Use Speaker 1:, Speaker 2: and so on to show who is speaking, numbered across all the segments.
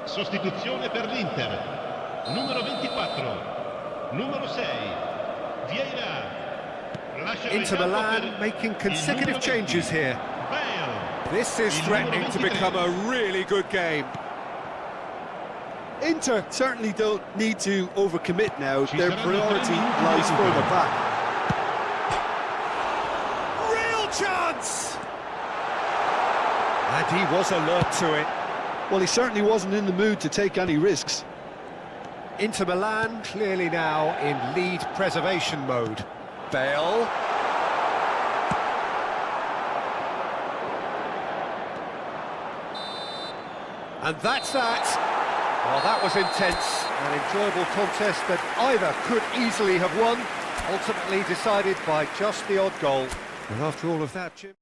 Speaker 1: Sostituzione per l'Inter. Numero 24. Numero 6. Vieira.
Speaker 2: Inter Milan making consecutive changes here. This is threatening to become a really good game.
Speaker 3: Inter certainly don't need to overcommit now. Their priority lies further back.
Speaker 2: Real chance! And he was alert to it.
Speaker 3: Well, he certainly wasn't in the mood to take any risks.
Speaker 2: Inter Milan clearly now in lead preservation mode. Bale. And that's that. Well, that was intense. An enjoyable contest that either could easily have won, ultimately decided by just the odd goal. And after all of that, Jim...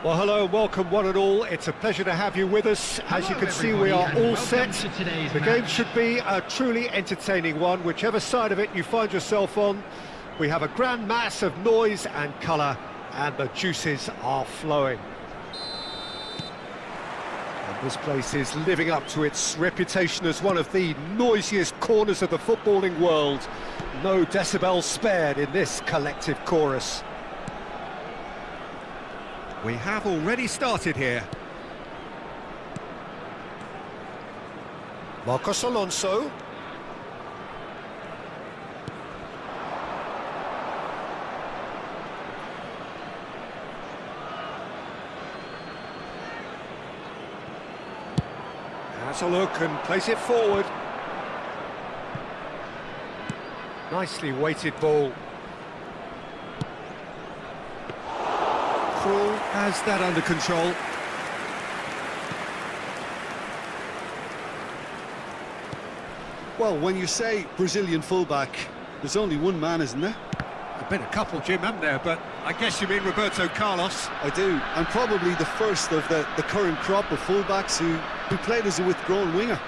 Speaker 2: Well, hello and welcome one and all. It's a pleasure to have you with us. As you can see, we are all set. The game should be a truly entertaining one, whichever side of it you find yourself on. We have a grand mass of noise and colour, and the juices are flowing. And this place is living up to its reputation as one of the noisiest corners of the footballing world. No decibels spared in this collective chorus. We have already started here. Marcos Alonso. Has a look and plays it forward. Nicely weighted ball. Krul has that under control.
Speaker 3: Well, when you say Brazilian fullback, there's only one man, isn't there?
Speaker 2: There's been a couple, Jim, haven't there? But I guess you mean Roberto Carlos.
Speaker 3: I do, and probably the first of the current crop of fullbacks who played as a withdrawn winger.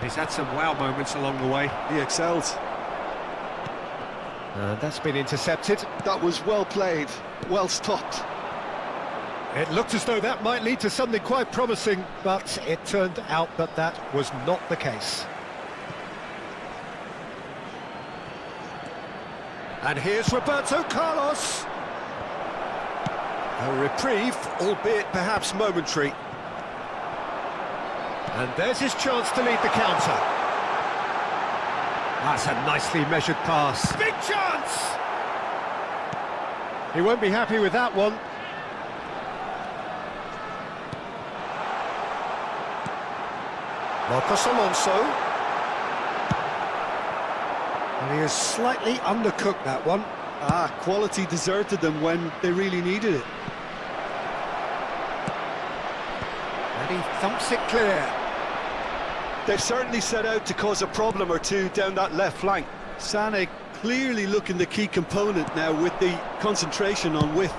Speaker 2: He's had some wow moments along the way.
Speaker 3: He excels.
Speaker 2: That's been intercepted.
Speaker 3: That was well played, well stopped.
Speaker 2: It looked as though that might lead to something quite promising, but it turned out that that was not the case. And here's Roberto Carlos. A reprieve, albeit perhaps momentary. And there's his chance to lead the counter. That's a nicely measured pass. Big chance! He won't be happy with that one. Marcos Alonso. And he has slightly undercooked that one.
Speaker 3: Quality deserted them when they really needed it.
Speaker 2: And he thumps it clear.
Speaker 3: They've certainly set out to cause a problem or two down that left flank. Sané clearly looking the key component now with the concentration on width.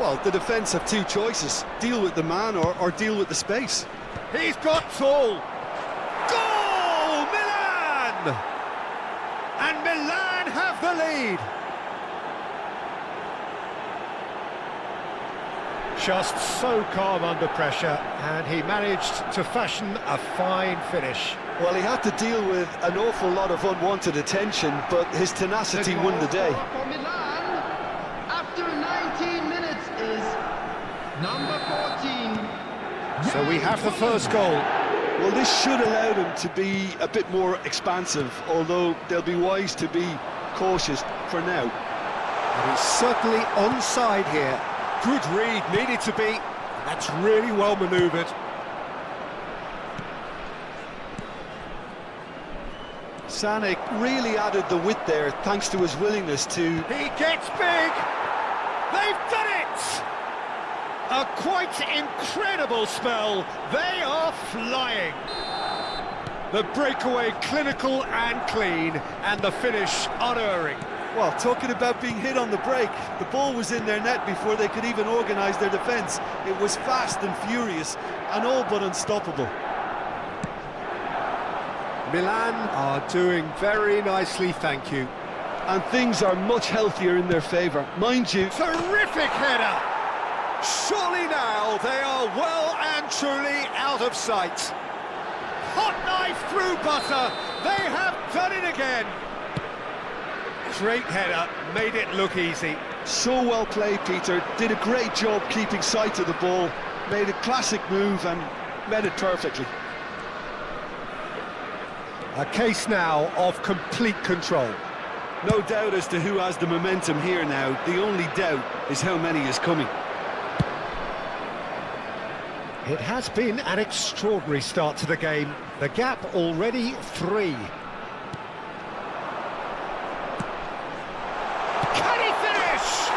Speaker 3: Well, the defence have two choices: deal with the man or deal with the space.
Speaker 2: He's got tall. Goal! Milan! And Milan have the lead. Just so calm under pressure, and he managed to fashion a fine finish.
Speaker 3: Well, he had to deal with an awful lot of unwanted attention, but his tenacity won the day.
Speaker 4: For Milan, after 19 minutes, is number 14.
Speaker 2: So we have the first goal.
Speaker 3: Well, this should allow them to be a bit more expansive, although they'll be wise to be cautious for now.
Speaker 2: And he's certainly onside here. Good read, needed to be. That's really well manoeuvred.
Speaker 3: Sané really added the width there, thanks to his willingness to...
Speaker 2: He gets big! They've done it! A quite incredible spell. They are flying. The breakaway clinical and clean, and the finish unerring.
Speaker 3: Well, talking about being hit on the break, the ball was in their net before they could even organise their defence. It was fast and furious, and all but unstoppable.
Speaker 2: Milan are doing very nicely, thank you.
Speaker 3: And things are much healthier in their favour. Mind you...
Speaker 2: Terrific header! Surely now they are well and truly out of sight. Hot knife through butter, they have done it again. Great header, made it look easy.
Speaker 3: So well played, Peter. Did a great job keeping sight of the ball. Made a classic move and met it perfectly.
Speaker 2: A case now of complete control.
Speaker 3: No doubt as to who has the momentum here now. The only doubt is how many is coming.
Speaker 2: It has been an extraordinary start to the game. The gap already 3. Can he finish?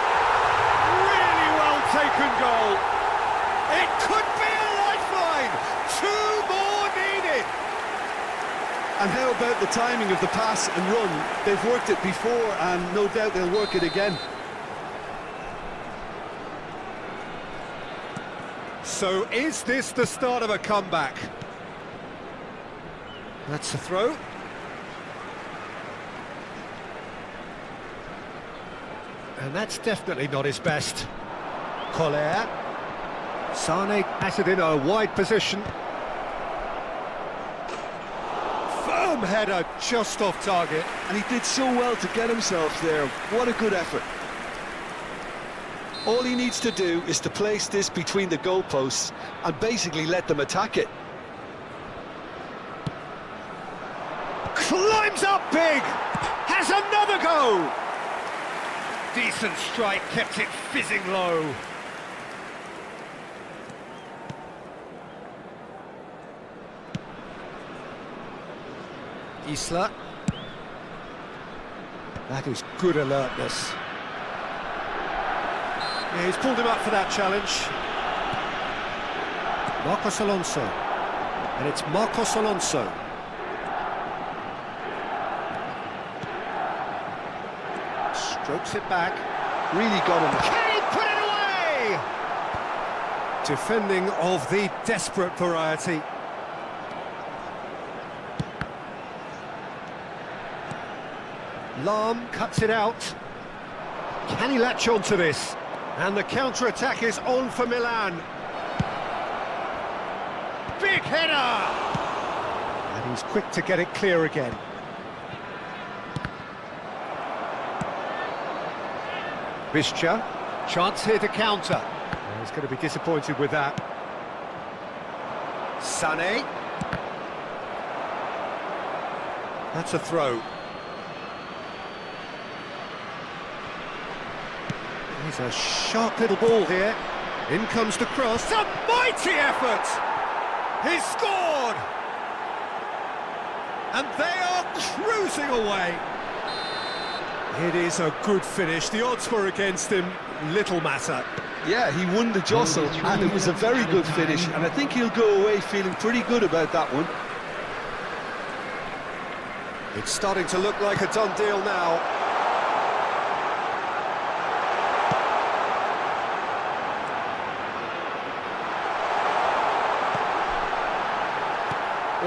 Speaker 2: Really well taken goal. It could be a lifeline. 2 more needed.
Speaker 3: And how about the timing of the pass and run? They've worked it before and no doubt they'll work it again.
Speaker 2: So is this the start of a comeback? That's a throw. And that's definitely not his best. Collier. Sané patted in a wide position. Firm header just off target.
Speaker 3: And he did so well to get himself there. What a good effort. All he needs to do is to place this between the goalposts and basically let them attack it.
Speaker 2: Climbs up big! Has another go! Decent strike, kept it fizzing low. Isla. That is good alertness. Yeah, he's pulled him up for that challenge. Marcos Alonso. And it's Marcos Alonso. Strokes it back.
Speaker 3: Really got him.
Speaker 2: Can he put it away? Defending of the desperate variety. Lahm cuts it out. Can he latch on to this? And the counter-attack is on for Milan. Big header! And he's quick to get it clear again. Bischa, chance here to counter. Oh, he's going to be disappointed with that. Sané. That's a throw. He's a sharp little ball here. In comes the cross. A mighty effort! He's scored! And they are cruising away. It is a good finish. The odds were against him, little matter.
Speaker 3: Yeah, he won the jostle, and it was a very good finish, and I think he'll go away feeling pretty good about that one.
Speaker 2: It's starting to look like a done deal now.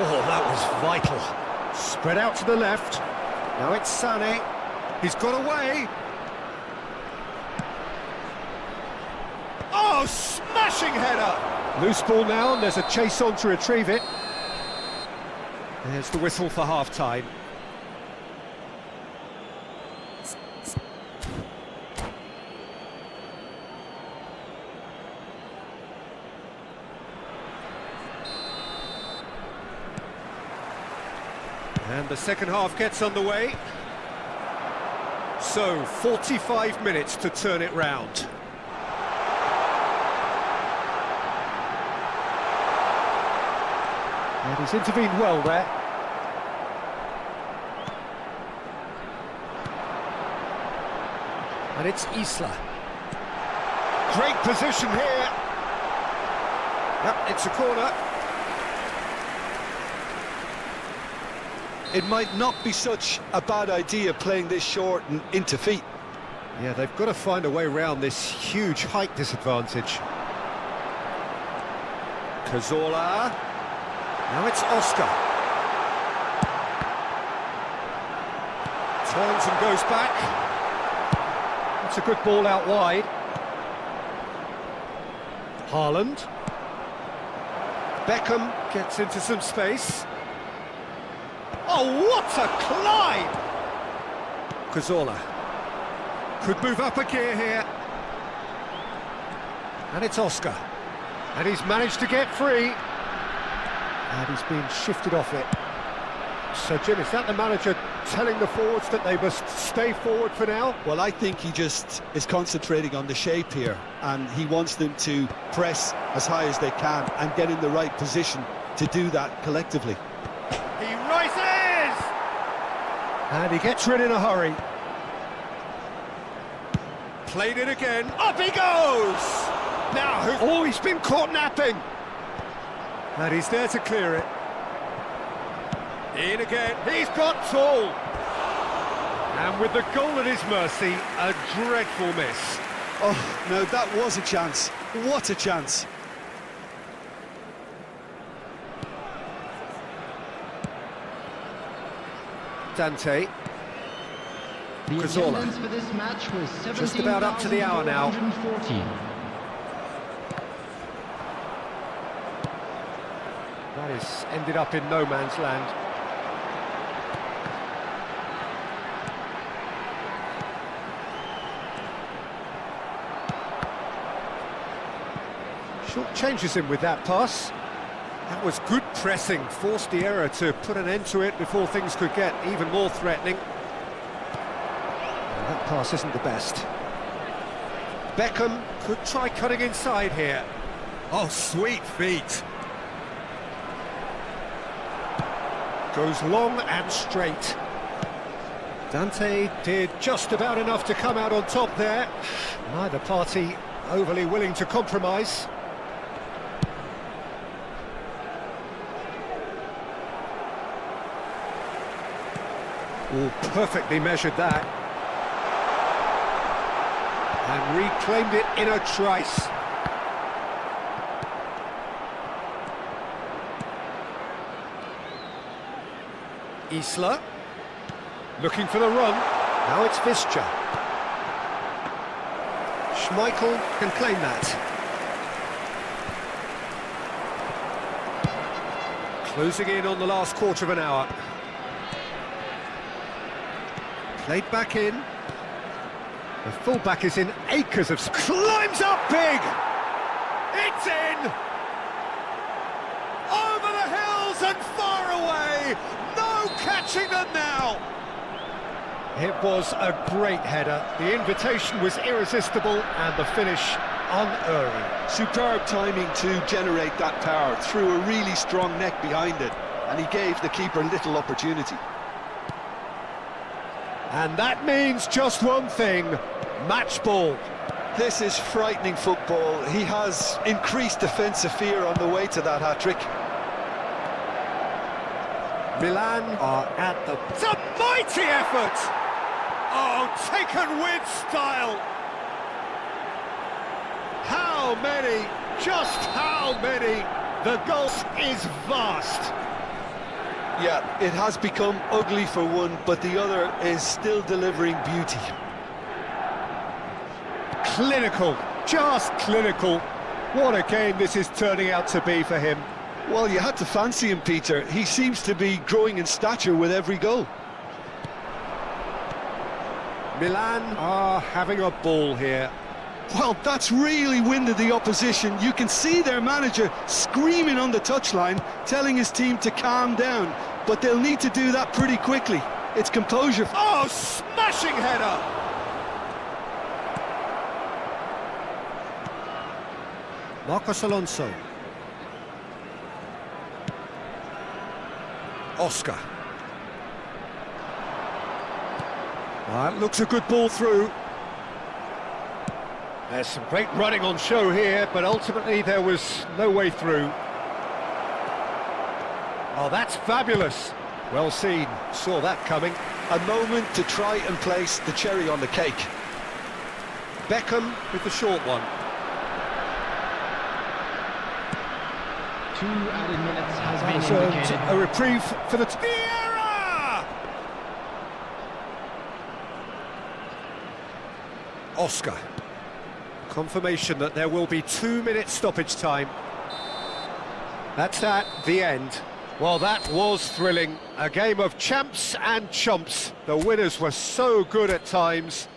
Speaker 2: Oh, that was vital. Spread out to the left. Now it's Sané. He's got away. Oh, smashing header! Loose ball now, and there's a chase on to retrieve it. There's the whistle for half-time. And the second half gets underway. So, 45 minutes to turn it round. And he's intervened well there. And it's Isla. Great position here. Yep, it's a corner.
Speaker 3: It might not be such a bad idea playing this short and into feet.
Speaker 2: Yeah, they've got to find a way around this huge height disadvantage. Cazorla. Now it's Oscar. Turns and goes back. That's a good ball out wide. Haaland. Beckham gets into some space. Oh, what a climb! Cazorla could move up a gear here. And it's Oscar. And he's managed to get free. And he's been shifted off it. So, Jim, is that the manager telling the forwards that they must stay forward for now?
Speaker 3: Well, I think he just is concentrating on the shape here, and he wants them to press as high as they can and get in the right position to do that collectively.
Speaker 2: He rises! And he gets rid in a hurry. Played it again. Up he goes! Now, oh, he's been caught napping. And he's there to clear it. In again. He's got tall. And with the goal at his mercy, a dreadful miss.
Speaker 3: Oh, no, that was a chance. What a chance.
Speaker 2: Dante.
Speaker 4: The
Speaker 2: Cazorla.
Speaker 4: attendance for this match was
Speaker 2: Just about up to the hour now.
Speaker 4: 17,414.
Speaker 2: That is ended up in no man's land. Short changes him with that pass. That was good pressing, forced the error to put an end to it before things could get even more threatening. And that pass isn't the best. Beckham could try cutting inside here. Oh, sweet feet. Goes long and straight. Dante did just about enough to come out on top there. Neither party overly willing to compromise. Oh, perfectly measured that. And reclaimed it in a trice. Isla, looking for the run. Now it's Visca. Schmeichel can claim that. Closing in on the last quarter of an hour. Played back in. The fullback is in acres of... Climbs up big! It's in! Over the hills and far away! No catching them now! It was a great header. The invitation was irresistible and the finish unerring.
Speaker 3: Superb timing to generate that power, threw a really strong neck behind it, and he gave the keeper little opportunity.
Speaker 2: And that means just one thing, match ball.
Speaker 3: This is frightening football. He has increased defensive fear on the way to that hat-trick.
Speaker 2: Milan are at the... It's a mighty effort! Oh, taken with style! How many? Just how many? The goal is vast.
Speaker 3: Yeah, it has become ugly for one, but the other is still delivering beauty.
Speaker 2: Clinical, just clinical. What a game this is turning out to be for him.
Speaker 3: Well, you had to fancy him, Peter. He seems to be growing in stature with every goal.
Speaker 2: Milan are having a ball here.
Speaker 3: Well, that's really winded the opposition. You can see their manager screaming on the touchline, telling his team to calm down, but they'll need to do that pretty quickly. It's composure.
Speaker 2: Oh, smashing header! Marcos Alonso. Oscar. That looks a good ball through. There's some great running on show here, but ultimately there was no way through. Oh, that's fabulous. Well seen, saw that coming.
Speaker 3: A moment to try and place the cherry on the cake.
Speaker 2: Beckham with the short one.
Speaker 4: 2 added minutes has been indicated.
Speaker 2: A reprieve for the... Vieira! Oscar. Confirmation that there will be 2 minutes stoppage time. That's that, the end. Well, that was thrilling. A game of champs and chumps. The winners were so good at times.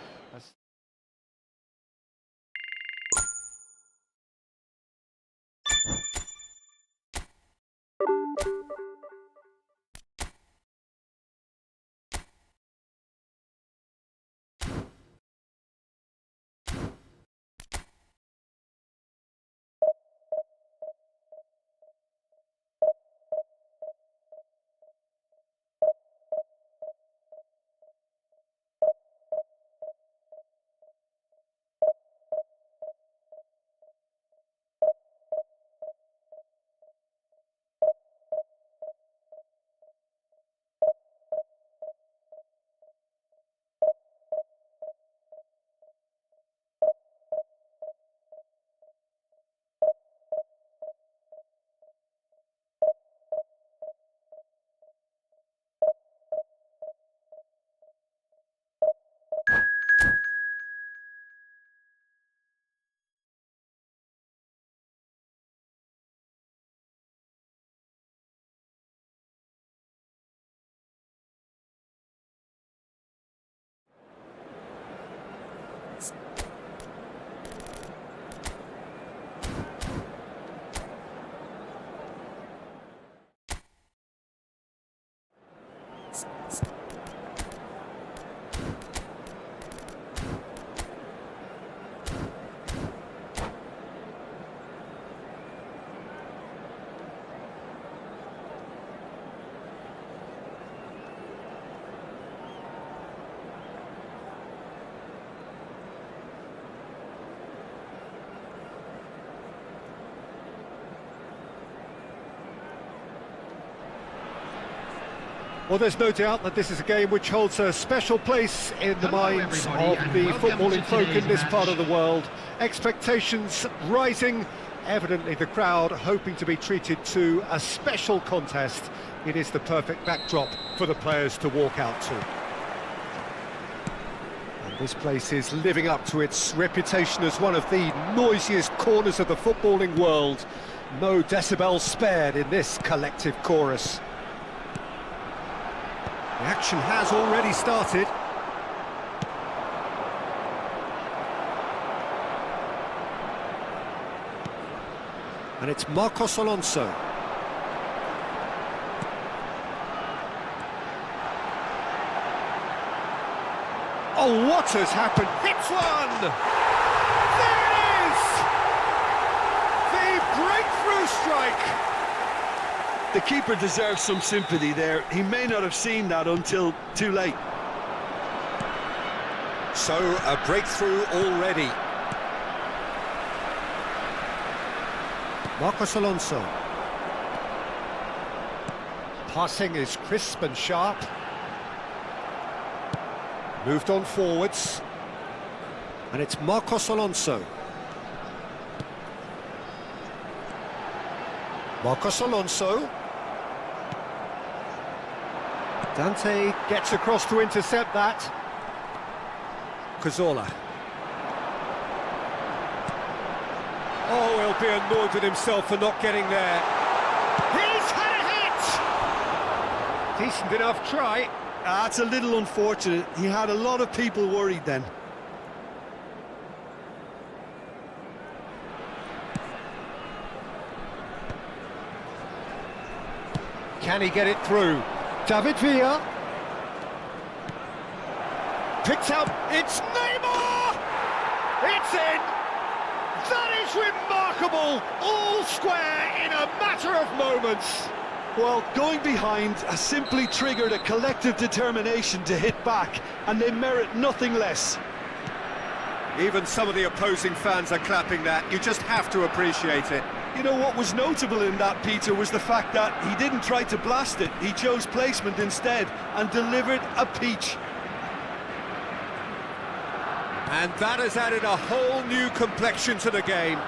Speaker 2: Well, there's no doubt that this is a game which holds a special place in the minds of the footballing folk in this part of the world. Expectations rising, evidently the crowd hoping to be treated to a special contest. It is the perfect backdrop for the players to walk out to. And this place is living up to its reputation as one of the noisiest corners of the footballing world. No decibels spared in this collective chorus. The action has already started. And it's Marcos Alonso. Oh, what has happened? Hits one! There it is! The breakthrough strike!
Speaker 3: The keeper deserves some sympathy there. He may not have seen that until too late.
Speaker 2: So, a breakthrough already. Marcos Alonso. Passing is crisp and sharp. Moved on forwards. And it's Marcos Alonso. Marcos Alonso. Dante gets across to intercept that. Cazorla. Oh, he'll be annoyed with himself for not getting there. He's had a hit! Decent enough try.
Speaker 3: That's a little unfortunate. He had a lot of people worried then.
Speaker 2: Can he get it through? David Villa. Picked up. It's Neymar! It's in! That is remarkable! All square in a matter of moments.
Speaker 3: Well, going behind has simply triggered a collective determination to hit back, and they merit nothing less.
Speaker 2: Even some of the opposing fans are clapping that. You just have to appreciate it.
Speaker 3: You know, what was notable in that, Peter, was the fact that he didn't try to blast it. He chose placement instead and delivered a peach.
Speaker 2: And that has added a whole new complexion to the game.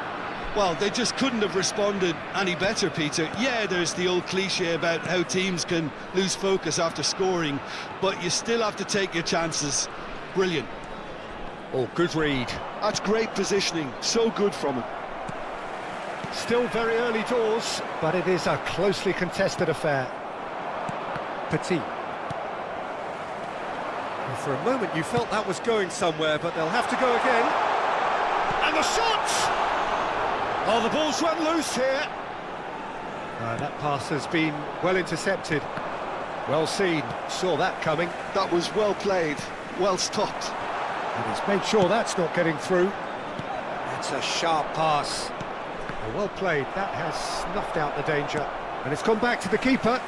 Speaker 3: Well, they just couldn't have responded any better, Peter. Yeah, there's the old cliche about how teams can lose focus after scoring, but you still have to take your chances. Brilliant.
Speaker 2: Oh, good read.
Speaker 3: That's great positioning. So good from him.
Speaker 2: Still very early doors, but it is a closely contested affair. Petit. And for a moment you felt that was going somewhere, but they'll have to go again. And the shot! Oh, the ball's run loose here. That pass has been well intercepted. Well seen, saw that coming.
Speaker 3: That was well played, well stopped.
Speaker 2: And he's made sure that's not getting through. It's a sharp pass. Well played, that has snuffed out the danger. And it's gone back to the keeper.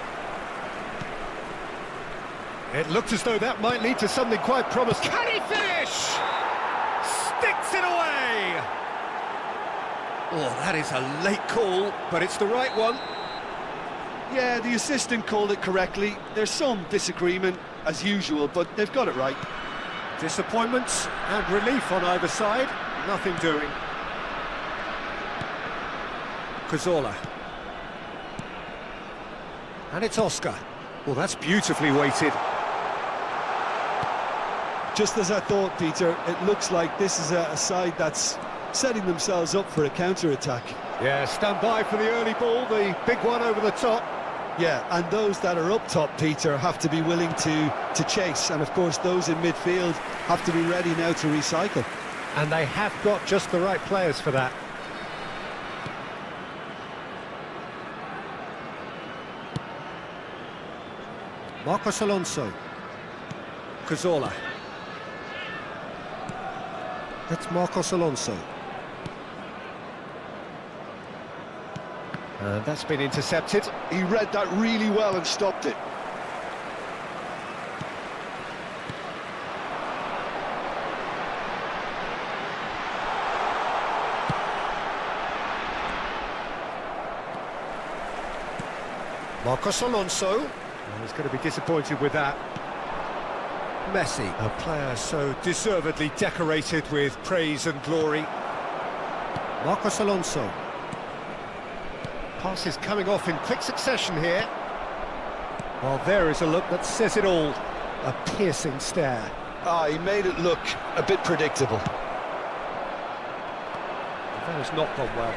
Speaker 2: It looked as though that might lead to something quite promising. Can he finish? Sticks it away! Oh, that is a late call, but it's the right one.
Speaker 3: Yeah, the assistant called it correctly. There's some disagreement, as usual, but they've got it right.
Speaker 2: Disappointments and relief on either side. Nothing doing. Cazorla. And it's Oscar. Well, that's beautifully weighted.
Speaker 3: Just as I thought, Peter, it looks like this is a side that's setting themselves up for a counter-attack.
Speaker 2: Yeah, stand by for the early ball, the big one over the top.
Speaker 3: Yeah, and those that are up top, Peter, have to be willing to chase. And, of course, those in midfield have to be ready now to recycle.
Speaker 2: And they have got just the right players for that. Marcos Alonso. Cazorla. That's Marcos Alonso. And that's been intercepted.
Speaker 3: He read that really well and stopped it.
Speaker 2: Marcos Alonso. Well, he's going to be disappointed with that. Messi, a player so deservedly decorated with praise and glory. Marcos Alonso. Pass is coming off in quick succession here. Well, there is a look that says it all. A piercing stare.
Speaker 3: He made it look a bit predictable.
Speaker 2: That has not gone well.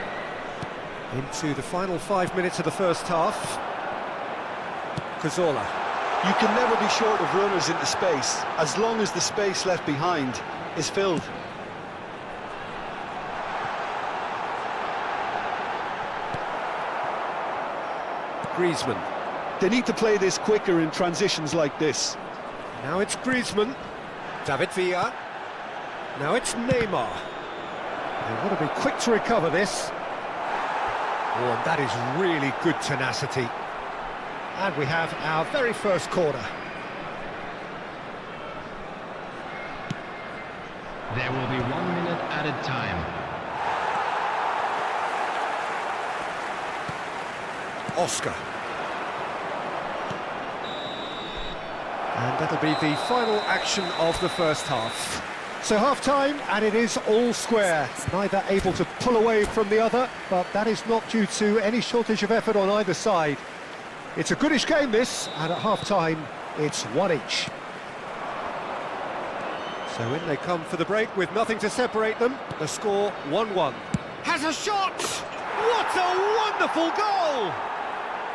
Speaker 2: Into the final 5 minutes of the first half. Cazorla.
Speaker 3: You can never be short of runners into space, as long as the space left behind is filled.
Speaker 2: Griezmann.
Speaker 3: They need to play this quicker in transitions like this.
Speaker 2: Now it's Griezmann. David Villa. Now it's Neymar. They want to be quick to recover this. Oh, and that is really good tenacity. And we have our very first corner.
Speaker 4: There will be 1 minute added time.
Speaker 2: Oscar. And that'll be the final action of the first half. So half-time, and it is all square. Neither able to pull away from the other, but that is not due to any shortage of effort on either side. It's a goodish game, this, and at half-time, it's one each. So in they come for the break with nothing to separate them. The score 1-1. Has a shot! What a wonderful goal!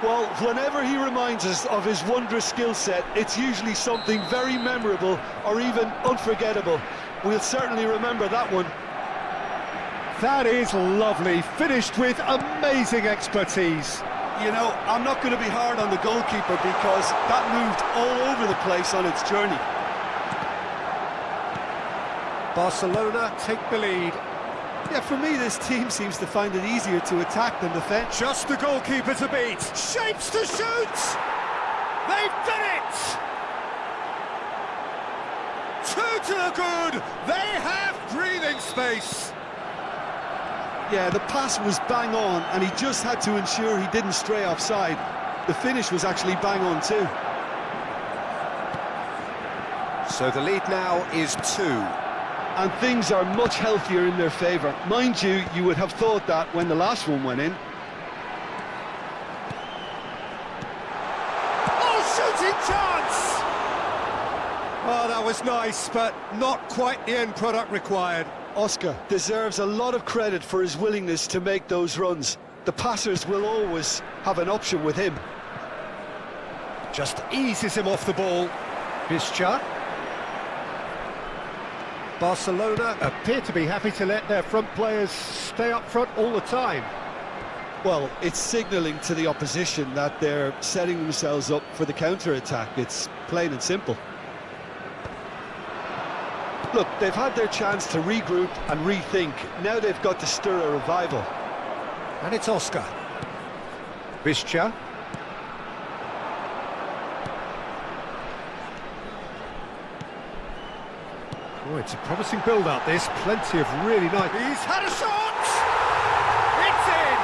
Speaker 3: Well, whenever he reminds us of his wondrous skill set, it's usually something very memorable or even unforgettable. We'll certainly remember that one.
Speaker 2: That is lovely, finished with amazing expertise.
Speaker 3: You know, I'm not going to be hard on the goalkeeper because that moved all over the place on its journey.
Speaker 2: Barcelona take the lead.
Speaker 3: Yeah, for me, this team seems to find it easier to attack than defend.
Speaker 2: Just the goalkeeper to beat. Shapes to shoot! They've done it! Two to the good! They have breathing space!
Speaker 3: Yeah, the pass was bang on, and he just had to ensure he didn't stray offside. The finish was actually bang on too.
Speaker 2: So the lead now is 2.
Speaker 3: And things are much healthier in their favour. Mind you, you would have thought that when the last one went in.
Speaker 2: Oh, shooting chance! Oh, that was nice, but not quite the end product required.
Speaker 3: Oscar deserves a lot of credit for his willingness to make those runs. The passers will always have an option with him.
Speaker 2: Just eases him off the ball. Buidget. Barcelona appear to be happy to let their front players stay up front all the time.
Speaker 3: Well, it's signalling to the opposition that they're setting themselves up for the counter-attack. It's plain and simple. Look, they've had their chance to regroup and rethink. Now they've got to stir a revival.
Speaker 2: And it's Oscar. Buidget. Oh, it's a promising build-up, this. Plenty of really nice... He's had a shot! It's in!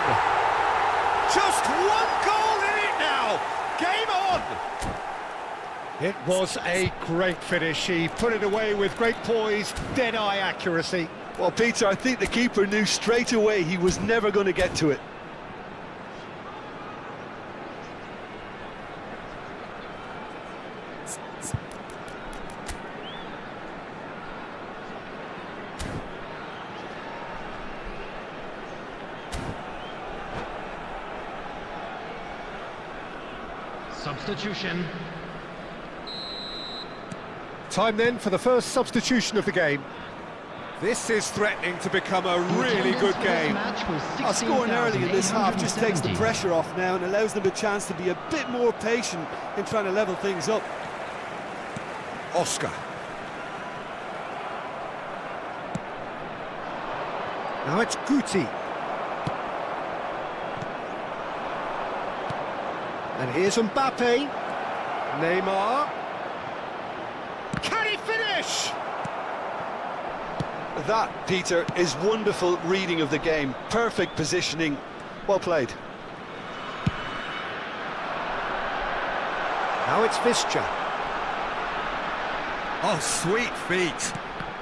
Speaker 2: Just one goal in it now! Game on! It was a great finish. He put it away with great poise, dead-eye accuracy.
Speaker 3: Well, Peter, I think the keeper knew straight away he was never going to get to it.
Speaker 4: Substitution.
Speaker 2: Time then for the first substitution of the game. This is threatening to become a really good game.
Speaker 3: Scoring early in this half just takes the pressure off now and allows them a chance to be a bit more patient in trying to level things up.
Speaker 2: Oscar. Now it's Guti. And here's Mbappe. Neymar. Can he finish?
Speaker 3: That, Peter, is wonderful reading of the game. Perfect positioning. Well played.
Speaker 2: Now it's Buidget. Oh, sweet feet.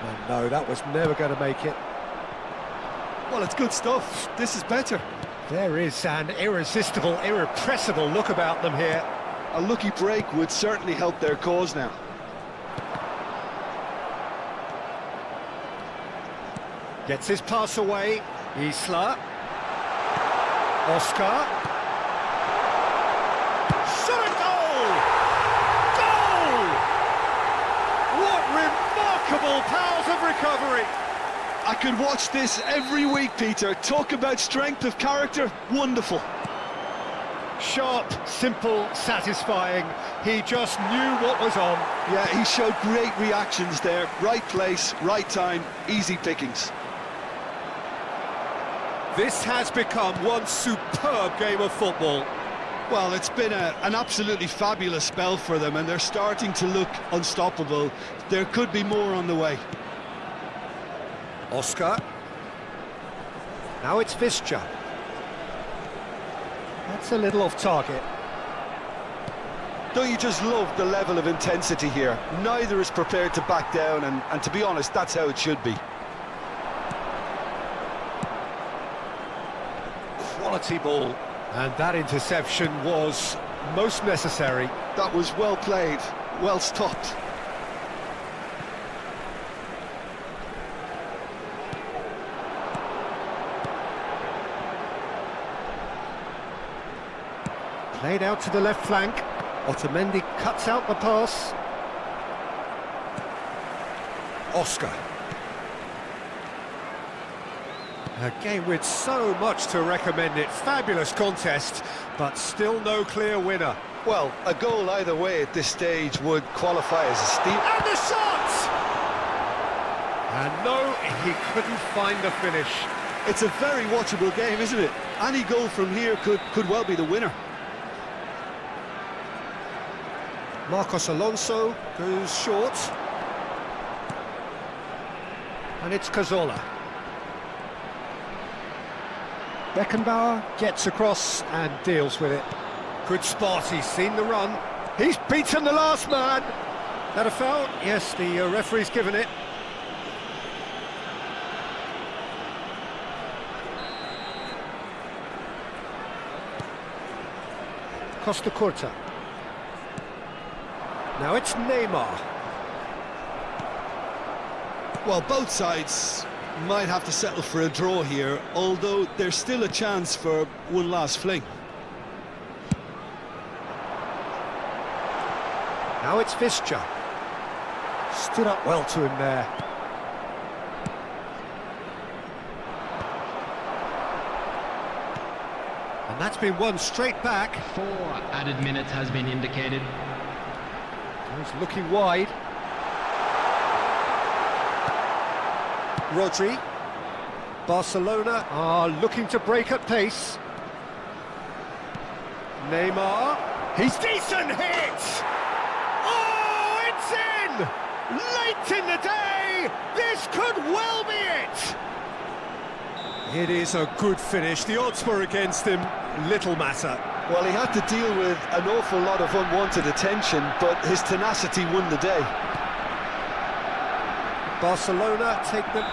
Speaker 2: Oh, no, that was never going to make it.
Speaker 3: Well, it's good stuff. This is better.
Speaker 2: There is an irresistible, irrepressible look about them here.
Speaker 3: A lucky break would certainly help their cause now.
Speaker 2: Gets his pass away. Isla. Oscar. Shot a goal! Goal! What remarkable powers of recovery!
Speaker 3: I could watch this every week, Peter. Talk about strength of character. Wonderful.
Speaker 2: Sharp, simple, satisfying. He just knew what was on.
Speaker 3: Yeah, he showed great reactions there. Right place, right time, easy pickings.
Speaker 2: This has become one superb game of football.
Speaker 3: Well, it's been an absolutely fabulous spell for them, and they're starting to look unstoppable. There could be more on the way.
Speaker 2: Oscar. Now it's Visca. That's a little off target.
Speaker 3: Don't you just love the level of intensity here? Neither is prepared to back down, and to be honest, that's how it should be.
Speaker 2: Quality ball. And that interception was most necessary.
Speaker 3: That was well played, well stopped.
Speaker 2: Played out to the left flank. Otamendi cuts out the pass. Oscar. A game with so much to recommend it. Fabulous contest, but still no clear winner.
Speaker 3: Well, a goal either way at this stage would qualify as a steal.
Speaker 2: And the shot! And no, he couldn't find the finish.
Speaker 3: It's a very watchable game, isn't it? Any goal from here could well be the winner.
Speaker 2: Marcos Alonso goes short. And it's Cazorla. Beckenbauer gets across and deals with it. Good spot, he's seen the run. He's beaten the last man. That a foul? Yes, the referee's given it. Costa Curta. Now it's Neymar.
Speaker 3: Well, both sides might have to settle for a draw here, although there's still a chance for one last fling.
Speaker 2: Now it's Visca. Stood up well to him there. And that's been won straight back.
Speaker 4: 4 added minutes has been indicated.
Speaker 2: He's looking wide. Rodri. Barcelona are looking to break at pace. Neymar. He's decent hit! Oh, it's in! Late in the day! This could well be it! It is a good finish. The odds were against him. Little matter.
Speaker 3: Well, he had to deal with an awful lot of unwanted attention, but his tenacity won the day.
Speaker 2: Barcelona take them.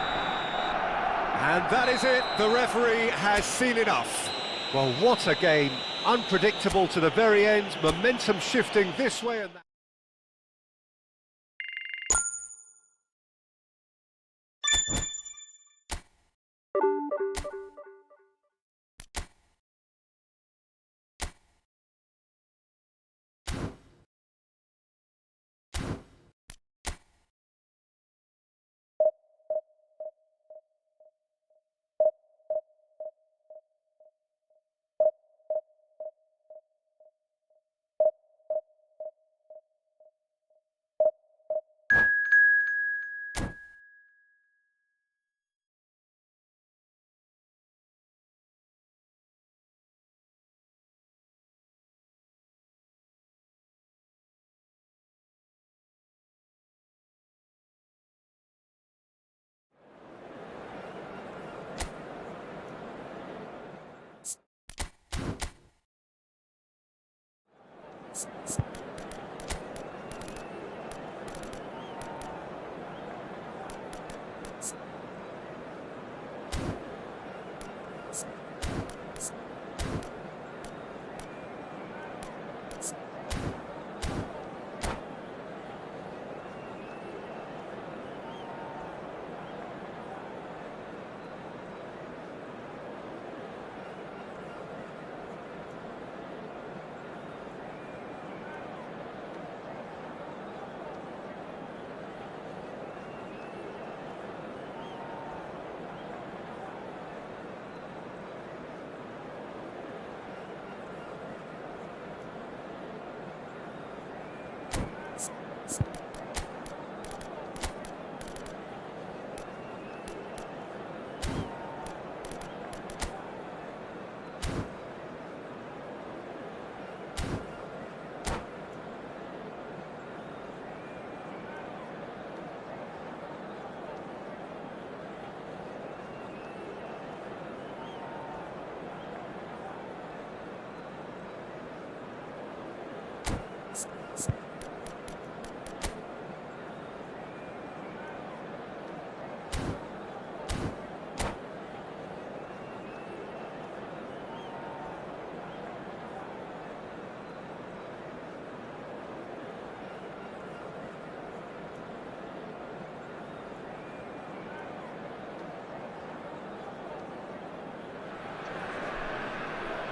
Speaker 2: And that is it. The referee has seen enough. Well, what a game. Unpredictable to the very end. Momentum shifting this way and that.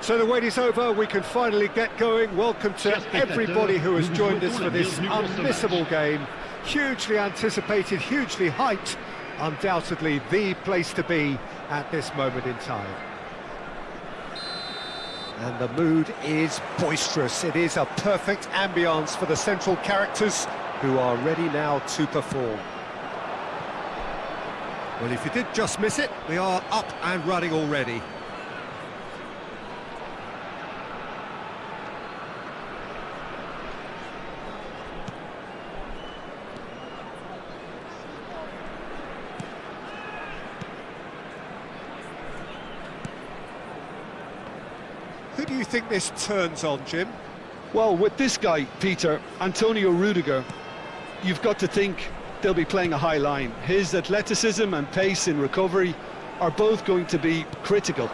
Speaker 2: So the wait is over, we can finally get going. Welcome to everybody who has joined us for this unmissable game. Hugely anticipated, hugely hyped, undoubtedly the place to be at this moment in time. And the mood is boisterous. It is a perfect ambience for the central characters who are ready now to perform.
Speaker 5: Well, if you did just miss it, we are up and running already.
Speaker 2: Who do you think this turns on, Jim?
Speaker 3: Well, with this guy, Peter, Antonio Rudiger, you've got to think they'll be playing a high line. His athleticism and pace in recovery are both going to be critical.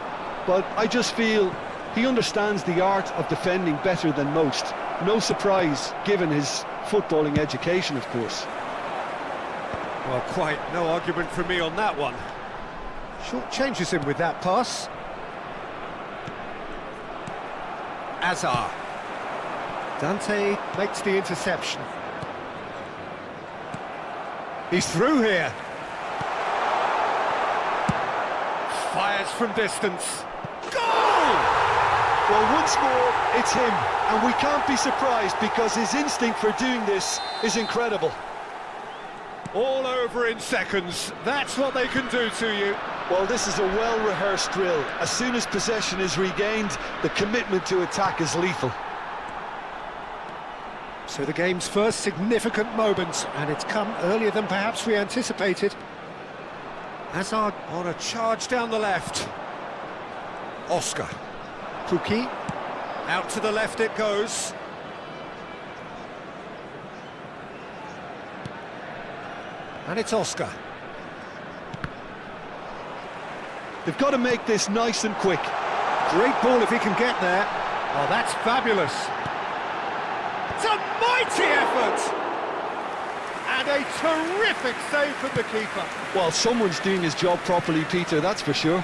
Speaker 3: But I just feel he understands the art of defending better than most. No surprise, given his footballing education, of course.
Speaker 2: Well, quite no argument from me on that one. Short changes him with that pass. Azar. Dante makes the interception. He's through here. Fires from distance. Goal!
Speaker 3: Well, once more, it's him, and we can't be surprised because his instinct for doing this is incredible.
Speaker 2: All over in seconds. That's what they can do to you.
Speaker 3: Well, this is a well-rehearsed drill. As soon as possession is regained, the commitment to attack is lethal.
Speaker 2: So the game's first significant moment, and it's come earlier than perhaps we anticipated. Hazard on a charge down the left. Oscar. Pukki. Out to the left it goes. And it's Oscar.
Speaker 3: They've got to make this nice and quick.
Speaker 2: Great ball if he can get there. Oh, that's fabulous. It's a mighty effort! And a terrific save from the keeper.
Speaker 3: Well, someone's doing his job properly, Peter, that's for sure.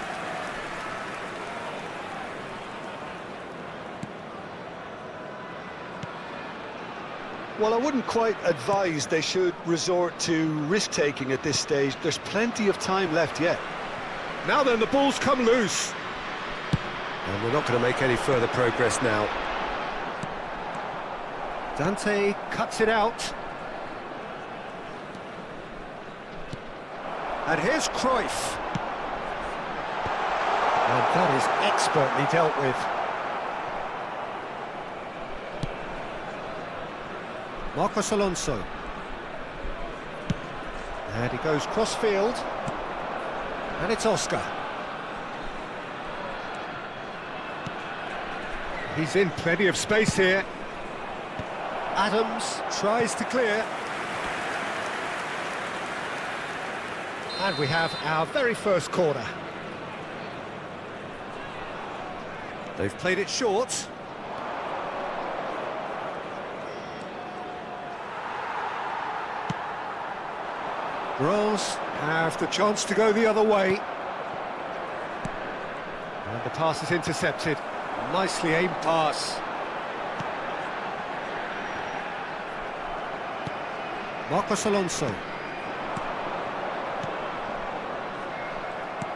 Speaker 3: Well, I wouldn't quite advise they should resort to risk-taking at this stage. There's plenty of time left yet.
Speaker 2: Now then, the ball's come loose.
Speaker 5: And we're not going to make any further progress now.
Speaker 2: Dante cuts it out. And here's Cruyff. And that is expertly dealt with. Marcos Alonso. And he goes cross-field. And it's Oscar. He's in plenty of space here. Adams tries to clear. And we have our very first corner. They've played it short. Rose have the chance to go the other way. And the pass is intercepted. Nicely aimed pass. Marcos Alonso.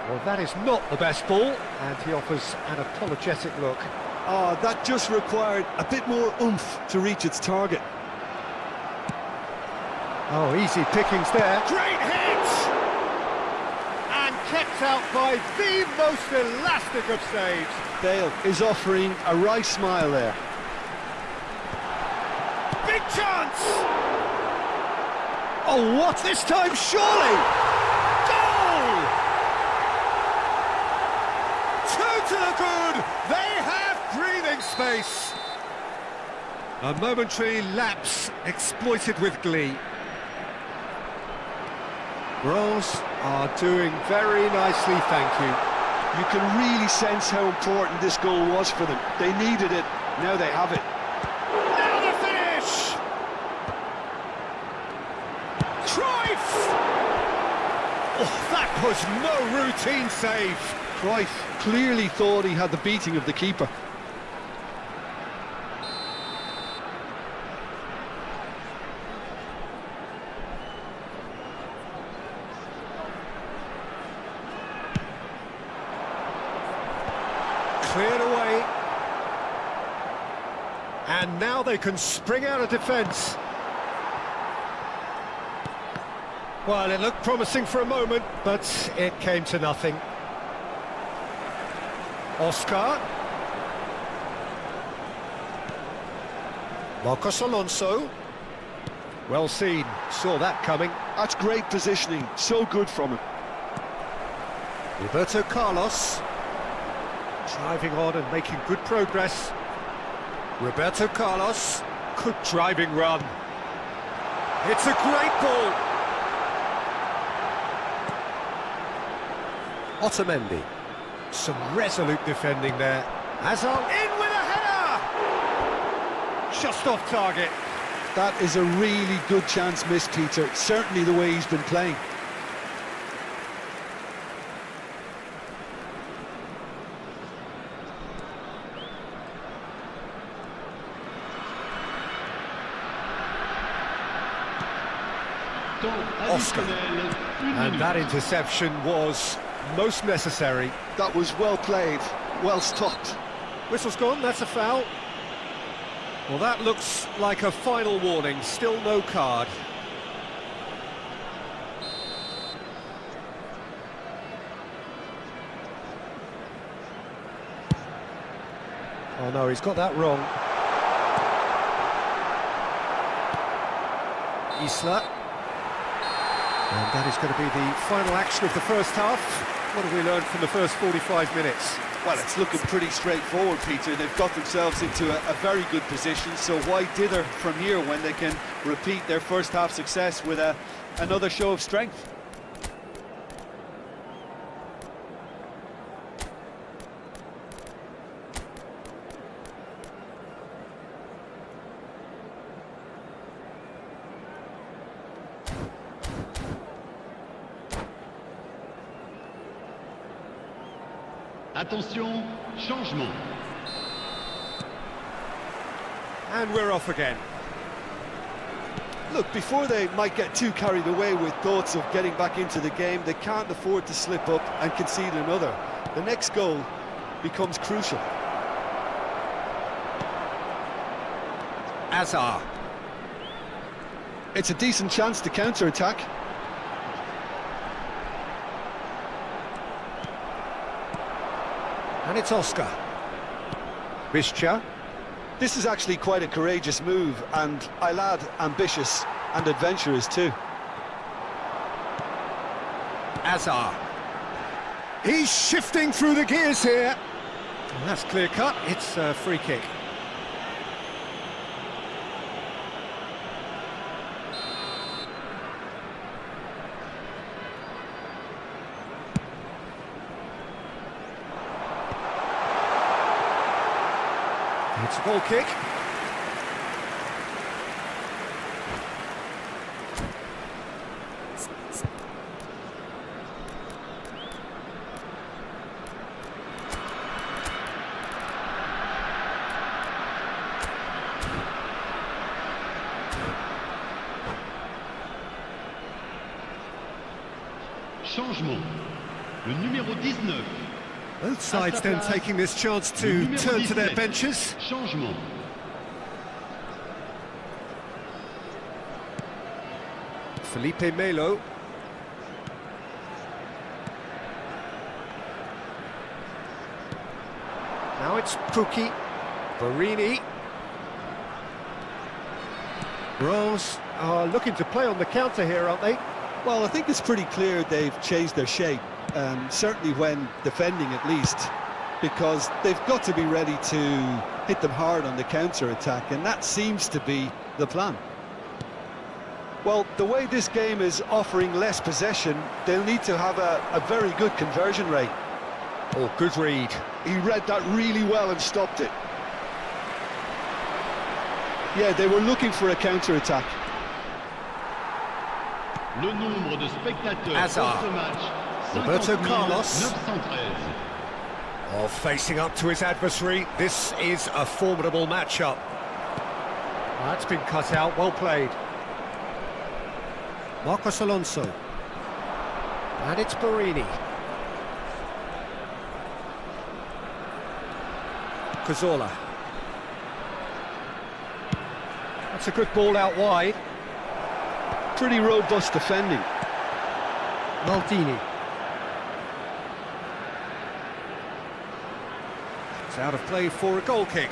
Speaker 2: Well, that is not the best ball, and he offers an apologetic look.
Speaker 3: Oh, that just required a bit more oomph to reach its target.
Speaker 2: Oh, easy pickings there. Great hit! And kept out by the most elastic of saves.
Speaker 3: Bale is offering a wry smile there.
Speaker 2: Big chance! Oh, what? This time, surely! Goal! Two to the good! They have breathing space. A momentary lapse exploited with glee. Rose are doing very nicely, thank you.
Speaker 3: You can really sense how important this goal was for them. They needed it, now they have it.
Speaker 2: Now the finish! Cruyff! Oh, that was no routine save.
Speaker 3: Cruyff clearly thought he had the beating of the keeper.
Speaker 2: Cleared away. And now they can spring out of defence. Well, it looked promising for a moment, but it came to nothing. Oscar. Marcos Alonso. Well seen, saw that coming.
Speaker 3: That's great positioning, so good from him.
Speaker 2: Roberto Carlos. Driving on and making good progress. Roberto Carlos. Good driving run. It's a great ball. Otamendi. Some resolute defending there. Hazard in with a header! Just off target.
Speaker 3: That is a really good chance missed, Peter. Certainly the way he's been playing.
Speaker 2: Oscar. And that interception was most necessary.
Speaker 3: That was well played, well stopped.
Speaker 2: Whistle's gone, that's a foul. Well, that looks like a final warning, still no card. Oh no, he's got that wrong. Isla. And that is going to be the final action of the first half. What have we learned from the first 45 minutes?
Speaker 3: Well, it's looking pretty straightforward, Peter. They've got themselves into a very good position, so why dither from here when they can repeat their first half success with another show of strength?
Speaker 1: Attention, changement.
Speaker 2: And we're off again.
Speaker 3: Look, before they might get too carried away with thoughts of getting back into the game, they can't afford to slip up and concede another. The next goal becomes crucial.
Speaker 2: Hazard.
Speaker 3: It's a decent chance to counter-attack.
Speaker 2: And it's Oscar. Bischa.
Speaker 3: This is actually quite a courageous move, and I'll add ambitious and adventurous too.
Speaker 2: Hazard. He's shifting through the gears here. And that's clear cut, it's a free kick. It's a goal kick.
Speaker 1: Changement. Le numéro 19.
Speaker 2: Both sides then taking this chance to turn to their benches.
Speaker 1: Changement.
Speaker 2: Felipe Melo. Now it's Pukki. Barini. Rose are looking to play on the counter here, aren't they?
Speaker 3: Well, I think it's pretty clear they've changed their shape, certainly when defending at least, because they've got to be ready to hit them hard on the counter-attack, and that seems to be the plan. Well, the way this game is offering less possession, they'll need to have a very good conversion rate.
Speaker 2: Oh, good read.
Speaker 3: He read that really well and stopped it. Yeah, they were looking for a counter-attack.
Speaker 1: Le nombre de spectateurs
Speaker 2: Hazard.
Speaker 1: pour ce match,
Speaker 2: Roberto
Speaker 1: 50
Speaker 2: Carlos.
Speaker 1: 913.
Speaker 2: Oh, facing up to his adversary. This is a formidable matchup. That's been cut out, well played. Marcos Alonso. And it's Borini. Cazorla. That's a good ball out wide.
Speaker 3: Pretty robust defending.
Speaker 2: Maldini. It's out of play for a goal kick.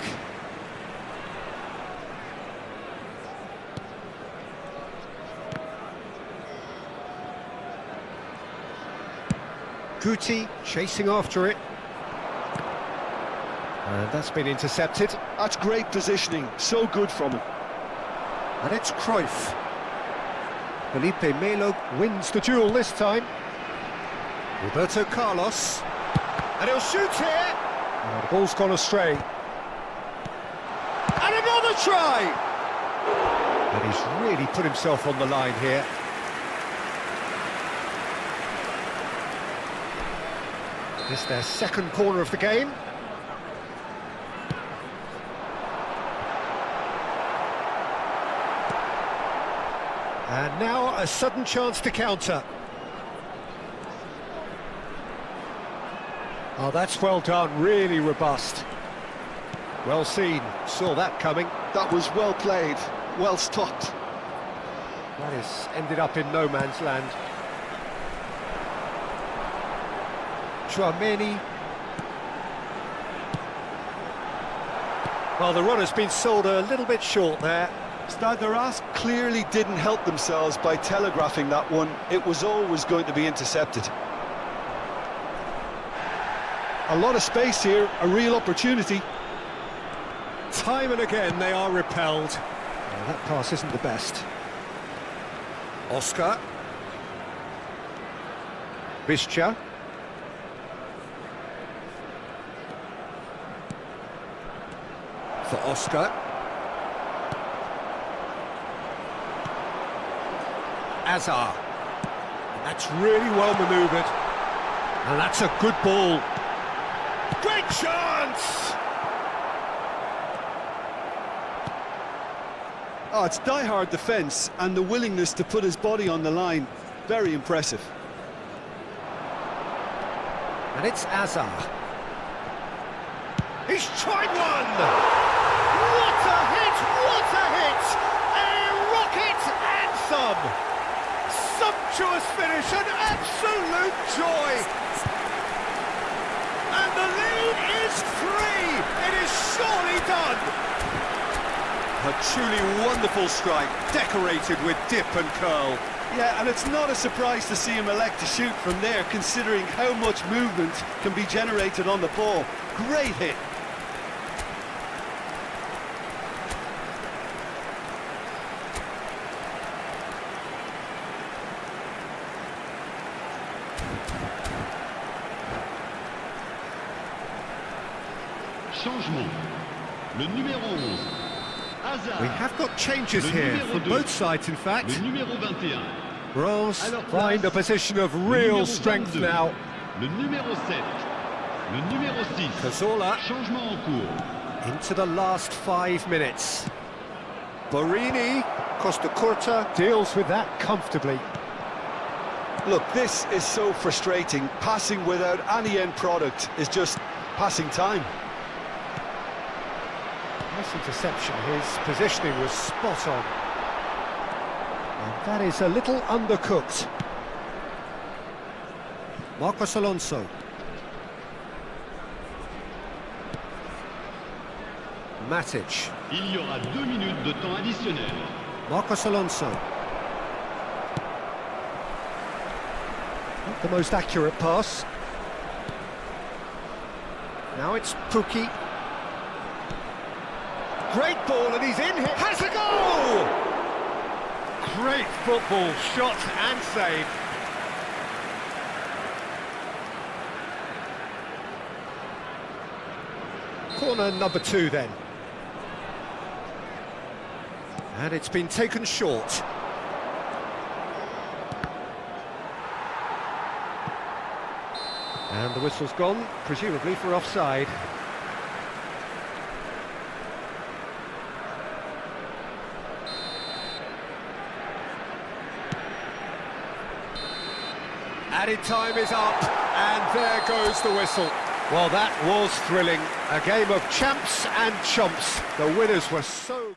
Speaker 2: Guti chasing after it. And that's been intercepted.
Speaker 3: That's great positioning, so good from him.
Speaker 2: And it's Cruyff. Felipe Melo wins the duel this time. Roberto Carlos. And he'll shoot here. Oh, the ball's gone astray. And another try! And he's really put himself on the line here. This is their second corner of the game. And now a sudden chance to counter. Oh, that's well done, really robust. Well seen, saw that coming.
Speaker 3: That was well played, well stopped.
Speaker 2: That has ended up in no man's land. Chouameni. Well, the run has been sold a little bit short there.
Speaker 3: Stade de Reims clearly didn't help themselves by telegraphing that one. It was always going to be intercepted. A lot of space here, a real opportunity.
Speaker 2: Time and again they are repelled. Well, that pass isn't the best. Oscar. Bischa. For Oscar. Azar. And that's really well manoeuvred. And that's a good ball. Great chance!
Speaker 3: Oh, it's die-hard defence and the willingness to put his body on the line. Very impressive.
Speaker 2: And it's Azar. He's tried one! What a hit! What a hit! A rocket anthem! Sumptuous finish, an absolute joy! And the lead is 3! It is surely done! A truly wonderful strike, decorated with dip and curl.
Speaker 3: Yeah, and it's not a surprise to see him elect to shoot from there, considering how much movement can be generated on the ball. Great hit.
Speaker 1: Changement. Le numéro 11. Hazard.
Speaker 2: We have got changes
Speaker 1: Le
Speaker 2: here
Speaker 1: numéro
Speaker 2: from
Speaker 1: 2.
Speaker 2: both sides, in fact.
Speaker 1: Le numéro 21.
Speaker 2: Reims
Speaker 1: Alors,
Speaker 2: find a
Speaker 1: place.
Speaker 2: position of
Speaker 1: Le
Speaker 2: real
Speaker 1: numéro
Speaker 2: strength
Speaker 1: 22.
Speaker 2: now.
Speaker 1: Le numéro 7. Le numéro 6.
Speaker 2: Cazorla.
Speaker 1: Changement en cours.
Speaker 2: Into the last 5 minutes. Borini, Costa Curta deals with that comfortably.
Speaker 3: Look, this is so frustrating. Passing without any end product is just passing time.
Speaker 2: Nice interception, his positioning was spot on. And that is a little undercooked. Marcos Alonso. Matic.
Speaker 1: Il y aura 2 minutes de temps additionnel.
Speaker 2: Marcos Alonso. Not the most accurate pass. Now it's Pukki. Great ball and he's in here. Has a goal! Great football, shot and save. Corner number 2 then. And it's been taken short. And the whistle's gone, presumably for offside. Added time is up, and there goes the whistle. Well, that was thrilling. A game of champs and chumps. The winners were so...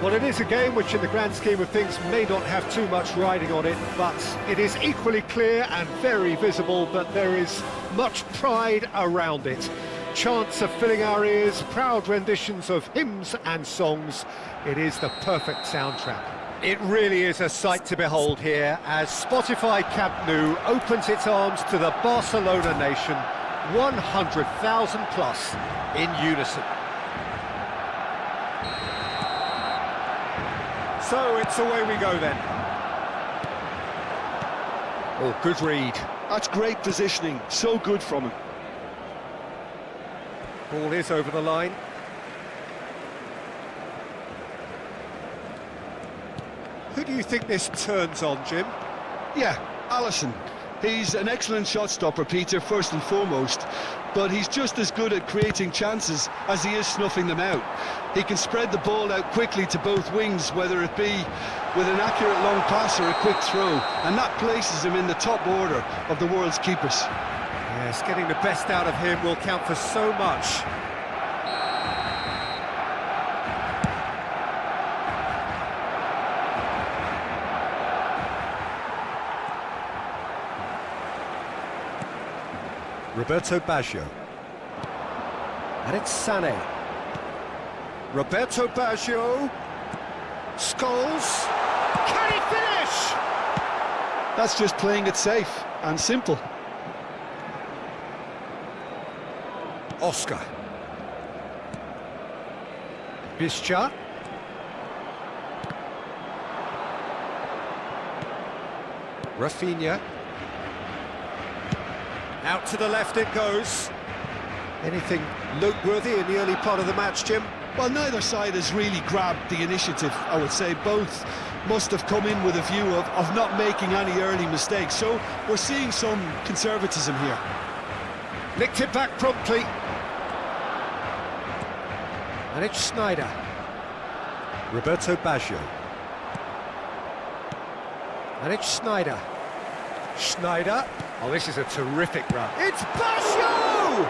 Speaker 2: Well, it is a game which in the grand scheme of things may not have too much riding on it, but it is equally clear and very visible that there is much pride around it. Chants are filling our ears, proud renditions of hymns and songs. It is the perfect soundtrack. It really is a sight to behold here as Spotify Camp Nou opens its arms to the Barcelona nation, 100,000 plus in unison. So it's away we go then. Oh, good read.
Speaker 3: That's great positioning, so good from him.
Speaker 2: Ball is over the line. Who do you think this turns on, Jim?
Speaker 3: Yeah, Alisson. He's an excellent shot stopper, Peter, first and foremost, but he's just as good at creating chances as he is snuffing them out. He can spread the ball out quickly to both wings, whether it be with an accurate long pass or a quick throw, and that places him in the top order of the world's keepers.
Speaker 2: Yes, getting the best out of him will count for so much. Roberto Baggio. And it's Sané. Roberto Baggio. Scholes. Can he finish?
Speaker 3: That's just playing it safe and simple.
Speaker 2: Oscar. Buidget. Rafinha. Out to the left it goes. Anything noteworthy in the early part of the match, Jim?
Speaker 3: Well, neither side has really grabbed the initiative, I would say. Both must have come in with a view of not making any early mistakes. So we're seeing some conservatism here.
Speaker 2: Nicked it back promptly. And it's Snyder. Roberto Baggio. And it's Snyder. Snyder. Oh, this is a terrific run. It's Baggio!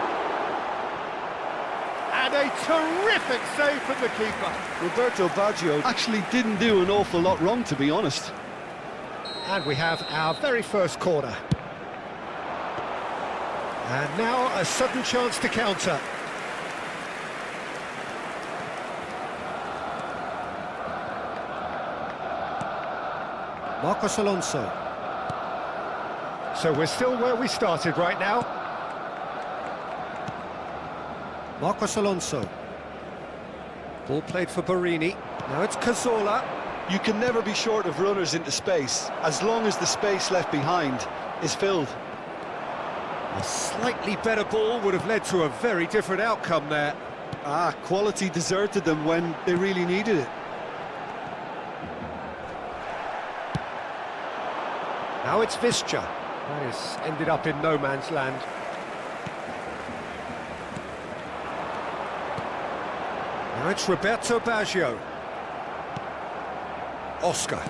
Speaker 2: And a terrific save from the keeper.
Speaker 3: Roberto Baggio actually didn't do an awful lot wrong, to be honest.
Speaker 2: And we have our very first corner. And now a sudden chance to counter. Marcos Alonso. So we're still where we started right now. Marcos Alonso. Ball played for Borini. Now it's Cazorla.
Speaker 3: You can never be short of runners into space, as long as the space left behind is filled.
Speaker 2: A slightly better ball would have led to a very different outcome there.
Speaker 3: Quality deserted them when they really needed it.
Speaker 2: Now it's Buidget. That has ended up in no man's land. Now it's Roberto Baggio. Oscar.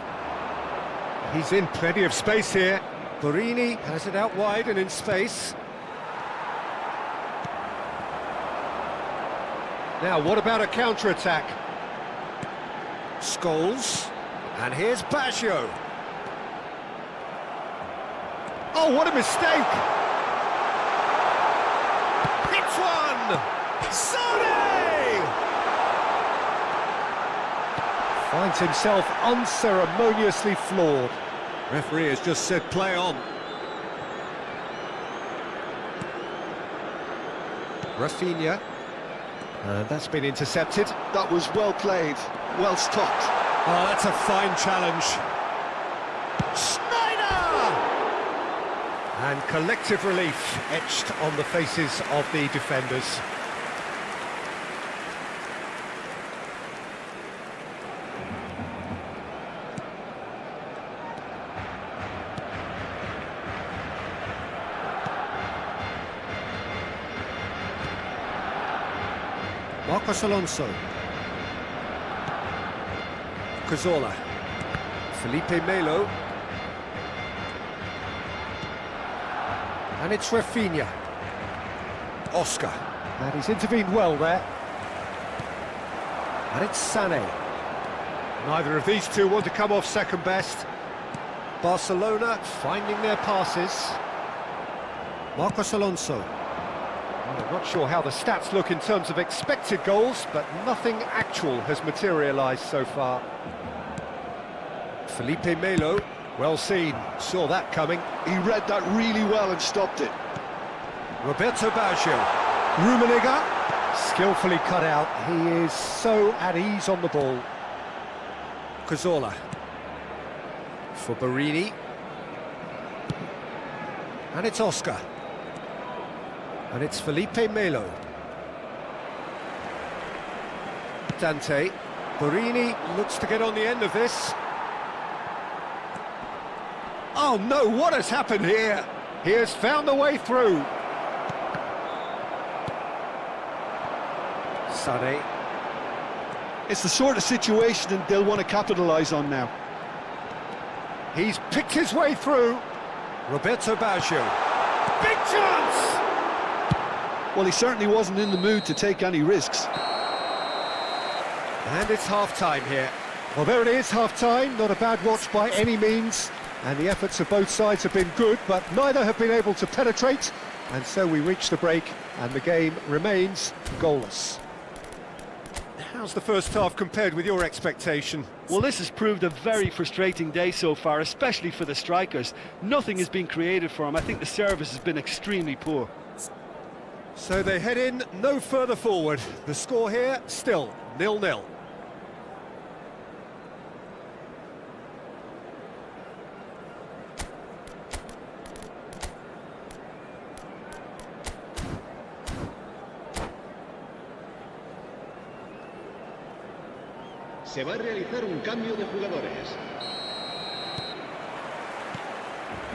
Speaker 2: He's in plenty of space here. Borini has it out wide and in space. Now, what about a counter-attack? Scholes. And here's Baggio. Oh, what a mistake! Hits one! Sané! Finds himself unceremoniously floored. Referee has just said play on. Rafinha. That's been intercepted.
Speaker 3: That was well played, well stopped.
Speaker 2: Oh, that's a fine challenge. And collective relief etched on the faces of the defenders. Marcos Alonso. Cazorla. Felipe Melo. And it's Rafinha. Oscar. And he's intervened well there. And it's Sané. Neither of these two want to come off second best. Barcelona finding their passes. Marcos Alonso. Well, I'm not sure how the stats look in terms of expected goals, but nothing actual has materialised so far. Felipe Melo, well seen, saw that coming.
Speaker 3: He read that really well and stopped it.
Speaker 2: Roberto Baggio. Rummenigge, skillfully cut out. He is so at ease on the ball. Cazorla. For Barini. And it's Oscar. And it's Felipe Melo. Dante. Barini looks to get on the end of this. Oh no, what has happened here? He has found the way through. Sané.
Speaker 3: It's the sort of situation that they'll want to capitalise on now.
Speaker 2: He's picked his way through. Roberto Baggio. Big chance!
Speaker 3: Well, he certainly wasn't in the mood to take any risks.
Speaker 2: And it's half-time here. Well, there it is, half-time. Not a bad watch by any means. And the efforts of both sides have been good, but neither have been able to penetrate. And so we reach the break, and the game remains goalless. How's the first half compared with your expectation?
Speaker 6: Well, this has proved a very frustrating day so far, especially for the strikers. Nothing has been created for them. I think the service has been extremely poor.
Speaker 2: So they head in no further forward. The score here, still 0-0.
Speaker 1: Se va a realizar un cambio de jugadores.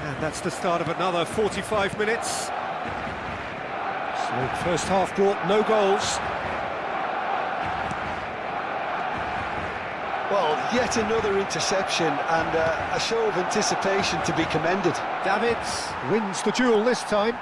Speaker 2: And that's the start of another 45 minutes. So the first half brought no goals.
Speaker 3: Well, yet another interception and a show of anticipation to be commended.
Speaker 2: Davids wins the duel this time.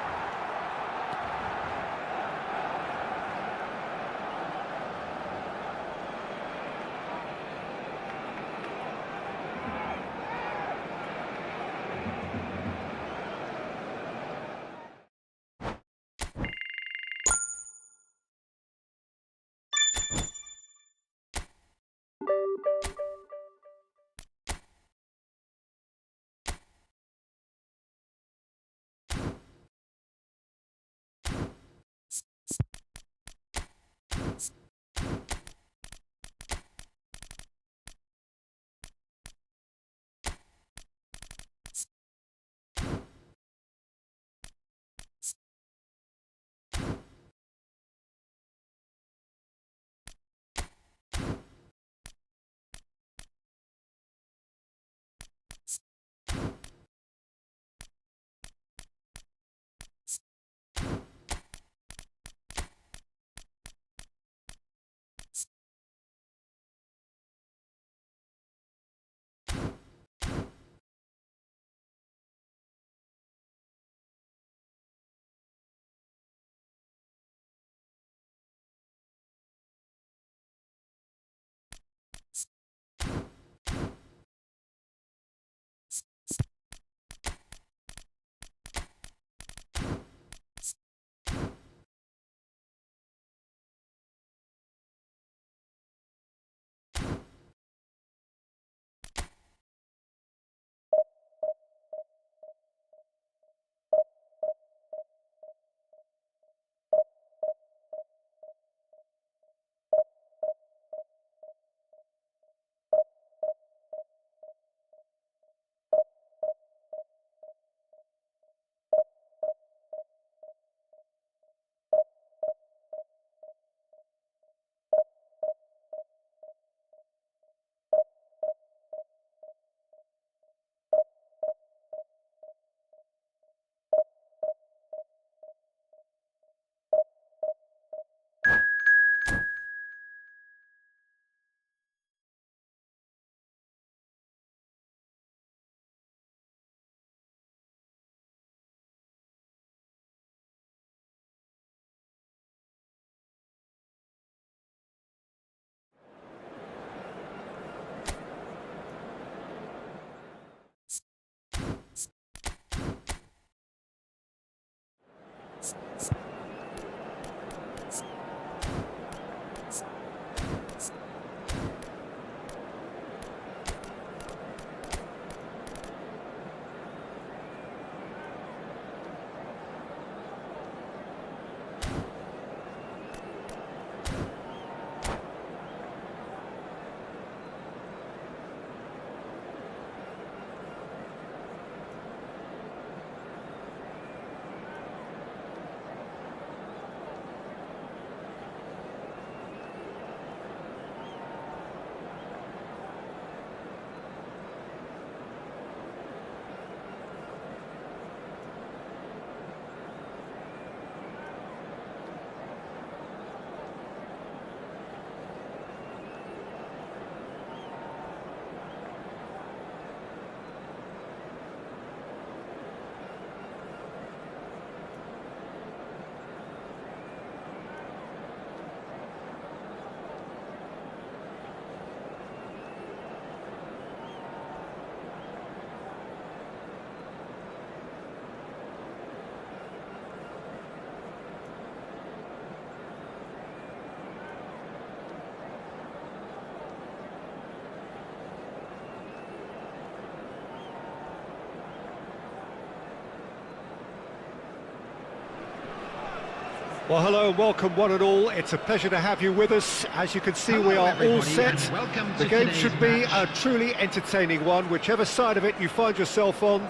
Speaker 2: Well, hello and welcome one and all. It's a pleasure to have you with us. As you can see,
Speaker 4: Hello,
Speaker 2: we are all
Speaker 4: everybody,
Speaker 2: set.
Speaker 4: and welcome
Speaker 2: The
Speaker 4: to
Speaker 2: game
Speaker 4: today's
Speaker 2: should be
Speaker 4: match.
Speaker 2: a truly entertaining one, whichever side of it you find yourself on.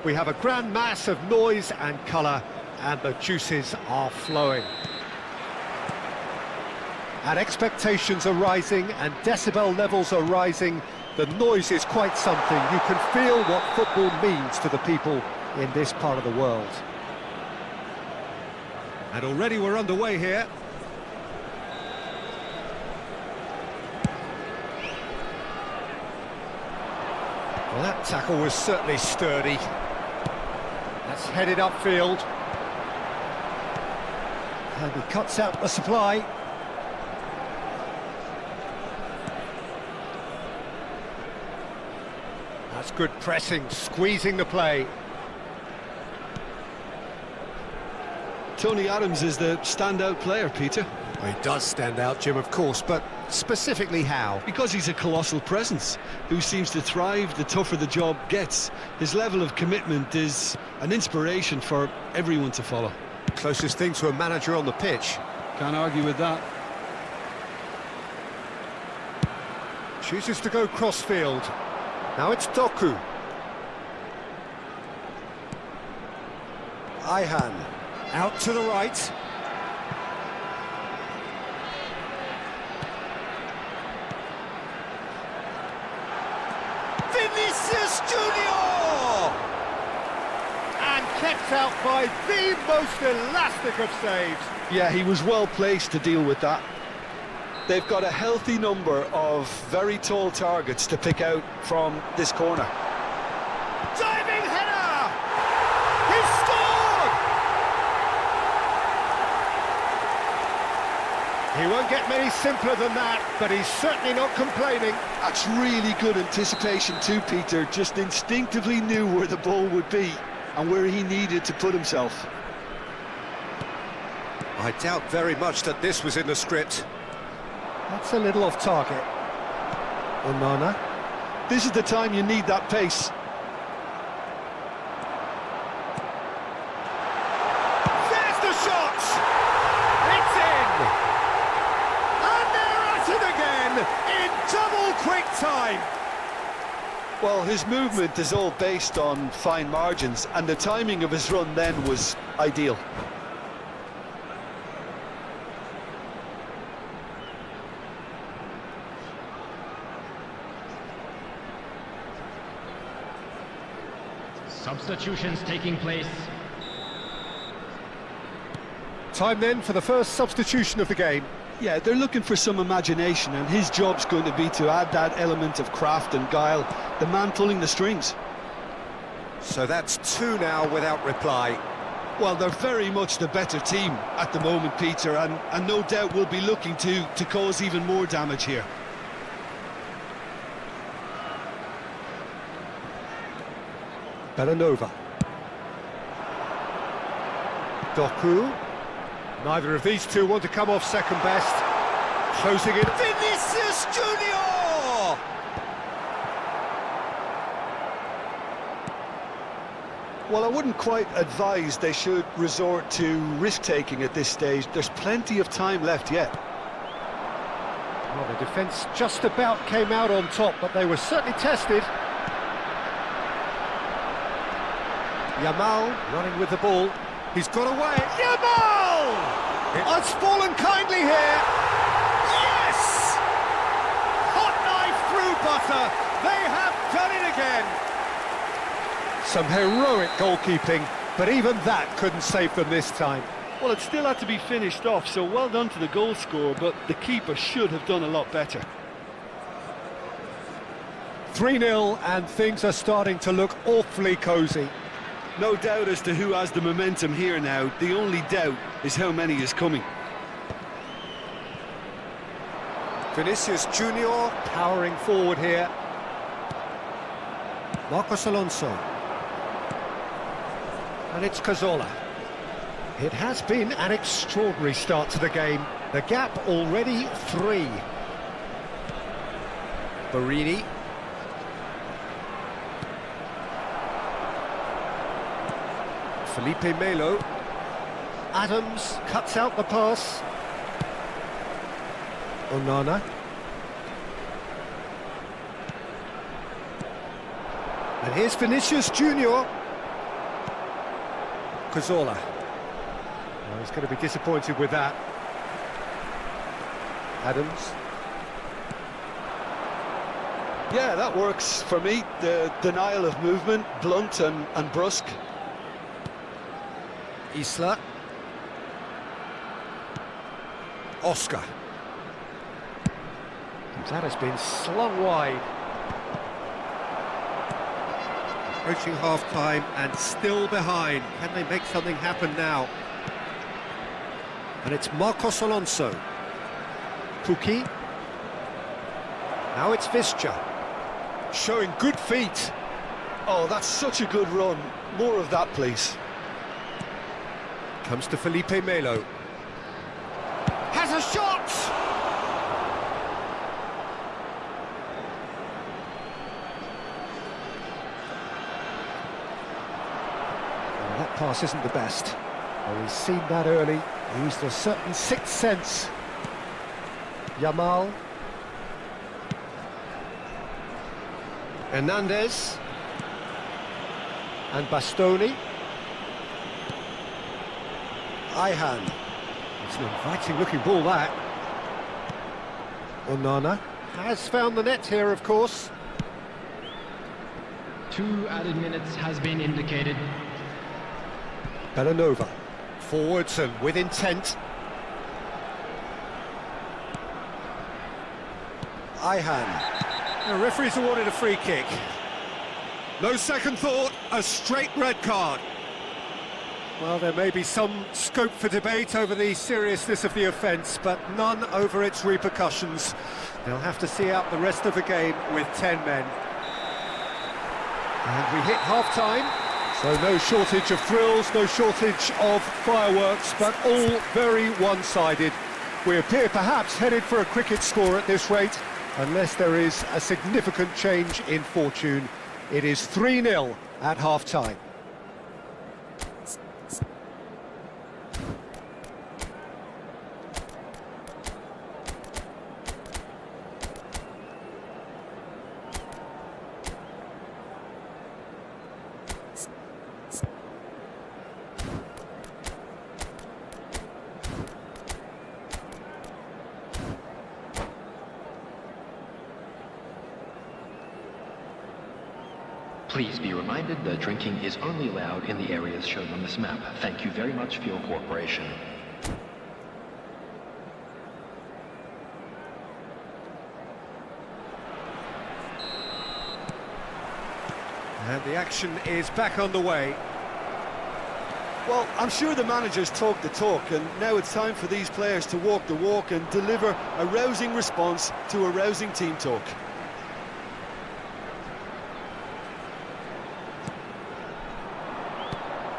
Speaker 2: We have a grand mass of noise and colour, and the juices are flowing. And expectations are rising, and decibel levels are rising. The noise is quite something. You can feel what football means to the people in this part of the world. And already we're underway here. Well, that tackle was certainly sturdy. That's headed upfield. And he cuts out the supply. That's good pressing, squeezing the play.
Speaker 3: Tony Adams is the standout player, Peter.
Speaker 2: Well, he does stand out, Jim, of course, but specifically how?
Speaker 3: Because he's a colossal presence who seems to thrive the tougher the job gets. His level of commitment is an inspiration for everyone to follow.
Speaker 2: Closest thing to a manager on the pitch.
Speaker 3: Can't argue with that.
Speaker 2: Chooses to go crossfield. Now it's Doku. Ayhan. Out to the right. Vinicius Junior! And kept out by the most elastic of saves.
Speaker 3: Yeah, he was well placed to deal with that. They've got a healthy number of very tall targets to pick out from this corner.
Speaker 2: Diving header! He scored! He won't get many simpler than that, but he's certainly not complaining.
Speaker 3: That's really good anticipation too, Peter. Just instinctively knew where the ball would be and where he needed to put himself.
Speaker 2: I doubt very much that this was in the script. That's a little off target. Onana.
Speaker 3: This is the time you need that pace.
Speaker 2: There's the shot! It's in! And they're at it again in double quick time!
Speaker 3: Well, his movement is all based on fine margins, and the timing of his run then was ideal.
Speaker 4: Substitutions taking place.
Speaker 2: Time then for the first substitution of the game.
Speaker 3: Yeah, they're looking for some imagination, and his job's going to be to add that element of craft and guile, the man pulling the strings.
Speaker 2: So that's two now without reply.
Speaker 3: Well, they're very much the better team at the moment, Peter, and no doubt will be looking to cause even more damage here.
Speaker 2: Belanova. Doku. Neither of these two want to come off second best. Closing in. Vinicius Junior!
Speaker 3: Well, I wouldn't quite advise they should resort to risk-taking at this stage. There's plenty of time left yet.
Speaker 2: Well, the defence just about came out on top, but they were certainly tested. Yamal running with the ball. He's got away. Yamal! It's fallen kindly here. Yes! Hot knife through butter. They have done it again. Some heroic goalkeeping, but even that couldn't save them this time.
Speaker 6: Well, it still had to be finished off, so well done to the goal scorer, but the keeper should have done a lot better.
Speaker 2: 3-0, and things are starting to look awfully cosy.
Speaker 3: No doubt as to who has the momentum here now. The only doubt is how many is coming.
Speaker 2: Vinicius Junior powering forward here. Marcos Alonso. And it's Cazorla. It has been an extraordinary start to the game. The gap already 3. Barini. Felipe Melo. Adams cuts out the pass. Onana. And here's Vinicius Junior. Cazorla. Well, he's going to be disappointed with that. Adams.
Speaker 3: Yeah, that works for me. The denial of movement, blunt and brusque.
Speaker 2: Isla. Oscar. That has been slung wide. Approaching half-time and still behind. Can they make something happen now? And it's Marcos Alonso. Puki. Now it's Visca. Showing good feet.
Speaker 3: Oh, that's such a good run. More of that, please.
Speaker 2: Comes to Felipe Melo. Has a shot! Well, that pass isn't the best. Well, he's seen that early. Used a certain sixth sense. Yamal. Hernandez. And Bastoni. Ihan. It's an inviting-looking ball, that. Onana has found the net here, of course.
Speaker 4: 2 added minutes has been indicated.
Speaker 2: Bellanova. Forwards and with intent. Ihan. The referee's awarded a free kick. No second thought, a straight red card. Well, there may be some scope for debate over the seriousness of the offence, but none over its repercussions. They'll have to see out the rest of the game with 10 men. And we hit half-time, so no shortage of thrills, no shortage of fireworks, but all very one-sided. We appear perhaps headed for a cricket score at this rate, unless there is a significant change in fortune. It is 3-0 at half-time.
Speaker 7: Please be reminded that drinking is only allowed in the areas shown on this map. Thank you very much for your cooperation.
Speaker 2: And the action is back underway.
Speaker 3: Well, I'm sure the managers talk the talk, and now it's time for these players to walk the walk and deliver a rousing response to a rousing team talk.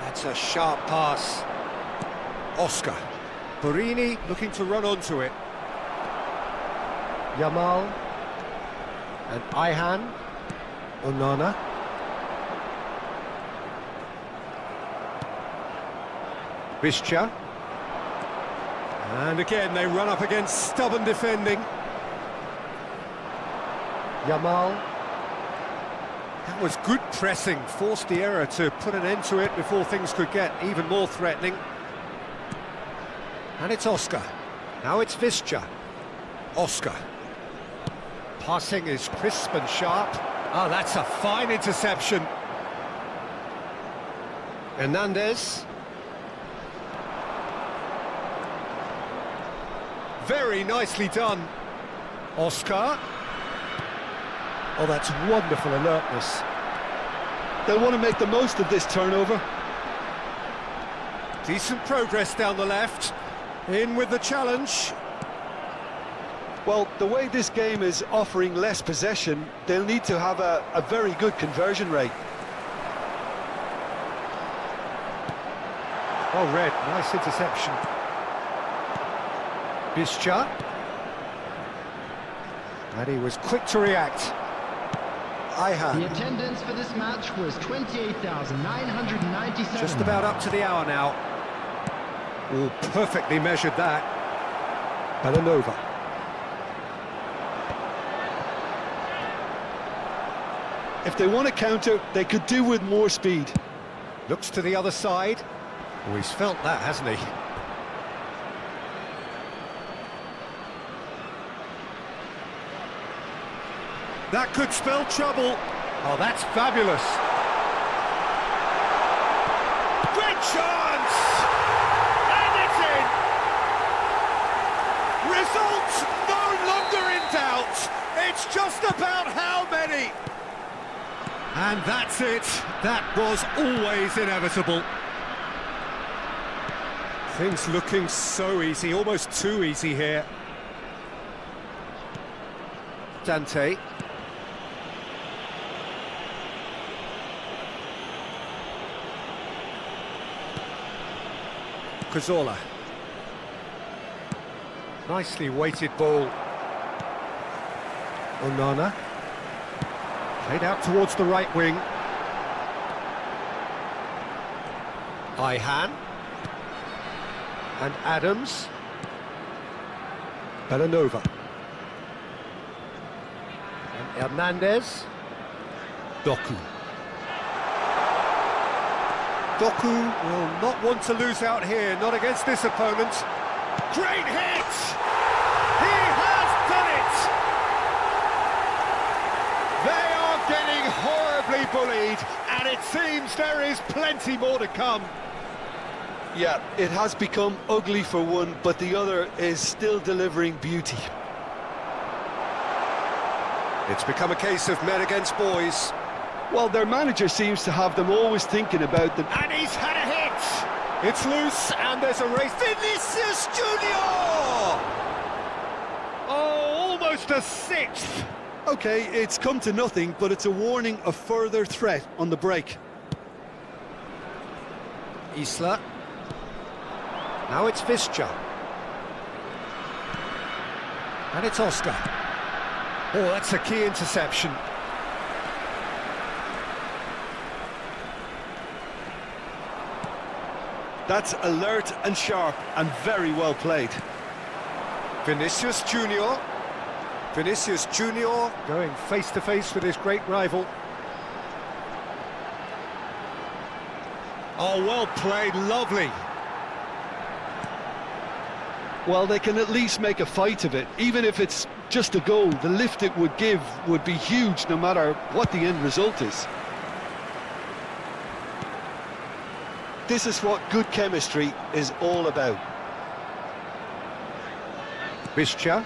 Speaker 2: That's a sharp pass. Oscar. Borini looking to run onto it. Yamal. And Ihan. Onana. Visca. And again they run up against stubborn defending. Yamal. That was good pressing, forced the error to put an end to it before things could get even more threatening. And it's Oscar. Now it's Visca. Oscar. Passing is crisp and sharp. Oh, that's a fine interception. Hernandez. Very nicely done. Oscar. Oh, that's wonderful alertness.
Speaker 3: They'll want to make the most of this turnover.
Speaker 2: Decent progress down the left. In with the challenge.
Speaker 3: Well, the way this game is offering less possession, they'll need to have a very good conversion rate.
Speaker 2: Oh, Red, nice interception. Visca. And he was quick to react. Ihan.
Speaker 4: The attendance for this match was 28,997.
Speaker 2: Just about up to the hour now. Oh, perfectly measured that. Belanova.
Speaker 3: If they want to counter, they could do with more speed.
Speaker 2: Looks to the other side. Oh, he's felt that, hasn't he? That could spell trouble. Oh, that's fabulous. Great chance! And it's in! Results no longer in doubt. It's just about how many. And that's it. That was always inevitable. Things looking so easy, almost too easy here. Dante. Cazorla. Nicely weighted ball. Onana. Played out towards the right wing. Ihan. And Adams. Belanova. And Hernandez. Doku. Doku will not want to lose out here, not against this opponent. Great hit! He has done it! They are getting horribly bullied, and it seems there is plenty more to come.
Speaker 3: Yeah, it has become ugly for one, but the other is still delivering beauty.
Speaker 2: It's become a case of men against boys.
Speaker 3: Well, their manager seems to have them always thinking about them.
Speaker 2: And he's had a hit! It's loose, and there's a race. Vinicius Junior! Oh, almost a sixth!
Speaker 3: Okay, it's come to nothing, but it's a warning of further threat on the break.
Speaker 2: Isla. Now it's Visca. And it's Oscar. Oh, that's a key interception.
Speaker 3: That's alert and sharp and very well played.
Speaker 2: Vinicius Junior. Vinicius Junior going face-to-face with his great rival. Oh, well played, lovely.
Speaker 3: Well, they can at least make a fight of it. Even if it's just a goal, the lift it would give would be huge no matter what the end result is. This is what good chemistry is all about.
Speaker 2: Visca.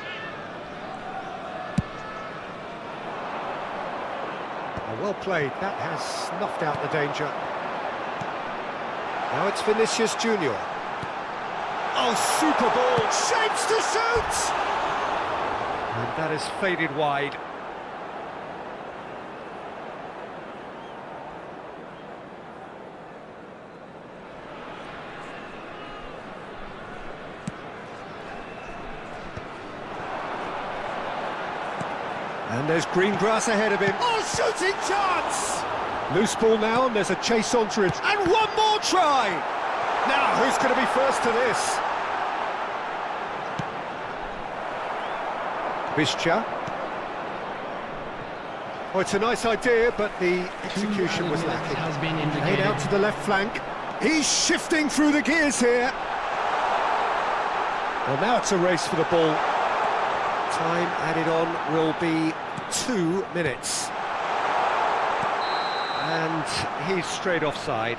Speaker 2: Oh, well played. That has snuffed out the danger. Now it's Vinicius Junior. Oh, super ball! Shapes to shoot! And that has faded wide. And there's green grass ahead of him. Oh, shooting chance! Loose ball now, and there's a chase onto it. And one more try! Now, who's going to be first to this? Visca. Oh, it's a nice idea, but the execution was lacking.
Speaker 4: Has been
Speaker 2: Laid
Speaker 4: indicated.
Speaker 2: out to the left flank. He's shifting through the gears here. Well, now it's a race for the ball. Time added on will be 2 minutes. And he's straight offside.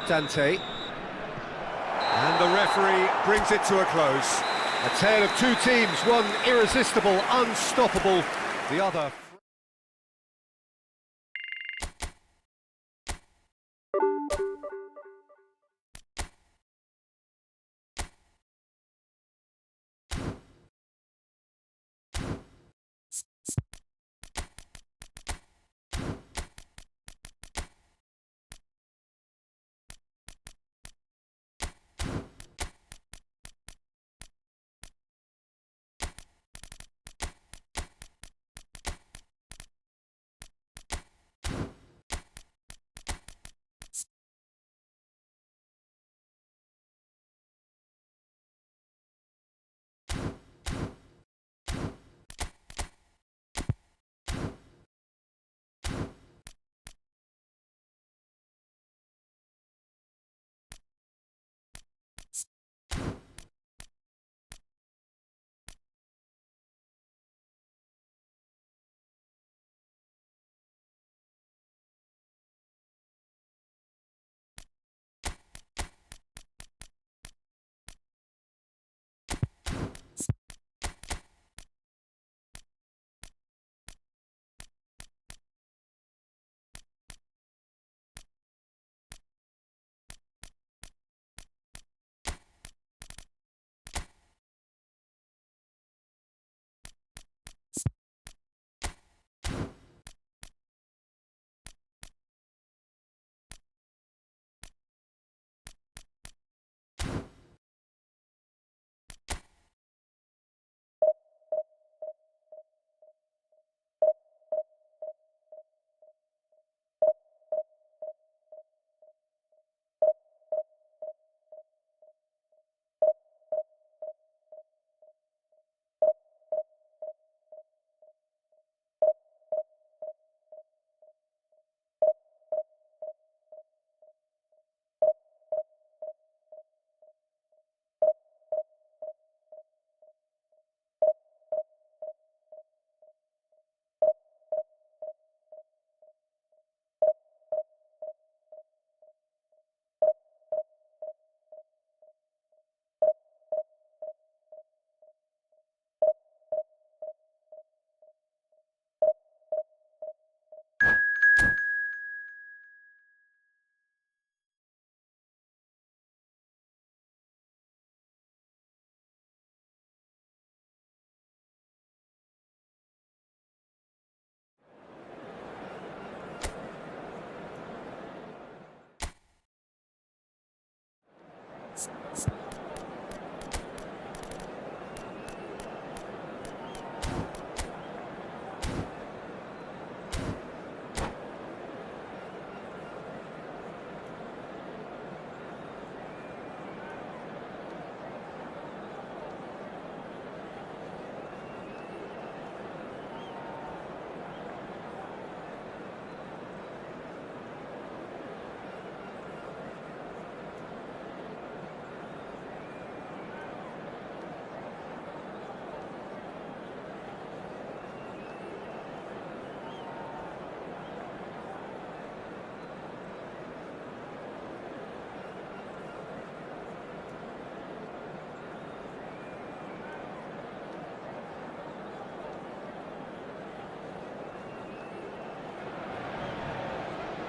Speaker 2: Dante. And the referee brings it to a close. A tale of two teams, one irresistible, unstoppable, the other...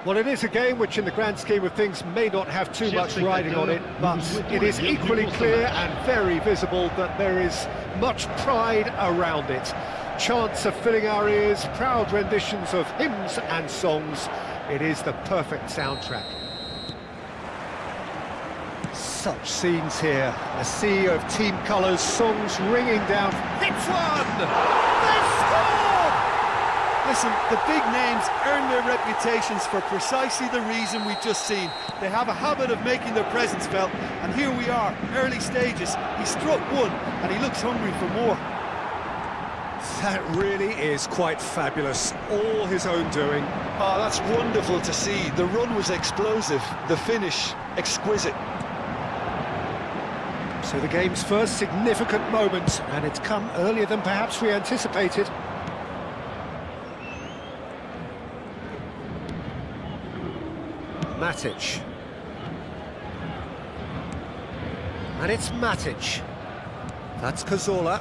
Speaker 2: Well, it is a game which in the grand scheme of things may not have too much riding on it, but it is equally clear and very visible that there is much pride around it. Chants are filling our ears, proud renditions of hymns and songs. It is the perfect soundtrack. Such scenes here, a sea of team colours, songs ringing down. It's one! They scored!
Speaker 3: Listen, the big names earn their reputations for precisely the reason we've just seen. They have a habit of making their presence felt, and here we are, early stages. He struck one, and he looks hungry for more.
Speaker 2: That really is quite fabulous, all his own doing.
Speaker 3: Oh, that's wonderful to see. The run was explosive, the finish exquisite.
Speaker 2: So the game's first significant moment, and it's come earlier than perhaps we anticipated. Matic. And it's Matic. That's Cazorla.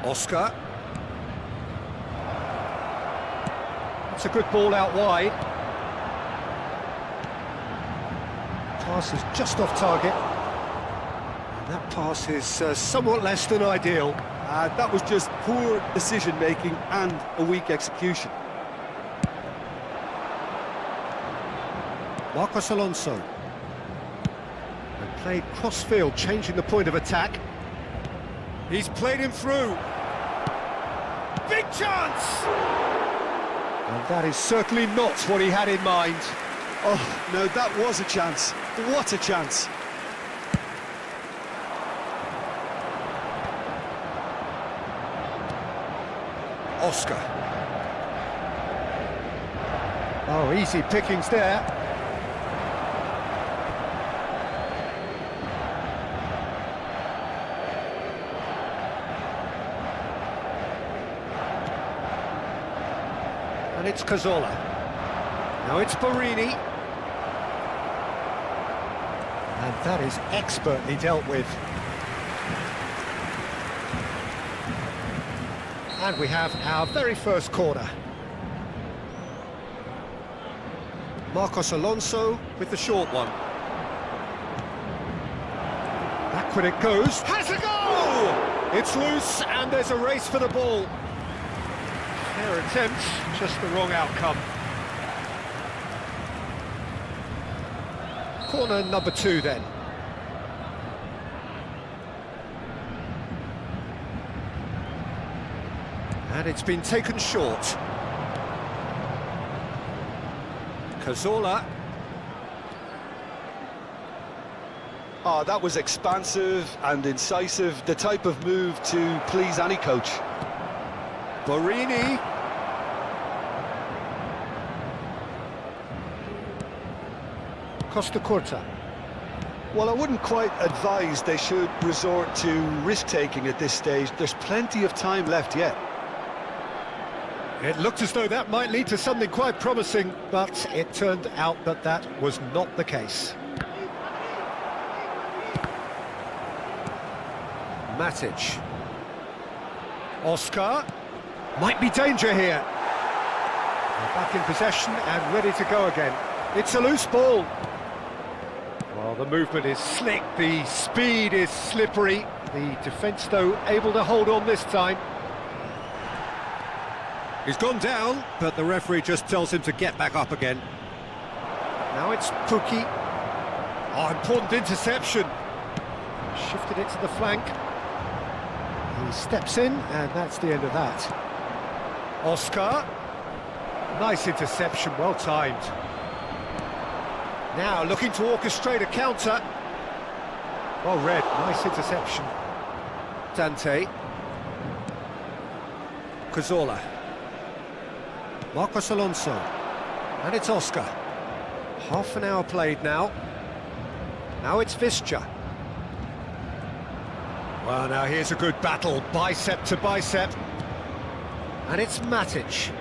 Speaker 2: Oscar. It's a good ball out wide. Pass is just off target. And that pass is somewhat less than ideal.
Speaker 3: That was just poor decision-making and a weak execution.
Speaker 2: Marcos Alonso. And played cross-field, changing the point of attack. He's played him through. Big chance! And that is certainly not what he had in mind.
Speaker 3: Oh, no, that was a chance. What a chance.
Speaker 2: Oscar. Oh, easy pickings there. And it's Cazorla. Now it's Borini. And that is expertly dealt with. And we have our very first corner. Marcos Alonso with the short one. Backward it goes. Has a goal! It's loose and there's a race for the ball. Fair attempt, just the wrong outcome. Corner number 2 then. And it's been taken short. Cazorla.
Speaker 3: Oh, that was expansive and incisive, the type of move to please any coach.
Speaker 2: Borini. Costa Curta.
Speaker 3: Well, I wouldn't quite advise they should resort to risk-taking at this stage. There's plenty of time left yet.
Speaker 2: It looked as though that might lead to something quite promising, but it turned out that that was not the case. Matic. Oscar. Might be danger here. They're back in possession and ready to go again. It's a loose ball. Well, the movement is slick, the speed is slippery. The defence, though, able to hold on this time. He's gone down, but the referee just tells him to get back up again. Now it's Pukki. Oh, important interception. Shifted it to the flank. He steps in, and that's the end of that. Oscar. Nice interception, well timed. Now looking to orchestrate a counter. Well read, nice interception. Dante. Cazorla. Marcos Alonso. And it's Oscar. Half an hour played now. Now it's Visca. Well, now here's a good battle, bicep to bicep. And it's Matic.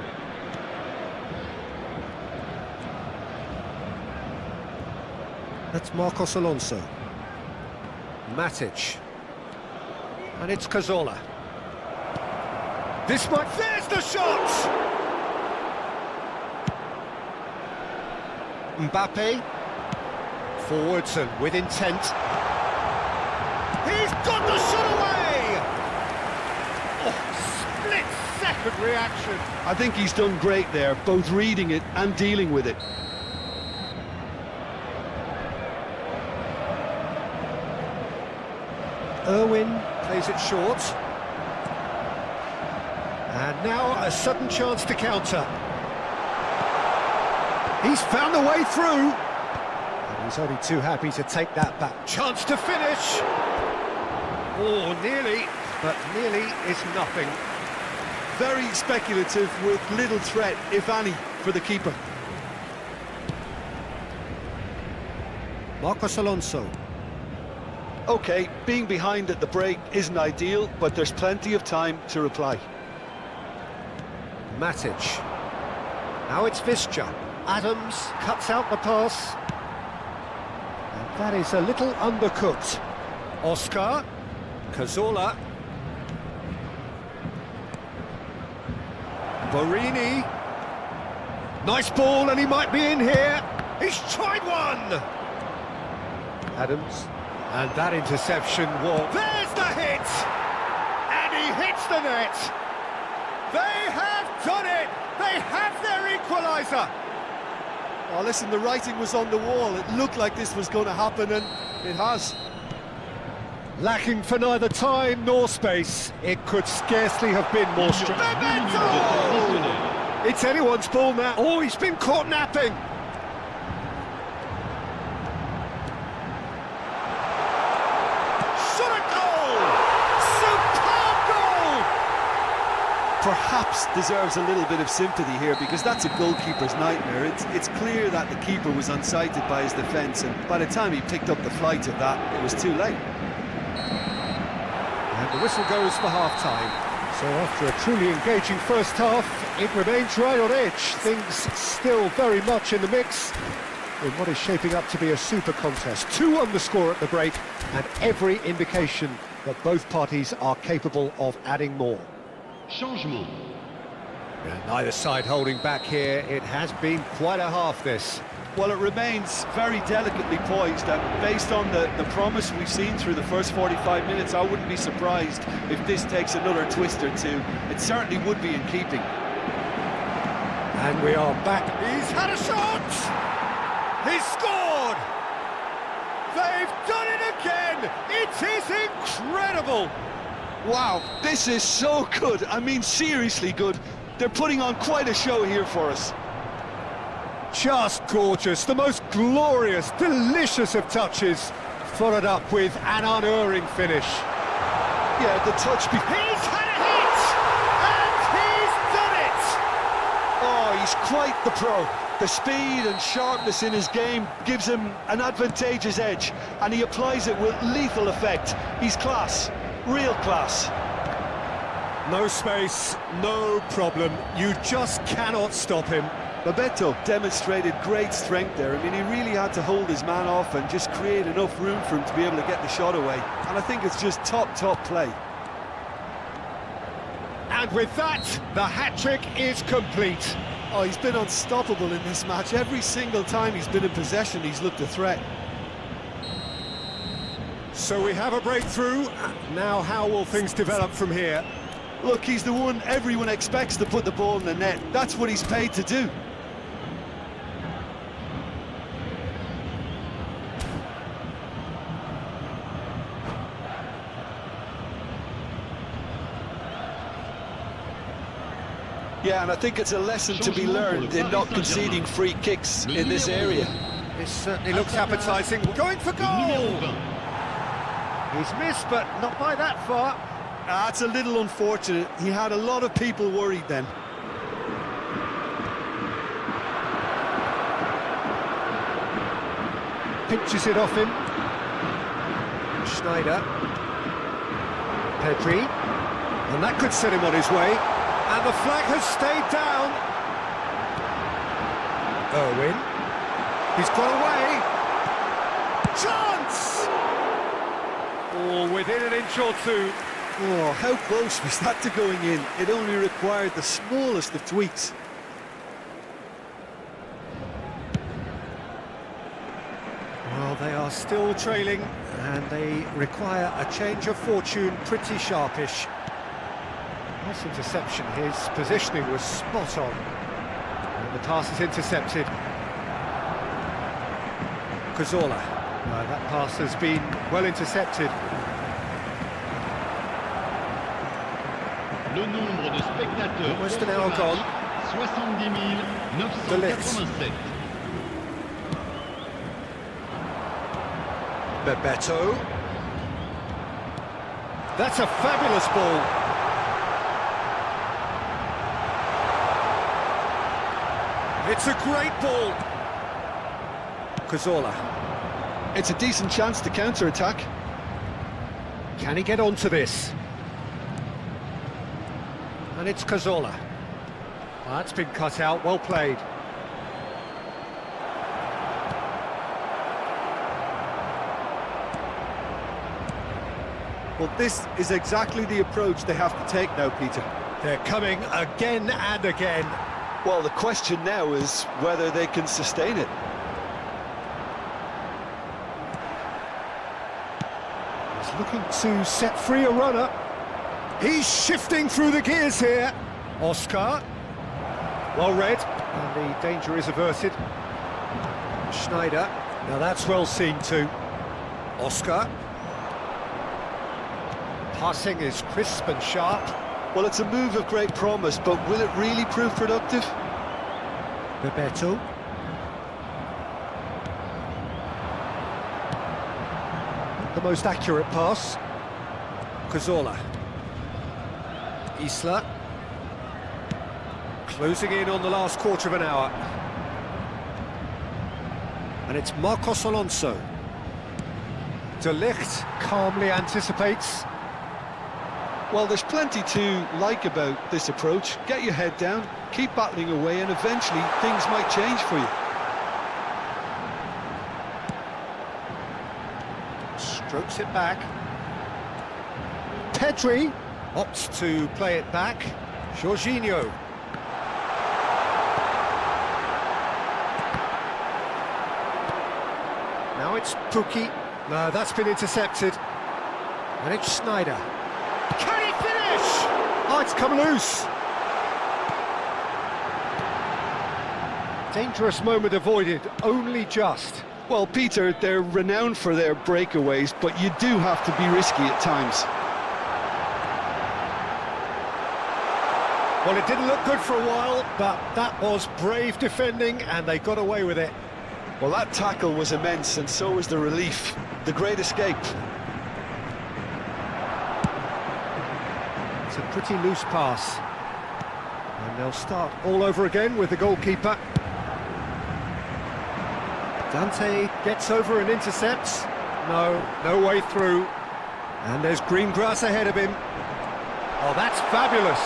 Speaker 2: That's Marcos Alonso. Matic. And it's Cazorla. This might... There's the shot! Mbappe. Forwards and with intent. He's got the shot away! Oh, split-second reaction.
Speaker 3: I think he's done great there, both reading it and dealing with it.
Speaker 2: Irwin plays it short. And now a sudden chance to counter. He's found a way through. And he's only too happy to take that back. Chance to finish. Oh, nearly, but nearly is nothing.
Speaker 3: Very speculative with little threat, if any, for the keeper.
Speaker 2: Marcos Alonso.
Speaker 3: OK, being behind at the break isn't ideal, but there's plenty of time to reply.
Speaker 2: Matic. Now it's Visca. Adams cuts out the pass. And that is a little undercooked. Oscar. Cazorla. Borini. Nice ball, and he might be in here. He's tried one! Adams. And that interception was... There's the hit! And he hits the net! They have done it! They have their equaliser!
Speaker 3: Oh, listen, the writing was on the wall. It looked like this was going to happen, and it has.
Speaker 2: Lacking for neither time nor space. It could scarcely have been more strong. It's anyone's ball now. Oh, he's been caught napping.
Speaker 3: Perhaps deserves a little bit of sympathy here, because that's a goalkeeper's nightmare. It's clear that the keeper was unsighted by his defence, and by the time he picked up the flight of that, it was too late.
Speaker 2: And the whistle goes for half-time. So after a truly engaging first half, it remains right on edge. Things still very much in the mix in what is shaping up to be a super contest. 2 on the score at the break, and every indication that both parties are capable of adding more.
Speaker 1: Changement.
Speaker 2: And neither side holding back here. It has been quite a half, this.
Speaker 3: Well, it remains very delicately poised, and based on the promise we've seen through the first 45 minutes, I wouldn't be surprised if this takes another twist or two. It certainly would be in keeping.
Speaker 2: And we are back. He's had a shot! He's scored! They've done it again! It is incredible!
Speaker 3: Wow, this is so good. I mean, seriously good. They're putting on quite a show here for us.
Speaker 2: Just gorgeous, the most glorious, delicious of touches, followed up with an unerring finish.
Speaker 3: Yeah, the touch...
Speaker 2: He's had a hit! And he's done it!
Speaker 3: Oh, he's quite the pro. The speed and sharpness in his game gives him an advantageous edge, and he applies it with lethal effect. He's class. Real class.
Speaker 2: No space, no problem. You just cannot stop him.
Speaker 3: Bebeto demonstrated great strength there. I mean, he really had to hold his man off and just create enough room for him to be able to get the shot away. And I think it's just top play.
Speaker 2: And with that, the hat-trick is complete.
Speaker 3: Oh, he's been unstoppable in this match. Every single time he's been in possession, he's looked a threat.
Speaker 2: So we have a breakthrough. Now how will things develop from here?
Speaker 3: Look, he's the one everyone expects to put the ball in the net. That's what he's paid to do. Yeah, and I think it's a lesson to be learned in not conceding free kicks in this area.
Speaker 2: This certainly looks appetising. Going for goal! He's missed, but not by that far.
Speaker 3: That's a little unfortunate. He had a lot of people worried then.
Speaker 2: Pinches it off him. Schneider. Pedri. And that could set him on his way. And the flag has stayed down. Irwin. He's got away. Chance! Oh, within an inch or two.
Speaker 3: Oh, how close was that to going in? It only required the smallest of tweaks.
Speaker 2: They are still trailing, and they require a change of fortune pretty sharpish. Nice interception. His positioning was spot on. And the pass is intercepted. Cazorla. That pass has been well intercepted.
Speaker 1: Le nombre de spectateurs
Speaker 2: Almost an
Speaker 1: pour
Speaker 2: hour
Speaker 1: ce
Speaker 2: gone.
Speaker 1: match, 70 987.
Speaker 2: Bebeto. That's a fabulous ball. It's a great ball. Cazorla.
Speaker 3: It's a decent chance to counter-attack.
Speaker 2: Can he get onto this? And it's Cazorla. Well, that's been cut out, well played.
Speaker 3: Well, this is exactly the approach they have to take now, Peter.
Speaker 2: They're coming again and again.
Speaker 3: Well, the question now is whether they can sustain it.
Speaker 2: He's looking to set free a runner. He's shifting through the gears here. Oscar. Well read. And the danger is averted. Schneider. Now that's well seen too. Oscar. Passing is crisp and sharp.
Speaker 3: Well, it's a move of great promise, but will it really prove productive?
Speaker 2: Bebeto. The most accurate pass. Cazorla. Isla. Closing in on the last quarter of an hour. And it's Marcos Alonso. De Ligt calmly anticipates.
Speaker 3: Well, there's plenty to like about this approach. Get your head down, keep battling away, and eventually things might change for you.
Speaker 2: Strokes it back. Pedri opts to play it back. Jorginho. Now it's Pukki. No, that's been intercepted. And it's Schneider. Can he finish? Oh, it's come loose. Dangerous moment avoided, only just.
Speaker 3: Well, Peter, they're renowned for their breakaways, but you do have to be risky at times.
Speaker 2: Well, it didn't look good for a while, but that was brave defending, and they got away with it.
Speaker 3: Well, that tackle was immense, and so was the relief. The great escape.
Speaker 2: It's a pretty loose pass. And they'll start all over again with the goalkeeper. Dante gets over and intercepts. No way through. And there's green grass ahead of him. Oh, that's fabulous.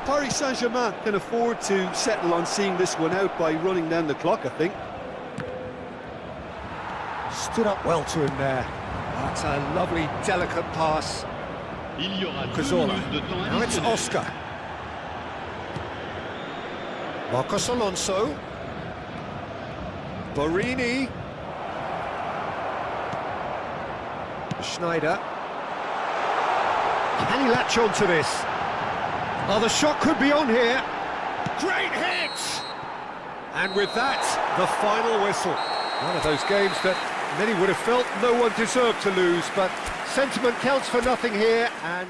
Speaker 3: Paris Saint-Germain can afford to settle on seeing this one out by running down the clock, I think.
Speaker 2: Stood up well to him there. That's a lovely, delicate pass.
Speaker 1: Il y aura 2
Speaker 2: Cazorla.
Speaker 1: minutes de temps
Speaker 2: Now it's
Speaker 1: additionnel.
Speaker 2: Oscar. Marcos Alonso. Borini. Schneider. Can he latch on to this? Oh, the shot could be on here. Great hit! And with that, the final whistle. One of those games that many would have felt no one deserved to lose, but sentiment counts for nothing here, and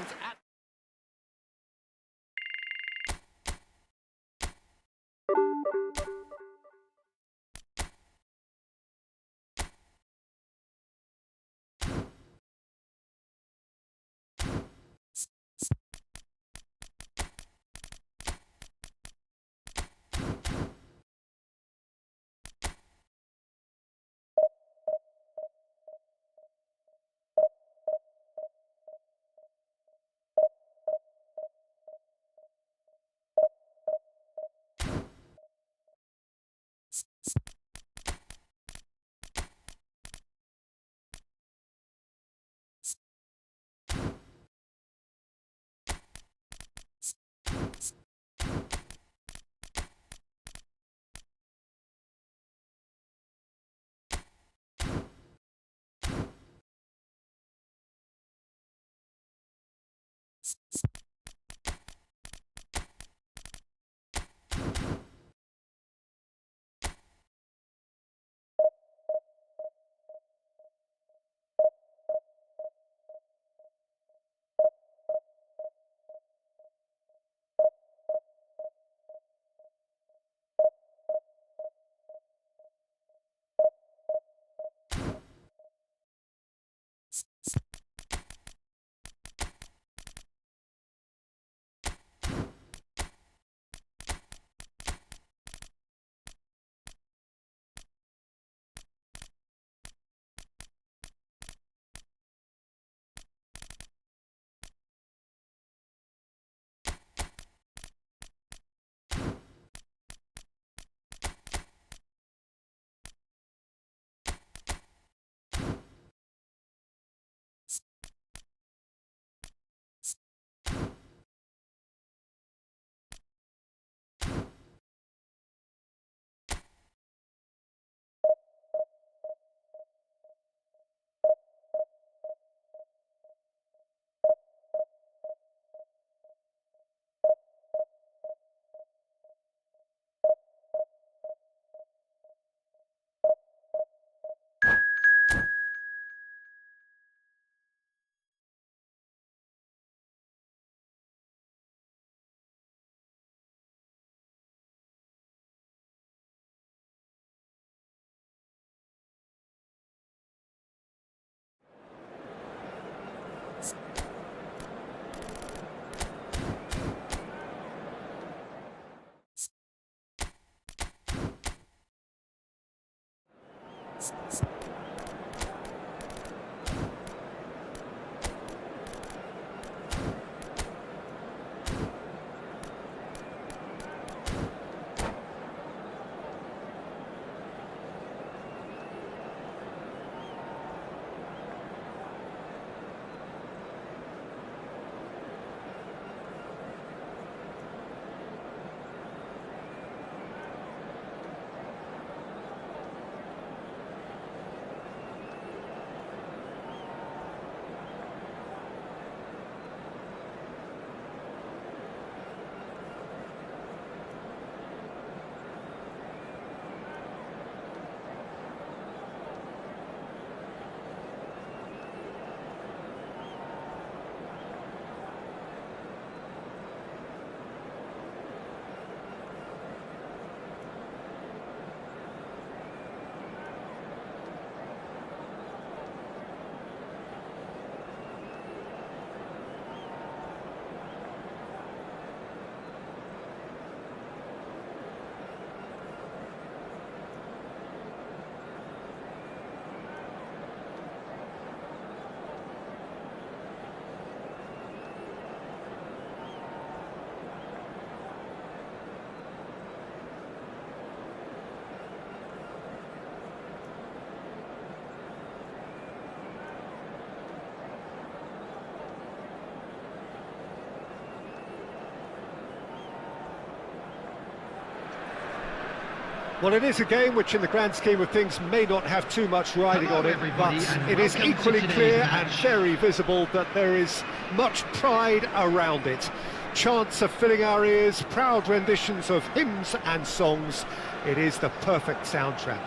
Speaker 2: Well, it is a game which in the grand scheme of things may not have too much riding on it, but it is equally clear and very visible that there is much pride around it. Chants are filling our ears, proud renditions of hymns and songs. It is the perfect soundtrack.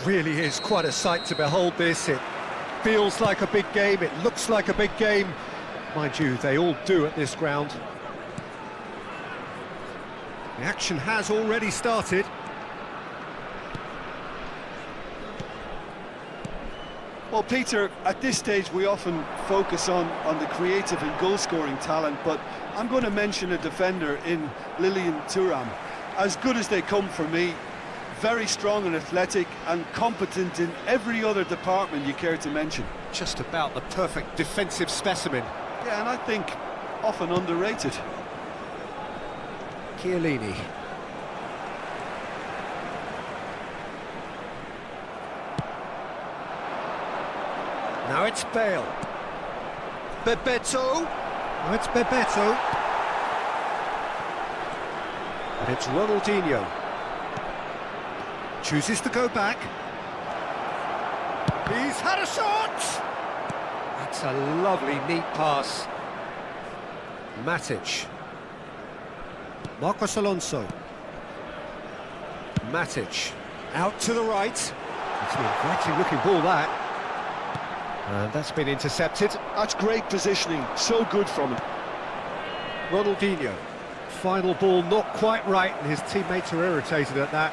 Speaker 2: Really is quite a sight to behold this. It feels like a big game, it looks like a big game. Mind you, they all do at this ground. The action has already started.
Speaker 3: Well, Peter, at this stage we often focus on the creative and goal-scoring talent, but I'm going to mention a defender in Lilian Thuram. As good as they come for me, very strong and athletic and competent in every other department you care to mention.
Speaker 2: Just about the perfect defensive specimen.
Speaker 3: Yeah, and I think often underrated.
Speaker 2: Chiellini. Now it's Bale.
Speaker 3: Bebeto.
Speaker 2: Now it's Bebeto. And it's Ronaldinho. Chooses to go back. He's had a shot!
Speaker 5: It's a lovely, neat pass. Matic.
Speaker 2: Marcos Alonso.
Speaker 5: Matic. Out to the right.
Speaker 2: It's an inviting looking ball, that. And that's been intercepted.
Speaker 3: That's great positioning, so good from him.
Speaker 2: Ronaldinho. Final ball not quite right, and his teammates are irritated at that.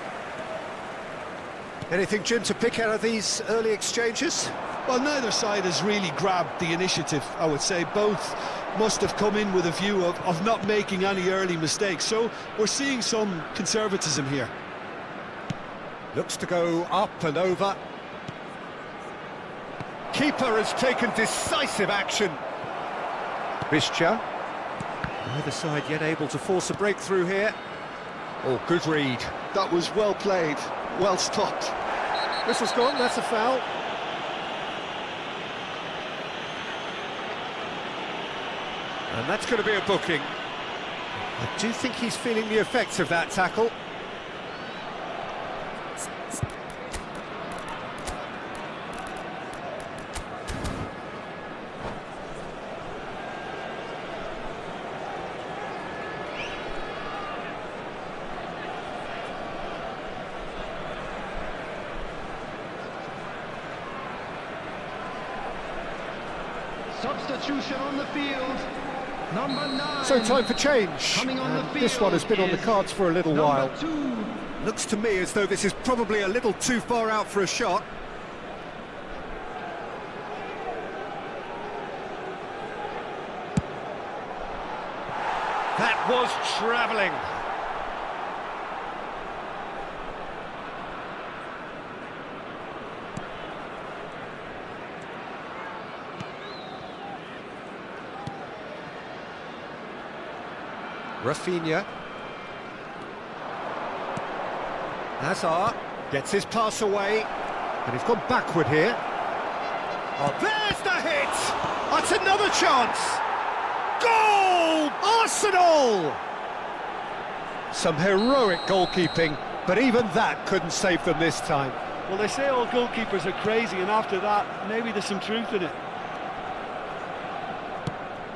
Speaker 5: Anything, Jim, to pick out of these early exchanges?
Speaker 3: Well, neither side has really grabbed the initiative, I would say. Both must have come in with a view of not making any early mistakes. So we're seeing some conservatism here.
Speaker 2: Looks to go up and over. Keeper has taken decisive action. Bischa. Neither side yet able to force a breakthrough here. Oh, good read.
Speaker 3: That was well played, well stopped.
Speaker 2: Whistle's gone, that's a foul. And that's going to be a booking. I do think he's feeling the effects of that tackle.
Speaker 4: Substitution on the field. Number 9.
Speaker 2: So time for change.
Speaker 4: Coming on the
Speaker 2: And
Speaker 4: field
Speaker 2: this one has been on the
Speaker 4: is
Speaker 2: cards for a little while.
Speaker 4: Number 2.
Speaker 2: Looks to me as though this is probably a little too far out for a shot. That was travelling.
Speaker 5: Rafinha.
Speaker 2: Hazard gets his pass away, and he's gone backward here. Oh, there's the hit! That's another chance! Goal! Arsenal! Some heroic goalkeeping, but even that couldn't save them this time.
Speaker 6: Well, they say all goalkeepers are crazy, and after that, maybe there's some truth in it.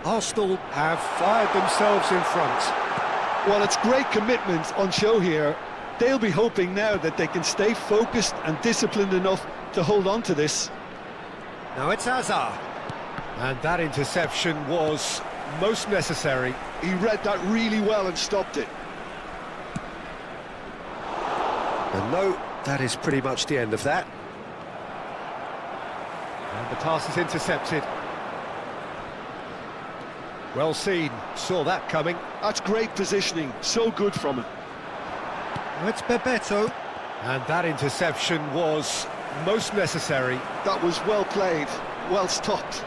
Speaker 2: Arsenal have fired themselves in front.
Speaker 3: Well, it's great commitment on show here. They'll be hoping now that they can stay focused and disciplined enough to hold on to this.
Speaker 2: Now it's Hazard. And that interception was most necessary.
Speaker 3: He read that really well and stopped it.
Speaker 5: And no, that is pretty much the end of that.
Speaker 2: And the pass is intercepted. Well seen, saw that coming.
Speaker 3: That's great positioning, so good from him.
Speaker 2: Now it's Bebeto. And that interception was most necessary.
Speaker 3: That was well played, well stopped.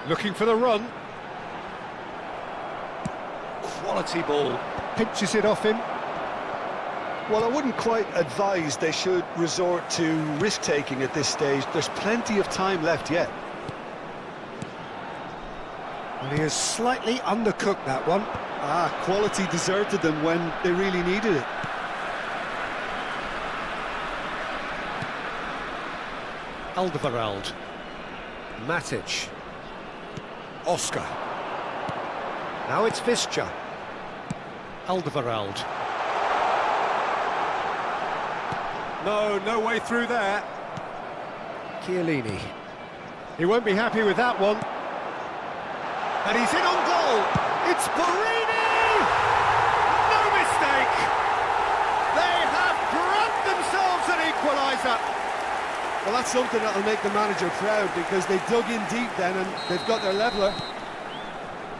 Speaker 2: Looking for the run. Quality ball. Pinches it off him.
Speaker 3: Well, I wouldn't quite advise they should resort to risk-taking at this stage. There's plenty of time left yet.
Speaker 2: And he has slightly undercooked that one.
Speaker 3: Quality deserted them when they really needed it.
Speaker 2: Alderweireld.
Speaker 5: Matic.
Speaker 2: Oscar. Now it's Visca. Alderweireld. No way through there.
Speaker 5: Chiellini.
Speaker 2: He won't be happy with that one. And he's in on goal. It's Borini! No mistake! They have grabbed themselves an equaliser.
Speaker 3: Well, that's something that'll make the manager proud, because they dug in deep then and they've got their leveller.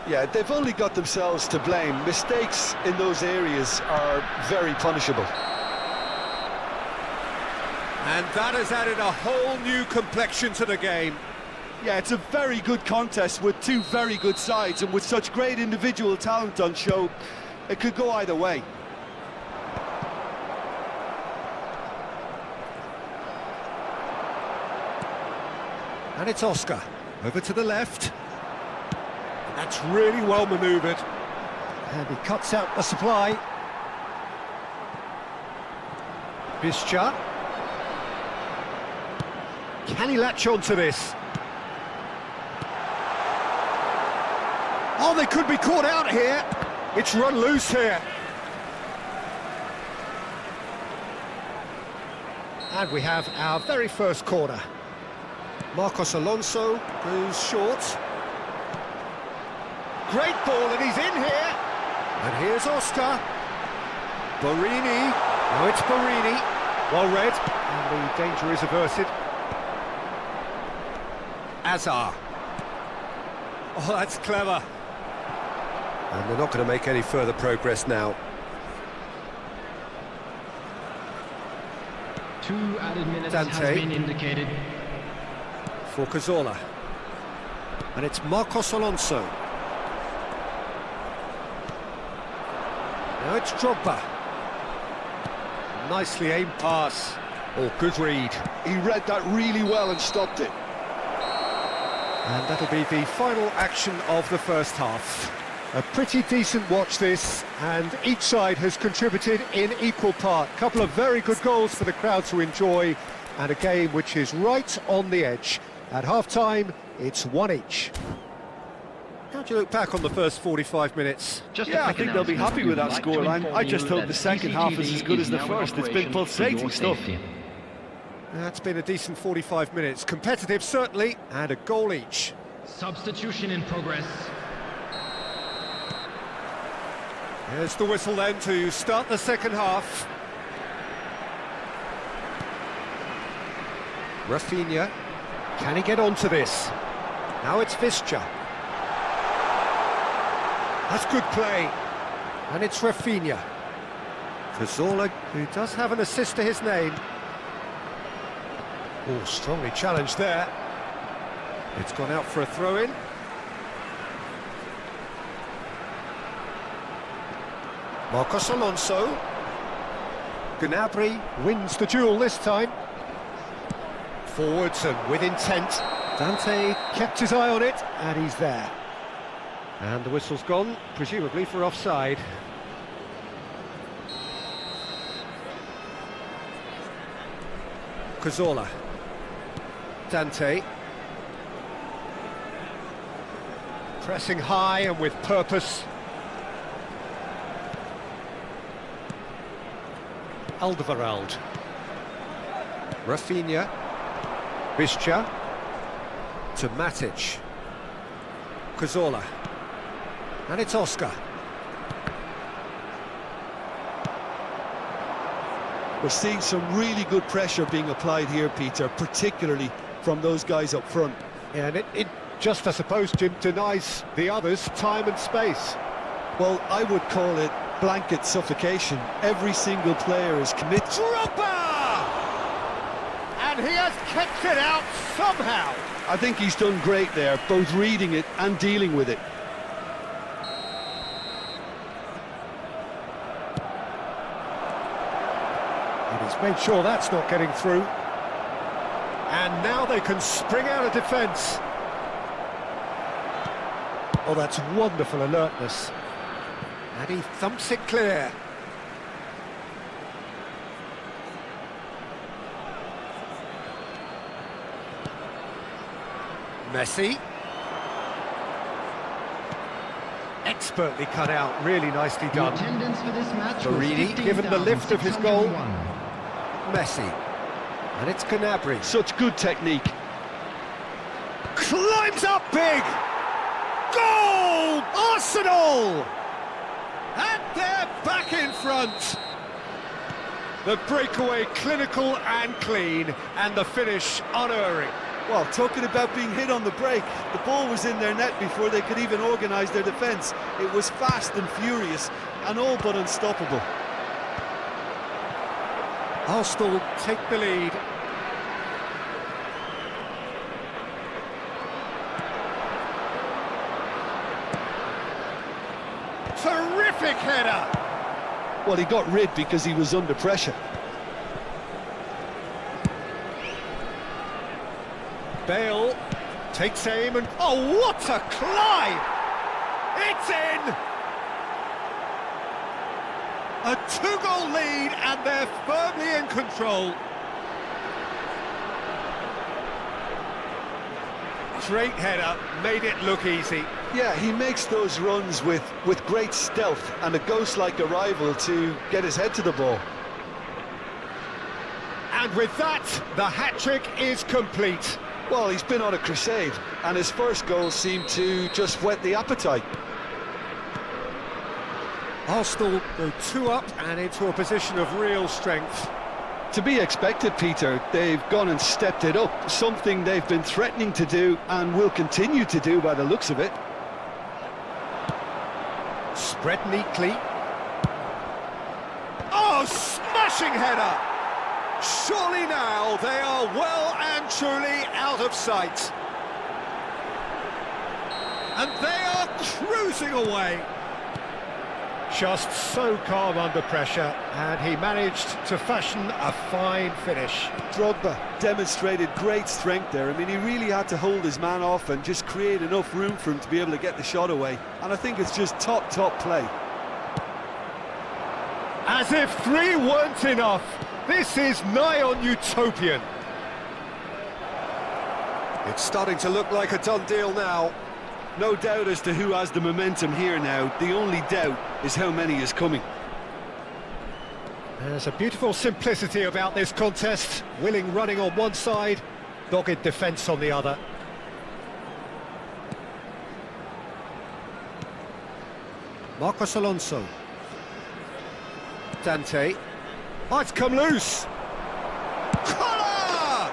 Speaker 3: Yeah, they've only got themselves to blame. Mistakes in those areas are very punishable.
Speaker 2: And that has added a whole new complexion to the game.
Speaker 3: Yeah, it's a very good contest with two very good sides, and with such great individual talent on show, it could go either way.
Speaker 2: And it's Oscar. Over to the left. And that's really well manoeuvred. And he cuts out the supply. Bischa. Can he latch on to this? Oh, they could be caught out here. It's run loose here. And we have our very first corner. Marcos Alonso goes short. Great ball, and he's in here. And here's Oscar. Borini. Now it's Borini. Well read. And the danger is averted. Azar. Oh, that's clever.
Speaker 5: And they're not going to make any further progress now.
Speaker 7: 2 added minutes
Speaker 2: Dante.
Speaker 7: has been indicated.
Speaker 2: For Cazorla. And it's Marcos Alonso. Now it's Drogba. Nicely aimed pass. Oh, good read.
Speaker 3: He read that really well and stopped it.
Speaker 2: And that'll be the final action of the first half. A pretty decent watch this, and each side has contributed in equal part. Couple of very good goals for the crowd to enjoy, and a game which is right on the edge. At half-time, it's 1 each. How do you look back on the first 45 minutes?
Speaker 7: Just a
Speaker 6: Yeah, I
Speaker 7: quick
Speaker 6: think they'll be
Speaker 7: announcement.
Speaker 6: happy with that
Speaker 7: We'd like to
Speaker 6: scoreline.
Speaker 7: inform
Speaker 6: I just
Speaker 7: you
Speaker 6: hope
Speaker 7: that
Speaker 6: the second half is as good as the
Speaker 7: now in
Speaker 6: first. It's been
Speaker 7: operation for
Speaker 6: pulsating
Speaker 7: your
Speaker 6: stuff.
Speaker 7: safety.
Speaker 2: That's been a decent 45 minutes. Competitive, certainly, and a goal each.
Speaker 4: Substitution in progress.
Speaker 2: There's the whistle then to start the second half. Rafinha. Can he get onto this? Now it's Visca. That's good play. And it's Rafinha. Cazorla, who does have an assist to his name. Oh, strongly challenged there. It's gone out for a throw-in. Marcos Alonso. Gnabry wins the duel this time. Forwards and with intent. Dante kept his eye on it, and he's there. And the whistle's gone, presumably for offside. Cazorla. Dante. Pressing high and with purpose. Alderweireld. Rafinha. Visca. To Matic. Cazorla. And it's Oscar.
Speaker 3: We're seeing some really good pressure being applied here, Peter, particularly from those guys up front.
Speaker 2: Yeah, and it just, I suppose, Jim, denies the others time and space.
Speaker 3: Well, I would call it blanket suffocation. Every single player is committed.
Speaker 2: Drogba! And he has kept it out somehow.
Speaker 3: I think he's done great there, both reading it and dealing with it.
Speaker 2: And he's made sure that's not getting through. And now they can spring out of defence. Oh, that's wonderful alertness. And he thumps it clear. Messi. Expertly cut out, really nicely
Speaker 4: The
Speaker 2: done.
Speaker 4: attendance for this match was
Speaker 2: Borini given the lift of his goal.
Speaker 4: 15,601.
Speaker 2: Messi. And it's Gnabry.
Speaker 3: Such good technique.
Speaker 2: Climbs up big! Goal! Arsenal! And they're back in front. The breakaway clinical and clean, and the finish unerring.
Speaker 3: Well, talking about being hit on the break, the ball was in their net before they could even organise their defence. It was fast and furious, and all but unstoppable.
Speaker 2: Arsenal take the lead. Terrific header!
Speaker 3: Well, he got rid because he was under pressure.
Speaker 2: Bale takes aim and... Oh, what a climb! It's in! A two-goal lead, and they're firmly in control. Straight header, made it look easy.
Speaker 3: Yeah, he makes those runs with great stealth and a ghost-like arrival to get his head to the ball.
Speaker 2: And with that, the hat-trick is complete.
Speaker 3: Well, he's been on a crusade, and his first goal seemed to just whet the appetite.
Speaker 2: Arsenal go 2 up and into a position of real strength.
Speaker 3: To be expected, Peter. They've gone and stepped it up, something they've been threatening to do and will continue to do by the looks of it.
Speaker 2: Spread neatly. Oh, smashing header! Surely now they are well and truly out of sight. And they are cruising away. Just so calm under pressure, and he managed to fashion a fine finish.
Speaker 3: Drogba demonstrated great strength there. I mean, he really had to hold his man off and just create enough room for him to be able to get the shot away. And I think it's just top play.
Speaker 2: As if 3 weren't enough, this is nigh on utopian. It's starting to look like a done deal now.
Speaker 3: No doubt as to who has the momentum here now. The only doubt is how many is coming.
Speaker 2: There's a beautiful simplicity about this contest. Willing running on one side, dogged defence on the other. Marcos Alonso. Dante. Oh, it's come loose. Collar!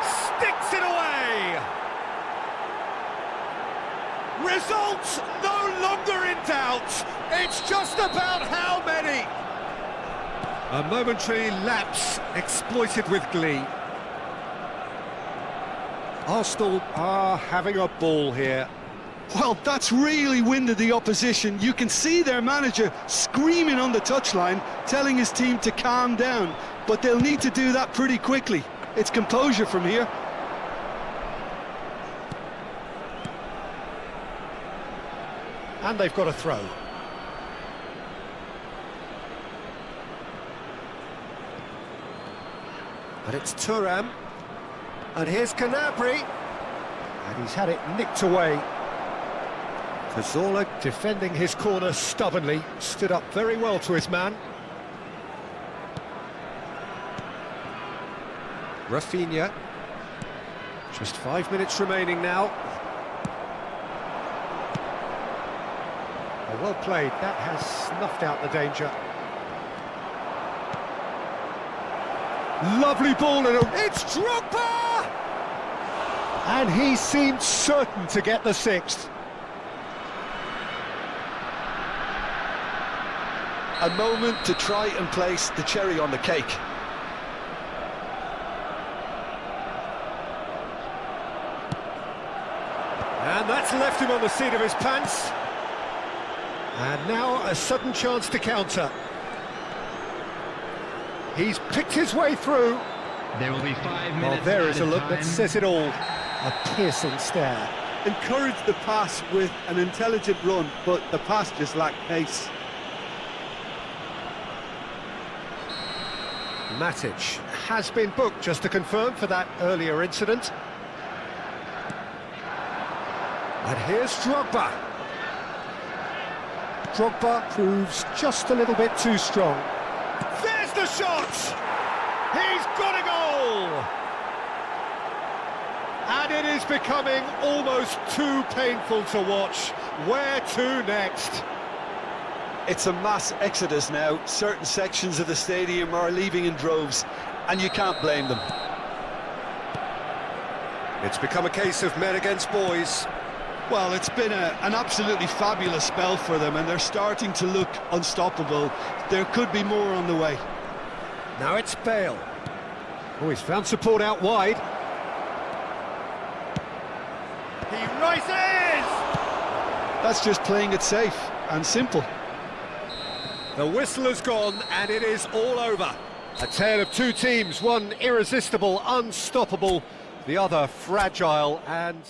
Speaker 2: Sticks it away! Results no longer in doubt. It's just about how many. A momentary lapse exploited with glee. Arsenal are having a ball here.
Speaker 3: Well, that's really winded the opposition. You can see their manager screaming on the touchline, telling his team to calm down. But they'll need to do that pretty quickly. It's composure from here.
Speaker 2: And they've got a throw. But it's Thuram. And here's Canabry. And he's had it nicked away. Cazorla defending his corner stubbornly. Stood up very well to his man. Rafinha. Just 5 minutes remaining now. Oh, well played. That has snuffed out the danger. Lovely ball and it's Drogba! And he seemed certain to get the 6th.
Speaker 3: A moment to try and place the cherry on the cake.
Speaker 2: And that's left him on the seat of his pants. And now a sudden chance to counter. He's picked his way through.
Speaker 4: There will be 5 minutes.
Speaker 2: Oh, there is a look
Speaker 4: time.
Speaker 2: that says it all. A piercing stare.
Speaker 3: Encouraged the pass with an intelligent run, but the pass just lacked pace.
Speaker 2: Matic has been booked, just to confirm, for that earlier incident. And here's Drogba. Drogba proves just a little bit too strong. There's the shot! He's got a goal! And it is becoming almost too painful to watch. Where to next?
Speaker 3: It's a mass exodus now. Certain sections of the stadium are leaving in droves, and you can't blame them.
Speaker 2: It's become a case of men against boys.
Speaker 3: Well, it's been an absolutely fabulous spell for them, and they're starting to look unstoppable. There could be more on the way.
Speaker 2: Now it's Bale. Oh, he's found support out wide. He rises!
Speaker 3: That's just playing it safe and simple.
Speaker 2: The whistle has gone, and it is all over. A tale of two teams, one irresistible, unstoppable, the other fragile and...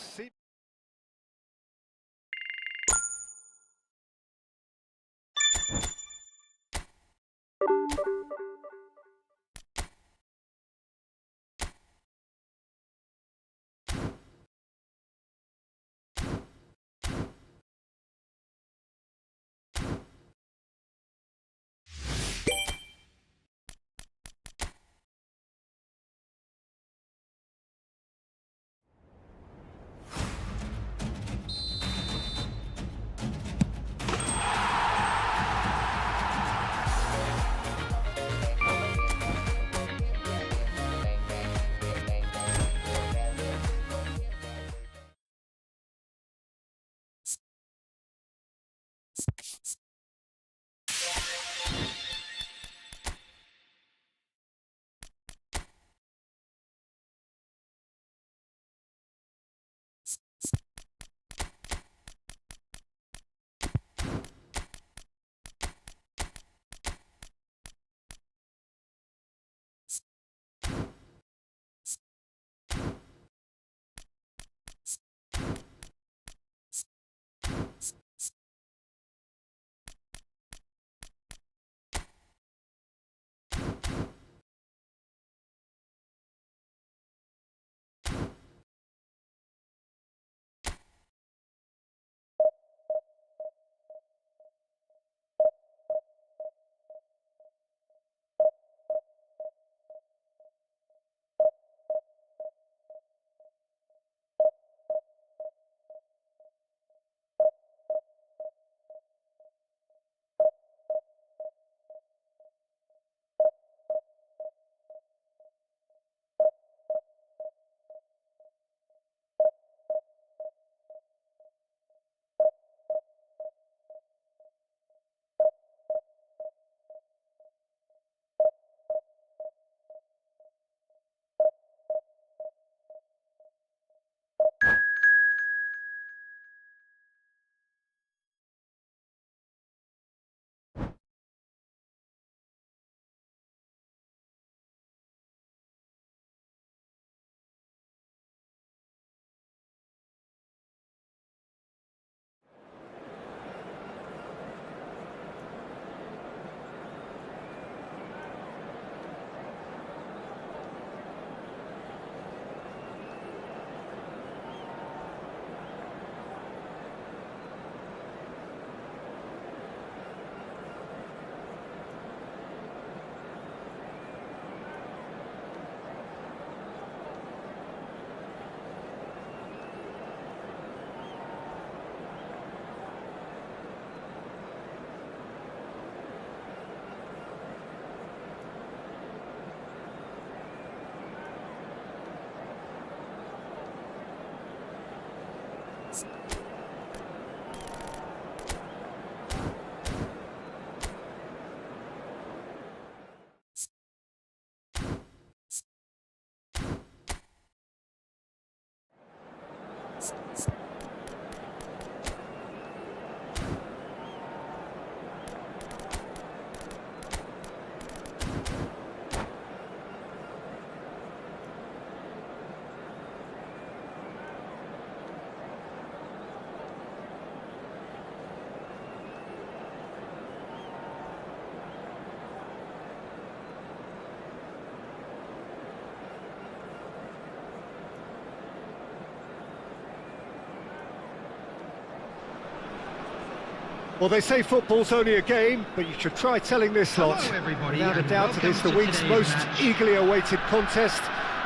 Speaker 2: Well, they say football's only a game, but you should try telling this lot.
Speaker 4: Hello, everybody,
Speaker 2: Without a
Speaker 4: and
Speaker 2: doubt, it is the
Speaker 4: welcome to
Speaker 2: week's
Speaker 4: today's
Speaker 2: most
Speaker 4: match.
Speaker 2: eagerly awaited contest.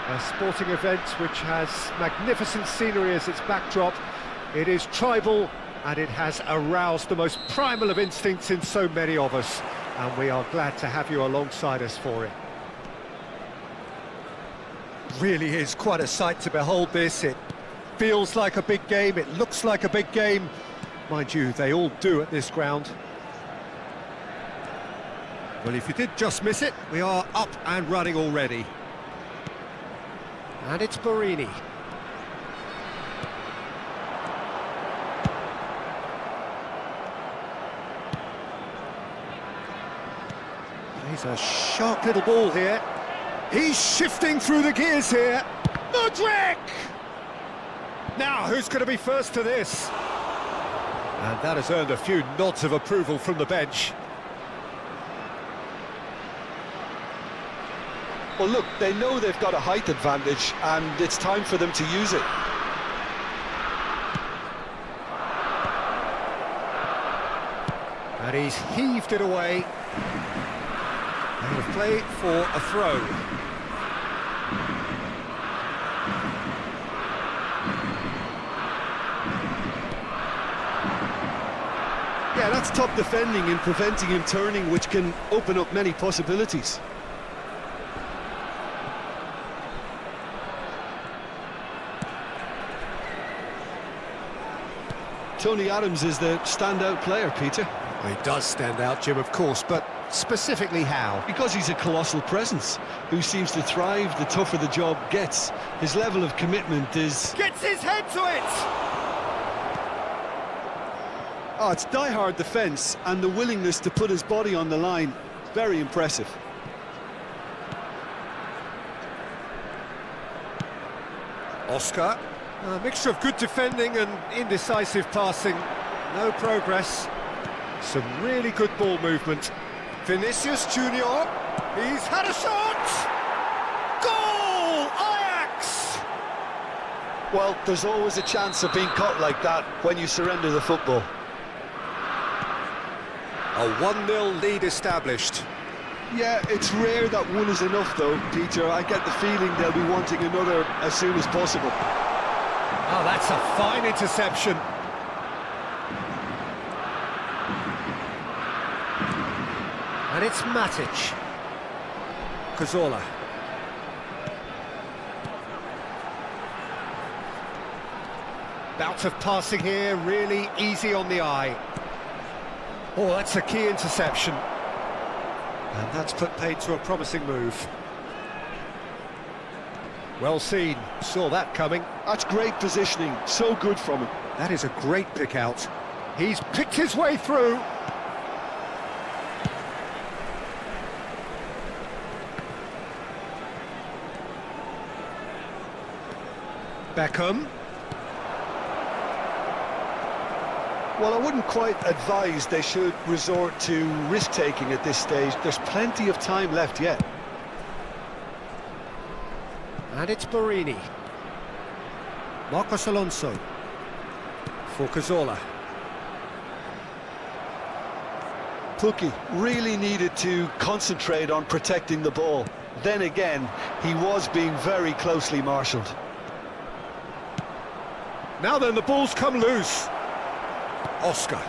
Speaker 2: A sporting event which has magnificent scenery as its backdrop. It is tribal, and it has aroused the most primal of instincts in so many of us. And we are glad to have you alongside us for it. Really is quite a sight to behold this. It feels like a big game, it looks like a big game. Mind you, they all do at this ground. Well, if you did just miss it, we are up and running already. And it's Barini. He's a sharp little ball here. He's shifting through the gears here. Mudryk! Now, who's going to be first to this? And that has earned a few nods of approval from the bench.
Speaker 3: Well, look, they know they've got a height advantage, and it's time for them to use it.
Speaker 2: And he's heaved it away. And a play for a throw.
Speaker 3: Yeah, that's top defending and preventing him turning, which can open up many possibilities. Tony Adams is the standout player, Peter.
Speaker 2: Well, he does stand out, Jim, of course, but specifically how?
Speaker 3: Because he's a colossal presence who seems to thrive the tougher the job gets. His level of commitment is...
Speaker 2: Gets his head to it!
Speaker 3: Oh, it's die-hard defence and the willingness to put his body on the line. Very impressive.
Speaker 2: Oscar. A mixture of good defending and indecisive passing. No progress. Some really good ball movement. Vinicius Junior. He's had a shot! Goal! Ajax!
Speaker 3: Well, there's always a chance of being caught like that when you surrender the football.
Speaker 2: A 1-0 lead established.
Speaker 3: Yeah, it's rare that one is enough, though, Peter. I get the feeling they'll be wanting another as soon as possible.
Speaker 2: Oh, that's a fine interception. And it's Matic. Cazorla. Bout of passing here, really easy on the eye. Oh, that's a key interception. And that's put paid to a promising move. Well seen, saw that coming.
Speaker 3: That's great positioning, so good from him.
Speaker 2: That is a great pick out. He's picked his way through. Beckham.
Speaker 3: Well, I wouldn't quite advise they should resort to risk-taking at this stage. There's plenty of time left yet.
Speaker 2: And it's Barini. Marcos Alonso. For Cazorla.
Speaker 3: Pukki really needed to concentrate on protecting the ball. Then again, he was being very closely marshalled.
Speaker 2: Now then, the ball's come loose. Oscar.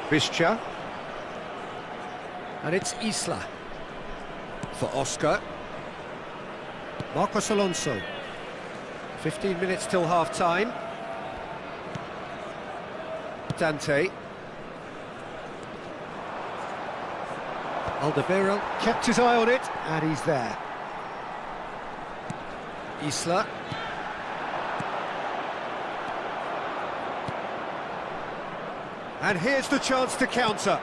Speaker 2: Bischa. And it's Isla. For Oscar. Marcos Alonso. 15 minutes till half-time. Dante. Alderweireld kept his eye on it, and he's there. Isla. And here's the chance to counter.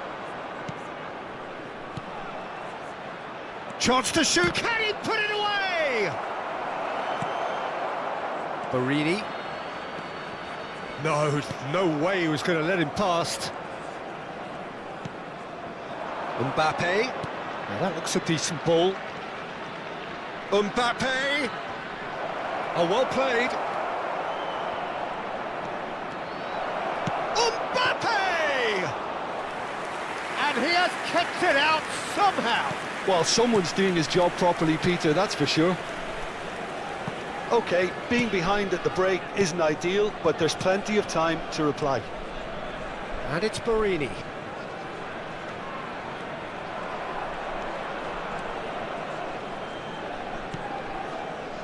Speaker 2: Chance to shoot, can he put it away? Barini. No way he was going to let him past. Mbappe. Now that looks a decent ball. Mbappe. Oh, well played. Mbappe! And he has kept it out somehow.
Speaker 3: Well, someone's doing his job properly, Peter, that's for sure. OK, being behind at the break isn't ideal, but there's plenty of time to reply.
Speaker 2: And it's Barini.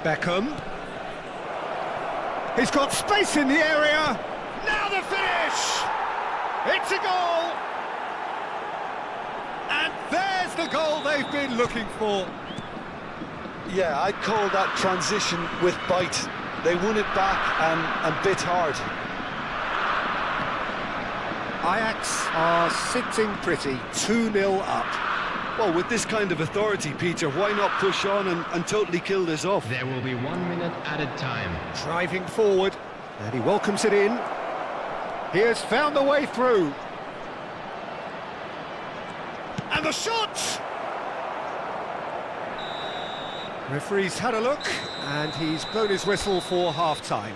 Speaker 2: Beckham. He's got space in the area. Now the finish! It's a goal! And there's the goal they've been looking for.
Speaker 3: Yeah, I'd call that transition with bite. They won it back and bit hard.
Speaker 2: Ajax are sitting pretty, 2-0 up.
Speaker 3: Well, with this kind of authority, Peter, why not push on and totally kill this off?
Speaker 4: There will be 1 minute added time.
Speaker 2: Driving forward, and he welcomes it in. He has found the way through. And the shot! Referee's had a look, and he's blown his whistle for half-time.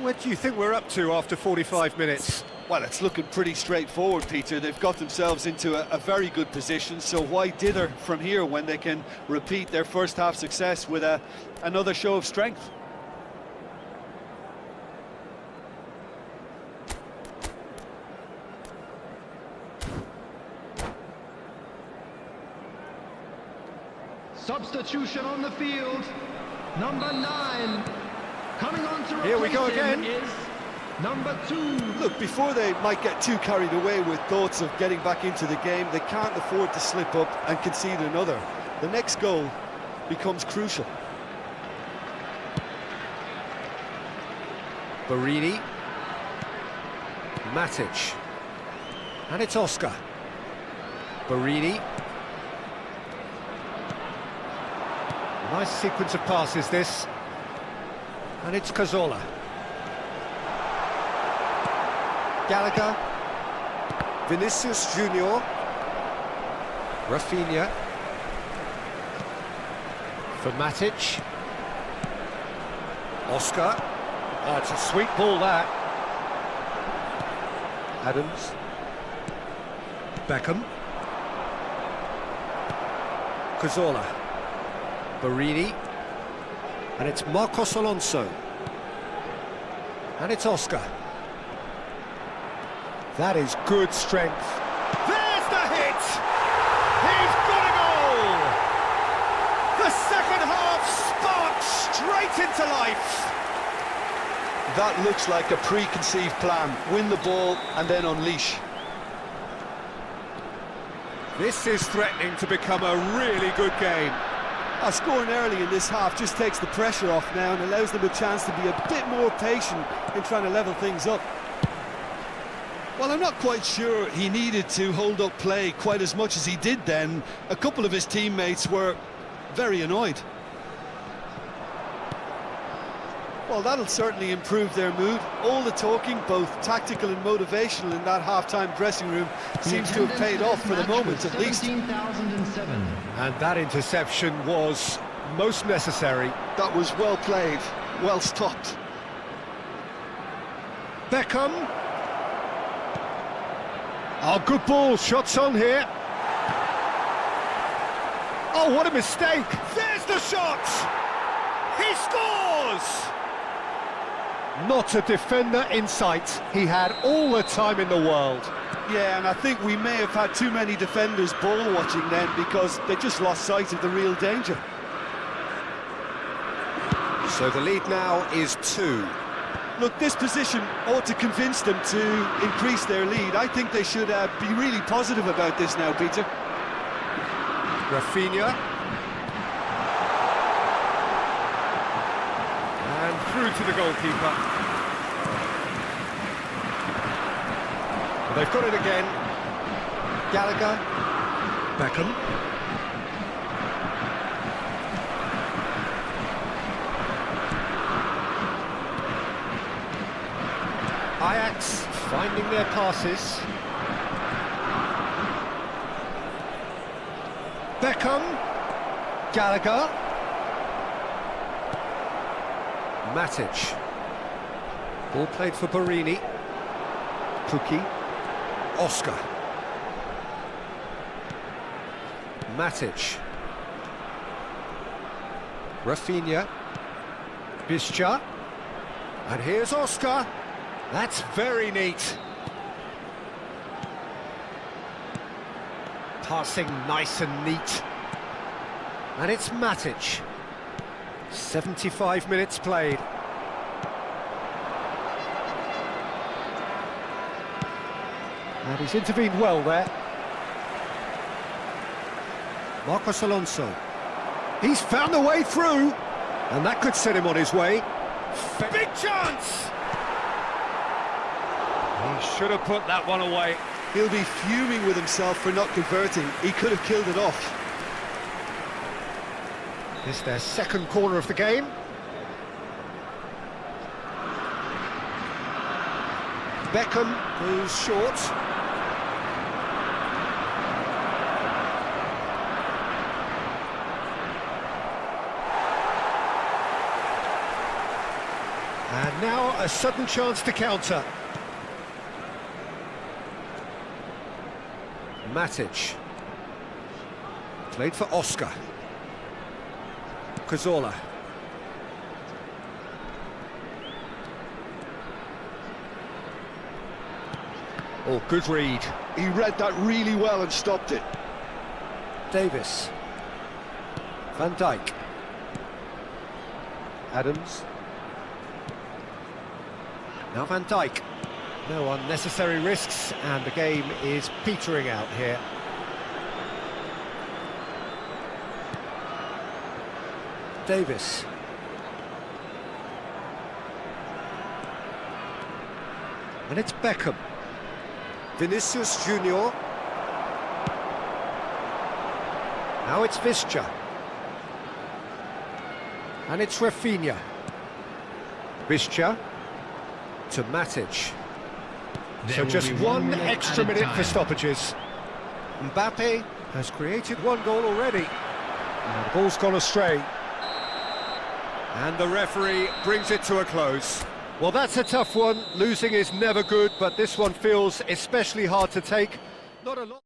Speaker 2: What do you think we're up to after 45 minutes?
Speaker 3: Well, it's looking pretty straightforward, Peter. They've got themselves into a very good position, so why dither from here when they can repeat their first half success with another show of strength?
Speaker 4: Substitution on the field. Number 9. Coming on to
Speaker 2: Here we go
Speaker 4: replace him
Speaker 2: again.
Speaker 4: is number 2.
Speaker 3: Look, before they might get too carried away with thoughts of getting back into the game, they can't afford to slip up and concede another. The next goal becomes crucial.
Speaker 2: Barini. Matic. And it's Oscar. Barini. Nice sequence of passes, this. And it's Cazorla. Gallagher. Vinicius Junior. Rafinha. For Matic. Oscar. It's a sweet ball, that. Adams. Beckham. Cazorla. Barini. And it's Marcos Alonso. And it's Oscar. That is good strength. There's the hit! He's got a goal! The second half sparks straight into life.
Speaker 3: That looks like a preconceived plan. Win the ball and then unleash.
Speaker 2: This is threatening to become a really good game.
Speaker 3: Scoring early in this half just takes the pressure off now and allows them a chance to be a bit more patient in trying to level things up. Well, I'm not quite sure he needed to hold up play quite as much as he did then. A couple of his teammates were very annoyed. Well, that'll certainly improve their mood. All the talking, both tactical and motivational, in that half-time dressing room seems to have paid off for the moment, at least.
Speaker 4: 17,007.
Speaker 2: And that interception was most necessary.
Speaker 3: That was well played, well stopped.
Speaker 2: Beckham. Oh, good ball, shots on here. Oh, what a mistake. There's the shot. He scores. Not a defender in sight. He had all the time in the world.
Speaker 3: Yeah, and I think we may have had too many defenders ball watching then because they just lost sight of the real danger.
Speaker 5: So the lead now is 2.
Speaker 3: Look, this position ought to convince them to increase their lead. I think they should be really positive about this now, Peter.
Speaker 2: Rafinha. And through to the goalkeeper. They've got it again. Gallagher. Beckham. Ajax finding their passes. Beckham. Gallagher. Matic. Ball played for Barini. Pukki. Oscar. Matic. Rafinha. Bischa. And here's Oscar. That's very neat. Passing nice and neat. And it's Matic. 75 minutes played. And he's intervened well there. Marcos Alonso. He's found a way through. And that could set him on his way. Big chance! He should have put that one away.
Speaker 3: He'll be fuming with himself for not converting. He could have killed it off.
Speaker 2: It's their second corner of the game. Beckham goes short. And now a sudden chance to counter. Matic. Played for Oscar. Cazorla. Oh, good read.
Speaker 3: He read that really well and stopped it.
Speaker 2: Davis. Van Dijk. Adams. Now Van Dijk. No unnecessary risks, and the game is petering out here. Davis. And it's Beckham. Vinicius Junior. Now it's Visca. And it's Rafinha. Visca to Matic. So just one extra minute for stoppages. Mbappe has created one goal already. And the ball's gone astray. And the referee brings it to a close. Well, that's a tough one. Losing is never good, but this one feels especially hard to take. Not a lot.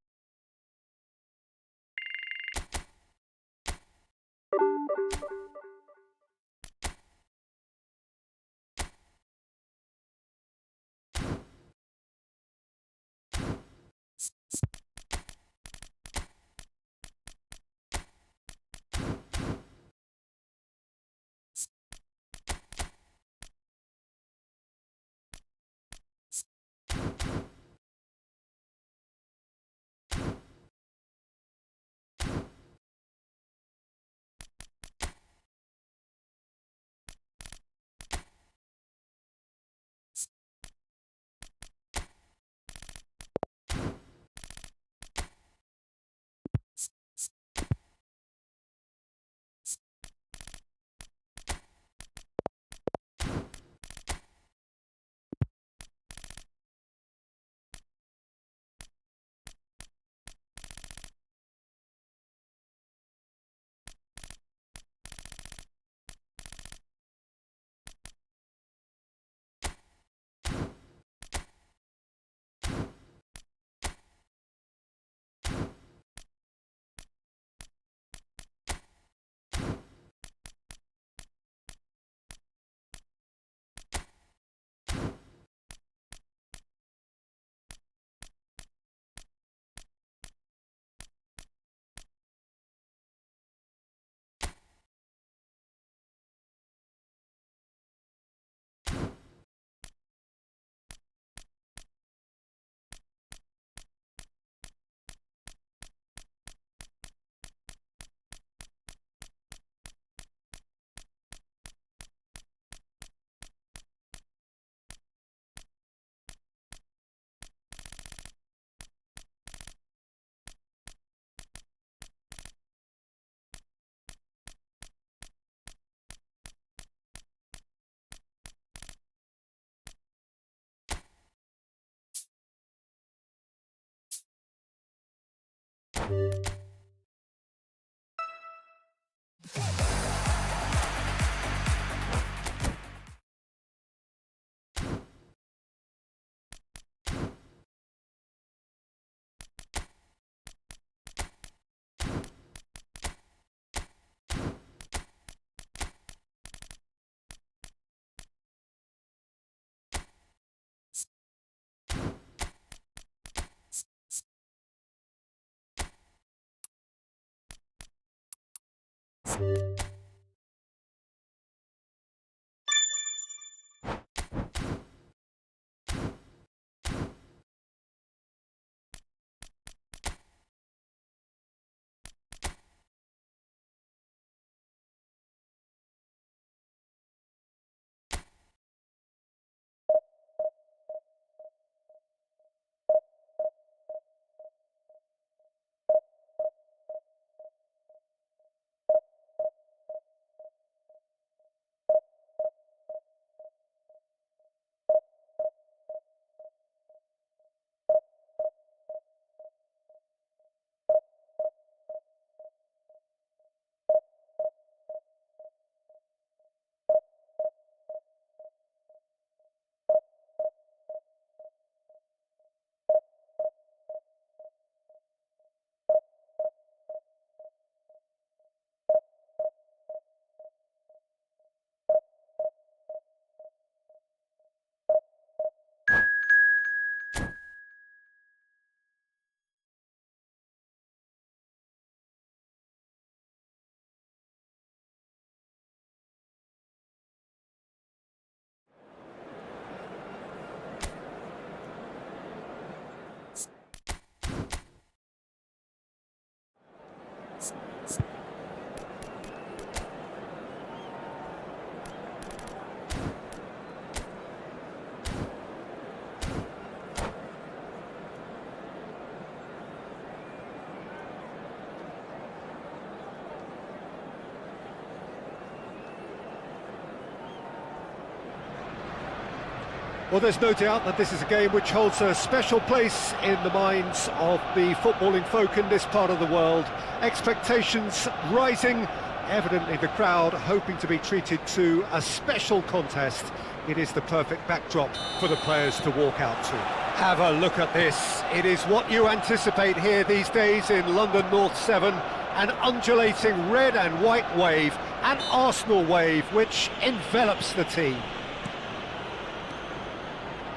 Speaker 2: Well, there's no doubt that this is a game which holds a special place in the minds of the footballing folk in this part of the world. Expectations rising, evidently the crowd hoping to be treated to a special contest. It is the perfect backdrop for the players to walk out to. Have a look at this. It is what you anticipate here these days in London North 7. An undulating red and white wave, an Arsenal wave which envelops the team.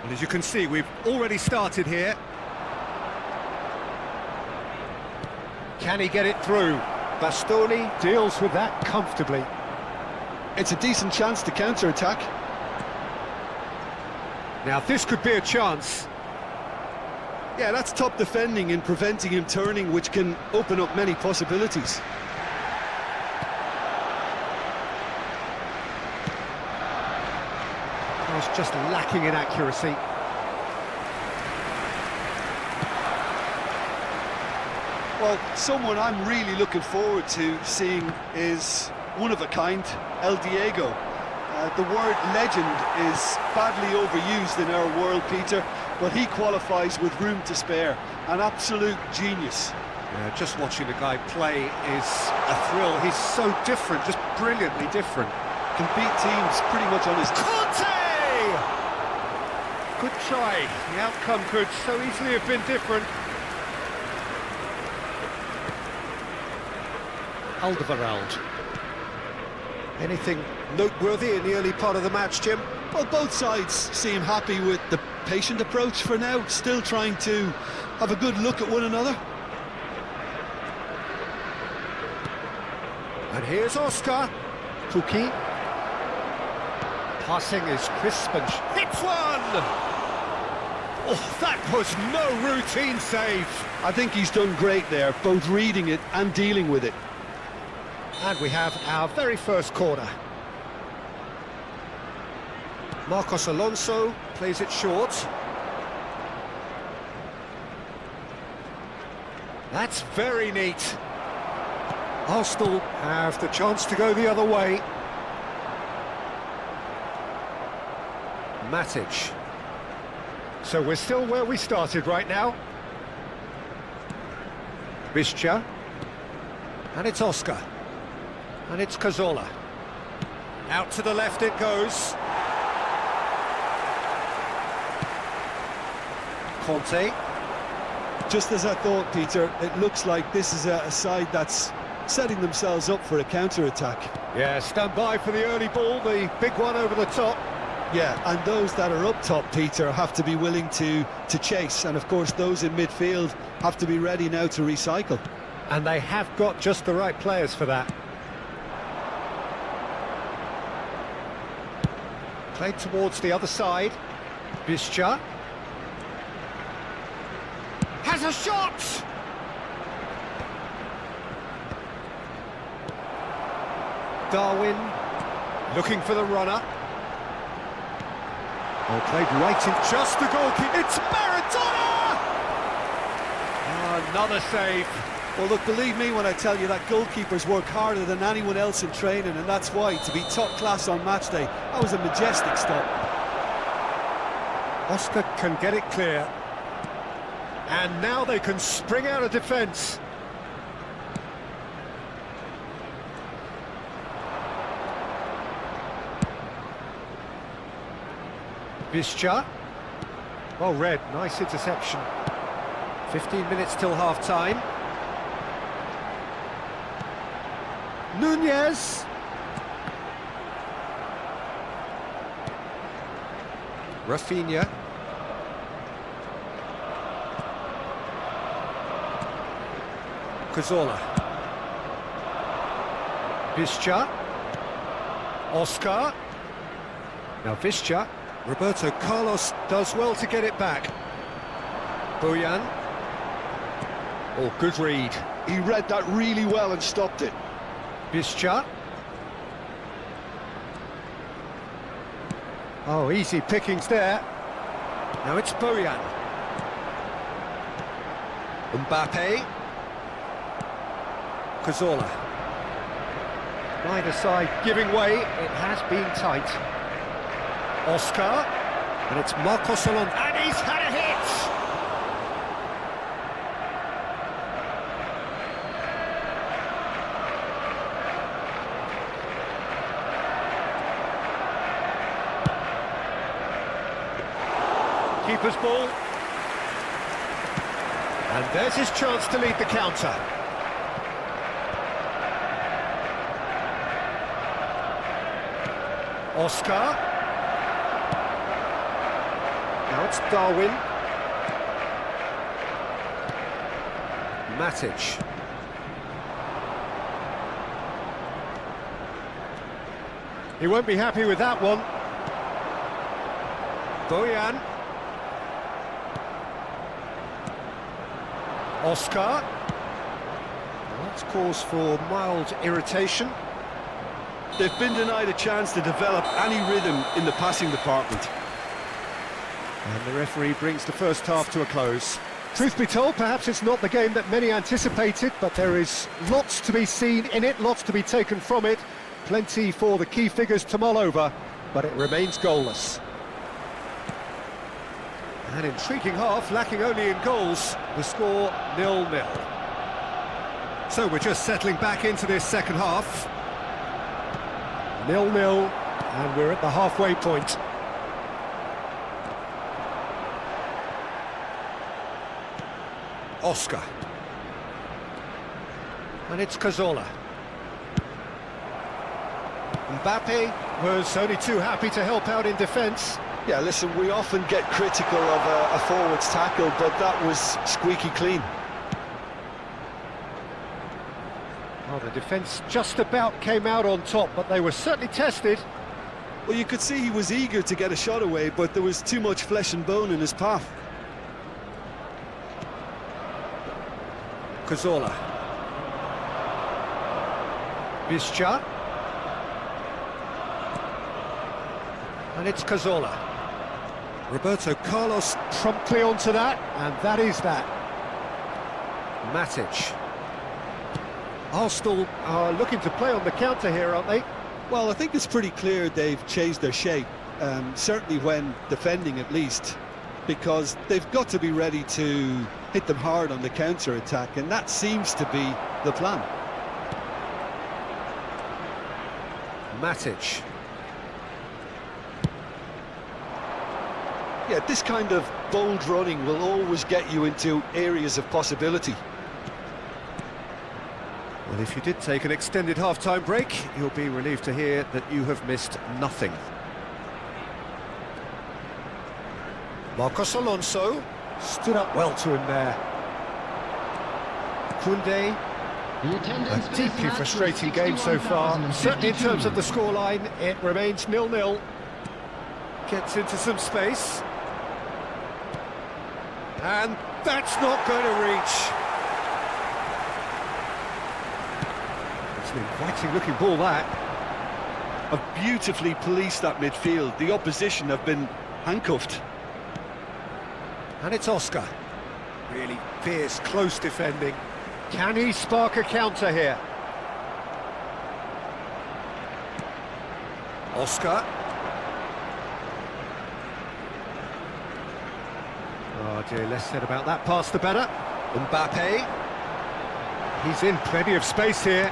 Speaker 2: And as you can see, we've already started here. Can he get it through? Bastoni deals with that comfortably.
Speaker 3: It's a decent chance to counter-attack.
Speaker 2: Now this could be a chance.
Speaker 3: Yeah, that's top defending and preventing him turning, which can open up many possibilities.
Speaker 2: Was just lacking in accuracy.
Speaker 3: Well, someone I'm really looking forward to seeing is one-of-a-kind, El Diego. The word legend is badly overused in our world, Peter, but he qualifies with room to spare. An absolute genius.
Speaker 2: Yeah, just watching the guy play is a thrill. He's so different, just brilliantly different.
Speaker 3: Can beat teams pretty much on his...
Speaker 2: Conte! Good try. The outcome could so easily have been different. Alderweireld. Anything noteworthy in the early part of the match, Jim?
Speaker 3: Well, both sides seem happy with the patient approach for now, still trying to have a good look at one another.
Speaker 2: And here's Oscar. Tuki. Passing is crisp and hits one! Oh, that was no routine save.
Speaker 3: I think he's done great there, both reading it and dealing with it.
Speaker 2: And we have our very first corner. Marcos Alonso plays it short. That's very neat. Arsenal have the chance to go the other way. Matic. So we're still where we started right now. Bischa. And it's Oscar. And it's Cazorla. Out to the left it goes. Conte.
Speaker 3: Just as I thought, Peter, it looks like this is a side that's setting themselves up for a counter-attack.
Speaker 2: Yeah, stand by for the early ball, the big one over the top.
Speaker 3: Yeah, and those that are up top, Peter, have to be willing to chase. And, of course, those in midfield have to be ready now to recycle.
Speaker 2: And they have got just the right players for that. Played towards the other side. Bischa. Has a shot! Darwin looking for the runner. Oh, played right in just the goalkeeper. It's Maradona! Oh, another save.
Speaker 3: Well, look, believe me when I tell you that goalkeepers work harder than anyone else in training, and that's why, to be top class on match day, that was a majestic stop.
Speaker 2: Oscar can get it clear. And now they can spring out of defence. Bischa. Well read, nice interception. 15 minutes till half-time. Nunez. Rafinha. Cazorla. Bischa. Oscar. Now Bischa. Roberto Carlos does well to get it back. Bojan. Oh, good read.
Speaker 3: He read that really well and stopped it.
Speaker 2: Bischa. Oh, easy pickings there. Now it's Bojan. Mbappe. Cazorla. Neither side giving way. It has been tight. Oscar. And it's Marcos Alonso. And he's had a hit! Keeper's ball. And there's his chance to lead the counter. Oscar. Now it's Darwin. Matic. He won't be happy with that one. Bojan. Oscar. Well, that's cause for mild irritation.
Speaker 3: They've been denied a chance to develop any rhythm in the passing department.
Speaker 2: And the referee brings the first half to a close. Truth be told, perhaps it's not the game that many anticipated, but there is lots to be seen in it, lots to be taken from it. Plenty for the key figures to mull over, but it remains goalless. An intriguing half, lacking only in goals. The score 0-0. So we're just settling back into this second half. 0-0, and we're at the halfway point. Oscar. And it's Cazorla. Mbappe was only too happy to help out in defence.
Speaker 3: Yeah, listen, we often get critical of a forward's tackle, but that was squeaky clean.
Speaker 2: Well, the defence just about came out on top, but they were certainly tested.
Speaker 3: Well, you could see he was eager to get a shot away, but there was too much flesh and bone in his path.
Speaker 2: Cazorla. Bischa. And it's Cazorla. Roberto Carlos promptly onto that, and that is that. Matic. Arsenal are looking to play on the counter here, aren't they?
Speaker 3: Well, I think it's pretty clear they've changed their shape, certainly when defending at least, because they've got to be ready to hit them hard on the counter-attack, and that seems to be the plan.
Speaker 5: Matic.
Speaker 3: Yeah, this kind of bold running will always get you into areas of possibility.
Speaker 2: Well, if you did take an extended half-time break, you'll be relieved to hear that you have missed nothing. Marcos Alonso stood up well to him there. Koundé. A deeply frustrating game so far. Certainly in terms of the scoreline, it remains 0-0. Gets into some space. And that's not going to reach. It's an inviting looking ball, that.
Speaker 3: Have beautifully policed that midfield. The opposition have been handcuffed.
Speaker 2: And it's Oscar. Really fierce, close defending. Can he spark a counter here? Oscar. Oh dear, less said about that pass the better. Mbappe. He's in plenty of space here.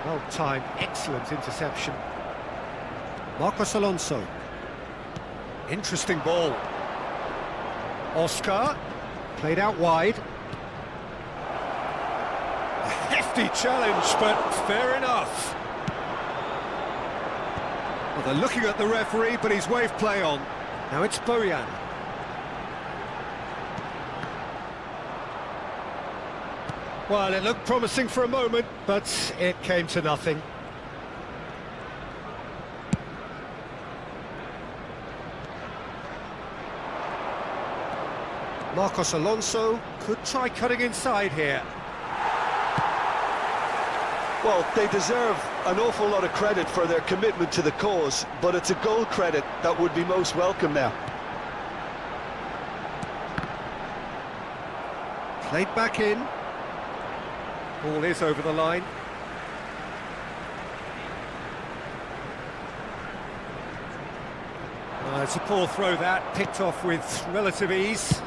Speaker 2: Well timed, excellent interception. Marcos Alonso. Interesting ball. Oscar. Played out wide. A hefty challenge, but fair enough. Well, they're looking at the referee, but he's waved play on. Now it's Bojan. Well, it looked promising for a moment, but it came to nothing. Marcos Alonso could try cutting inside here.
Speaker 3: Well, they deserve an awful lot of credit for their commitment to the cause, but it's a goal credit that would be most welcome now.
Speaker 2: Played back in. Ball is over the line. It's a poor throw, that, picked off with relative ease.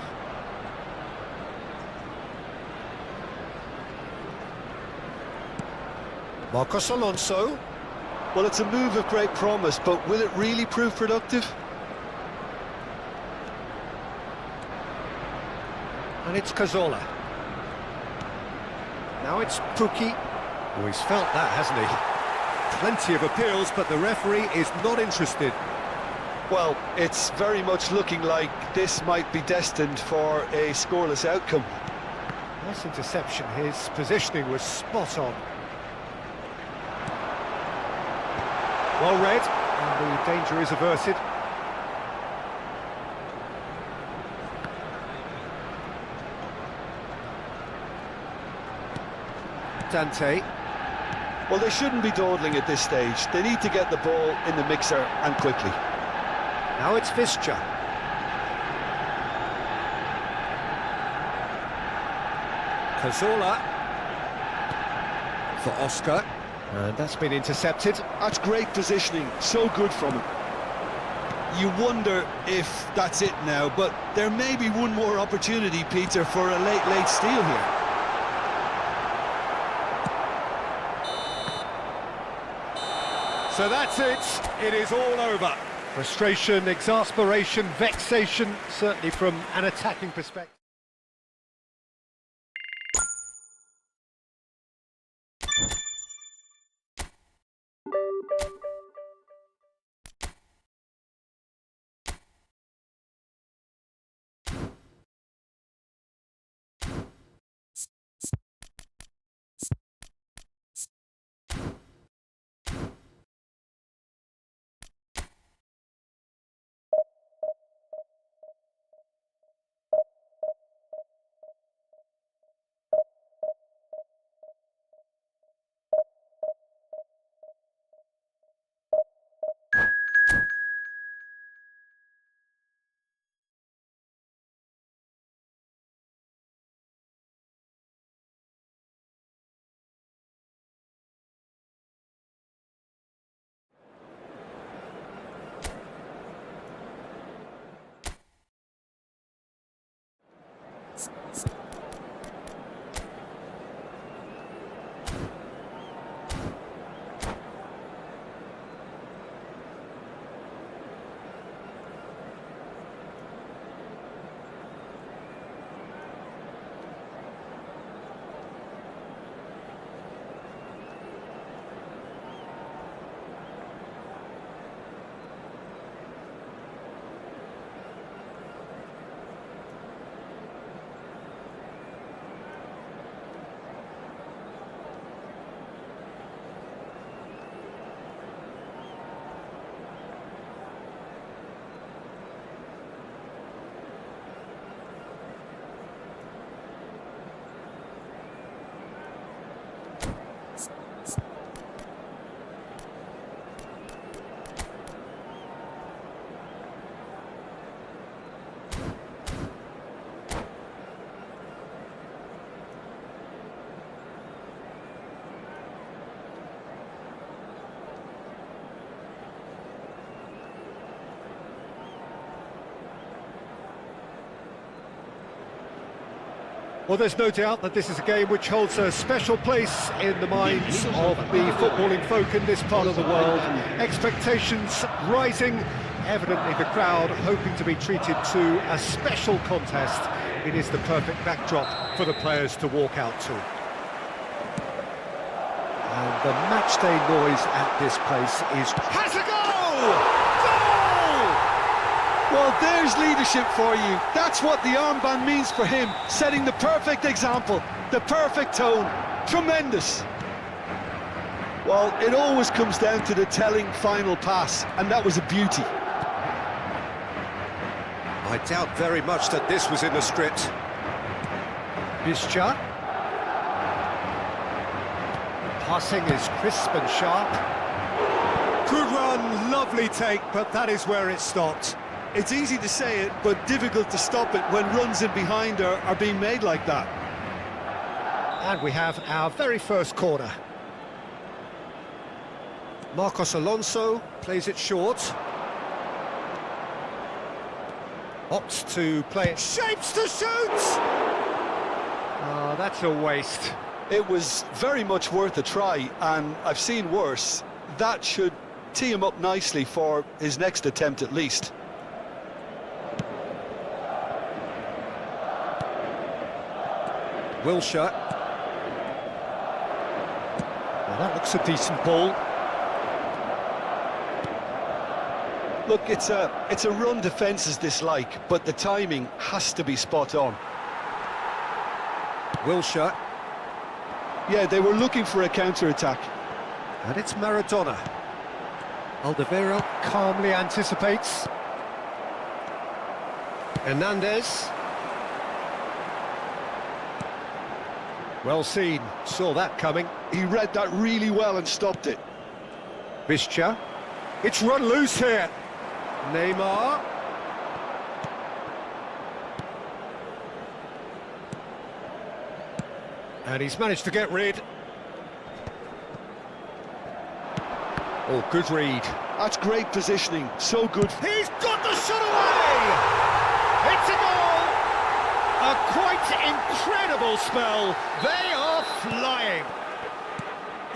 Speaker 2: Marcos Alonso.
Speaker 3: Well, it's a move of great promise, but will it really prove productive?
Speaker 2: And it's Cazorla. Now it's Pukki. Oh, he's felt that, hasn't he? Plenty of appeals, but the referee is not interested.
Speaker 3: Well, it's very much looking like this might be destined for a scoreless outcome.
Speaker 2: Nice interception. His positioning was spot on. Well read, and the danger is averted. Dante.
Speaker 3: Well, they shouldn't be dawdling at this stage. They need to get the ball in the mixer, and quickly.
Speaker 2: Now it's Visca. Cazorla. For Oscar. And that's been intercepted.
Speaker 3: That's great positioning, so good from him. You wonder if that's it now, but there may be one more opportunity, Peter, for a late steal here.
Speaker 2: So that's it. It is all over. Frustration, exasperation, vexation, certainly from an attacking perspective. Well, there's no doubt that this is a game which holds a special place in the minds of the footballing folk in this part of the world. Expectations rising, evidently the crowd hoping to be treated to a special contest. It is the perfect backdrop for the players to walk out to. And the matchday noise at this place is... Has a goal!
Speaker 3: Well, there's leadership for you. That's what the armband means for him, setting the perfect example, the perfect tone. Tremendous. Well, it always comes down to the telling final pass, and that was a beauty.
Speaker 5: I doubt very much that this was in the script.
Speaker 2: Buidget. Passing is crisp and sharp. Good run, lovely take, but that is where it stopped.
Speaker 3: It's easy to say it, but difficult to stop it when runs in behind are being made like that.
Speaker 2: And we have our very first corner. Marcos Alonso plays it short. Opts to play it, shapes to shoot! Oh, that's a waste.
Speaker 3: It was very much worth a try, and I've seen worse. That should tee him up nicely for his next attempt at least.
Speaker 2: Wilshere. Well, that looks a decent ball.
Speaker 3: Look, it's a run defence's dislike, but the timing has to be spot on.
Speaker 2: Wilshere.
Speaker 3: Yeah, they were looking for a counter-attack.
Speaker 2: And it's Maradona. Alderweireld calmly anticipates. Hernandez. Well seen, saw that coming.
Speaker 3: He read that really well and stopped it.
Speaker 2: Buidget. It's run loose here. Neymar. And he's managed to get rid. Oh, good read.
Speaker 3: That's great positioning, so good.
Speaker 2: He's got the shot away! It's a goal! A quite incredible spell. They are flying.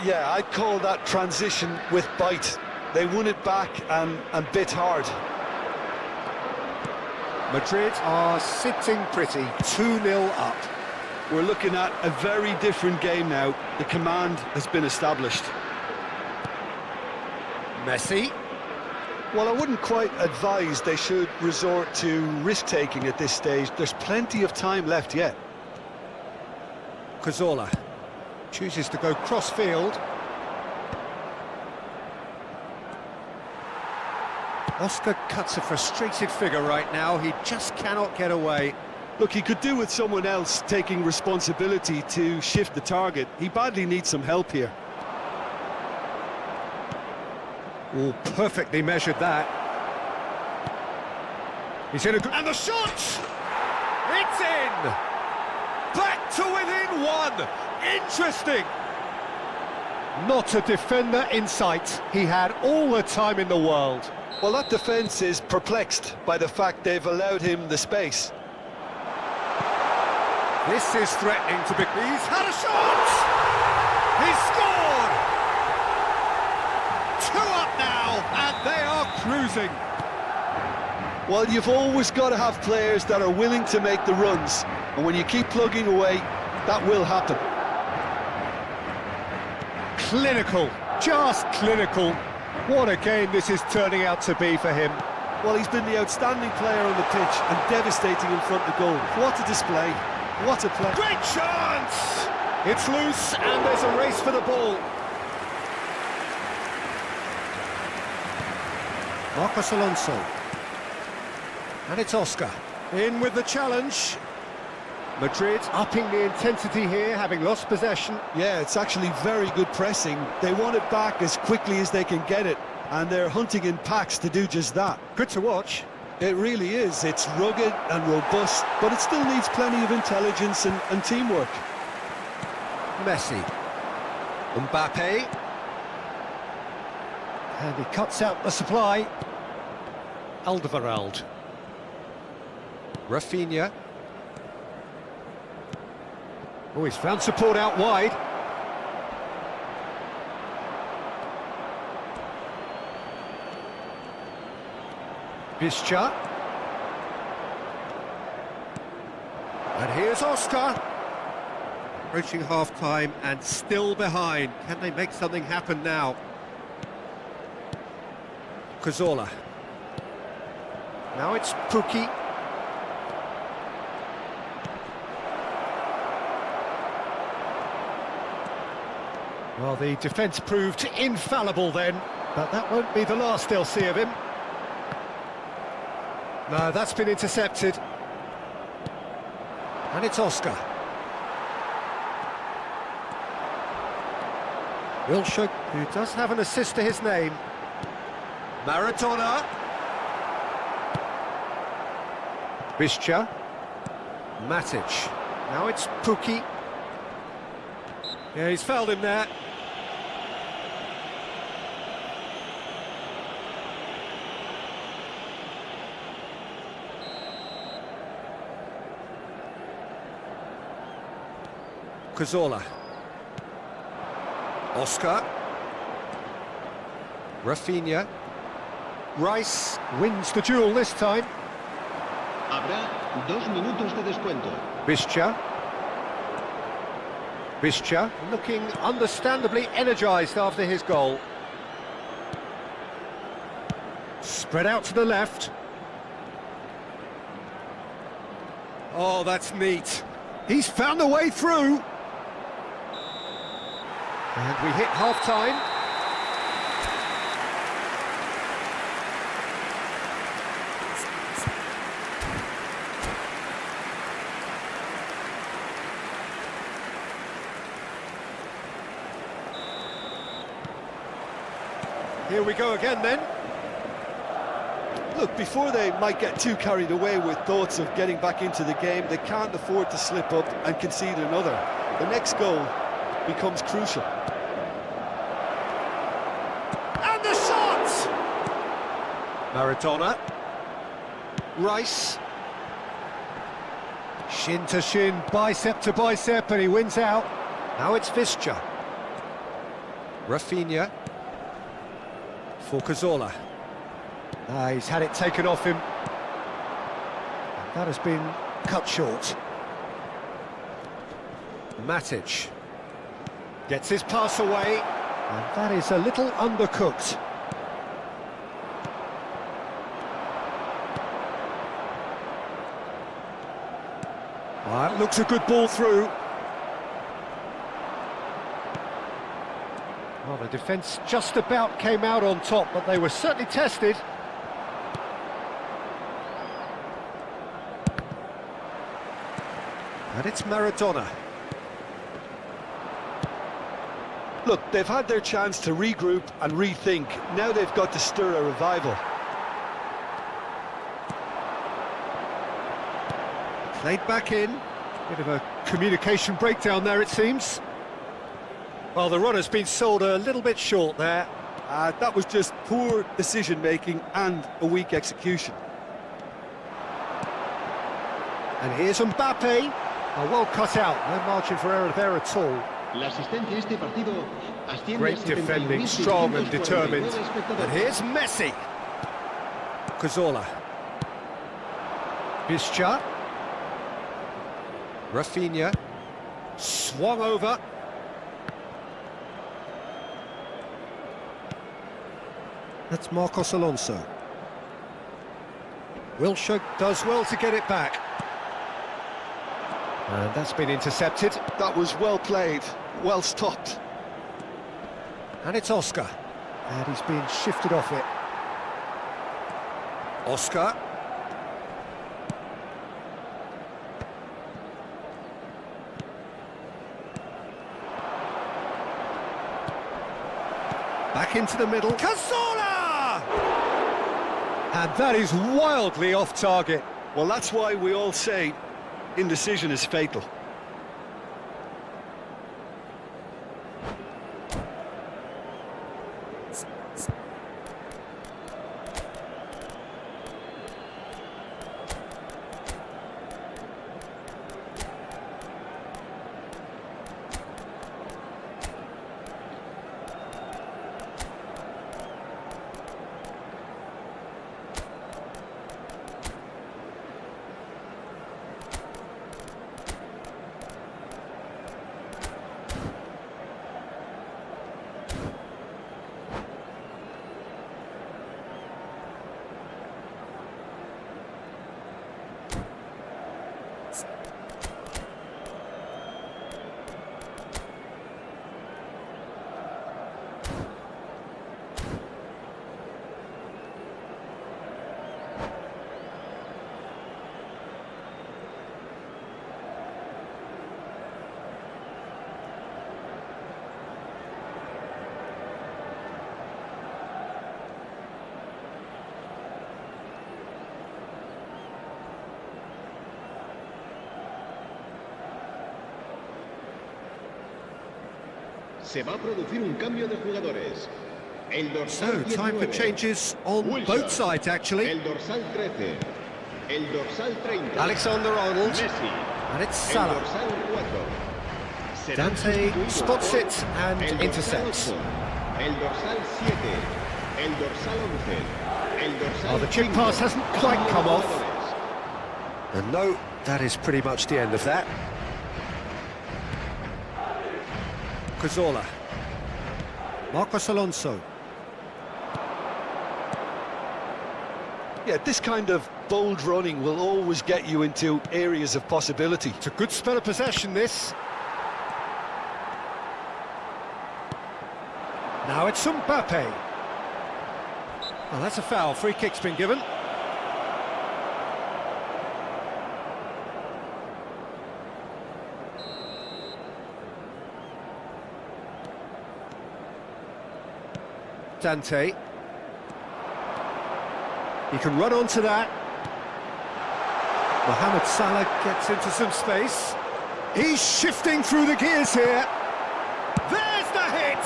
Speaker 3: Yeah, I'd call that transition with bite. They won it back and bit hard.
Speaker 2: Madrid are sitting pretty, 2-0 up.
Speaker 3: We're looking at a very different game now. The command has been established.
Speaker 2: Messi.
Speaker 3: Well, I wouldn't quite advise they should resort to risk-taking at this stage. There's plenty of time left yet.
Speaker 2: Cazorla chooses to go cross-field. Oscar cuts a frustrated figure right now. He just cannot get away.
Speaker 3: Look, he could do with someone else taking responsibility to shift the target. He badly needs some help here.
Speaker 2: Oh, perfectly measured that. He's in a good... And the shot! It's in! Back to within one! Interesting! Not a defender in sight. He had all the time in the world.
Speaker 3: Well, that defence is perplexed by the fact they've allowed him the space.
Speaker 2: This is threatening to be... He's had a shot! He's scored! 2 up now, and they are cruising.
Speaker 3: Well, you've always got to have players that are willing to make the runs, and when you keep plugging away, that will happen.
Speaker 2: Clinical, just clinical. What a game this is turning out to be for him.
Speaker 3: Well, he's been the outstanding player on the pitch and devastating in front of goal. What a display, what a play.
Speaker 2: Great chance! It's loose and there's a race for the ball. Marcos Alonso. And it's Oscar. In with the challenge. Madrid upping the intensity here, having lost possession.
Speaker 3: Yeah, it's actually very good pressing. They want it back as quickly as they can get it, and they're hunting in packs to do just that.
Speaker 2: Good to watch.
Speaker 3: It really is. It's rugged and robust, but it still needs plenty of intelligence and teamwork.
Speaker 2: Messi. Mbappe. And he cuts out the supply. Alderweireld. Rafinha. Oh, he's found support out wide. Buidget. And here's Oscar. Approaching half-time and still behind. Can they make something happen now? Cazorla. Now it's Pukki. Well, the defence proved infallible then, but that won't be the last they'll see of him. No, that's been intercepted. And it's Oscar. Wilshere, who does have an assist to his name. Maradona. Buidget. Matic. Now it's Pukki. Yeah, he's fouled him there. Cazorla. Oscar. Rafinha. Rice wins the duel this time.
Speaker 1: Habrá 2 minutos de descuento.
Speaker 2: Buidget. Buidget looking understandably energised after his goal. Spread out to the left. Oh, that's neat. He's found a way through. And we hit half-time. Here we go again then.
Speaker 3: Look, before they might get too carried away with thoughts of getting back into the game, they can't afford to slip up and concede another. The next goal becomes crucial.
Speaker 2: And the shot! Maradona. Rice. Shin to shin, bicep to bicep, and he wins out. Now it's Buidget. Rafinha. For Cazorla. He's had it taken off him. And that has been cut short. Matic. Gets his pass away. And that is a little undercooked. That looks a good ball through. Well, the defence just about came out on top, but they were certainly tested. And it's Maradona.
Speaker 3: Look, they've had their chance to regroup and rethink. Now they've got to stir a revival.
Speaker 2: Played back in. Bit of a communication breakdown there, it seems. Well, the runner's been sold a little bit short there.
Speaker 3: That was just poor decision-making and a weak execution.
Speaker 2: And here's Mbappe. Oh, well cut out. No margin for error there at all.
Speaker 1: La asistencia a este partido asciende
Speaker 2: Great
Speaker 1: a
Speaker 2: defending,
Speaker 1: 71.649
Speaker 2: strong and determined.
Speaker 1: espectadores.
Speaker 2: And here's Messi. Cazorla. Buidget. Rafinha. Swung over. That's Marcos Alonso. Wilshere does well to get it back. And that's been intercepted.
Speaker 3: That was well played, well stopped.
Speaker 2: And it's Oscar. And he's been shifted off it. Oscar. Back into the middle. Cazorla! And that is wildly off target.
Speaker 3: Well, that's why we all say indecision is fatal.
Speaker 1: Se va a producir un cambio de jugadores. El
Speaker 2: So,
Speaker 1: dorsal
Speaker 2: time for
Speaker 1: 19,
Speaker 2: changes on
Speaker 1: Wilson.
Speaker 2: both sides, actually.
Speaker 1: El dorsal 13. El dorsal 30.
Speaker 2: Alexander-Arnold.
Speaker 1: Messi.
Speaker 2: And it's
Speaker 1: El
Speaker 2: Salah.
Speaker 1: dorsal 4. Será
Speaker 2: Dante
Speaker 1: sustituido
Speaker 2: spots
Speaker 1: por
Speaker 2: it and
Speaker 1: el dorsal
Speaker 2: intercepts.
Speaker 1: 8, el dorsal 7, el dorsal 11, el dorsal
Speaker 2: Oh, the chip
Speaker 1: 5.
Speaker 2: pass hasn't quite
Speaker 1: Cambio de
Speaker 2: come off.
Speaker 1: jugadores.
Speaker 5: And no, that is pretty much the end of that.
Speaker 2: Cazorla. Marcos Alonso.
Speaker 3: Yeah, this kind of bold running will always get you into areas of possibility.
Speaker 2: It's a good spell of possession, this. Now it's Mbappe. Well, that's a foul. Free kick's been given. Dante. He can run onto that. Mohamed Salah gets into some space. He's shifting through the gears here. There's the hit!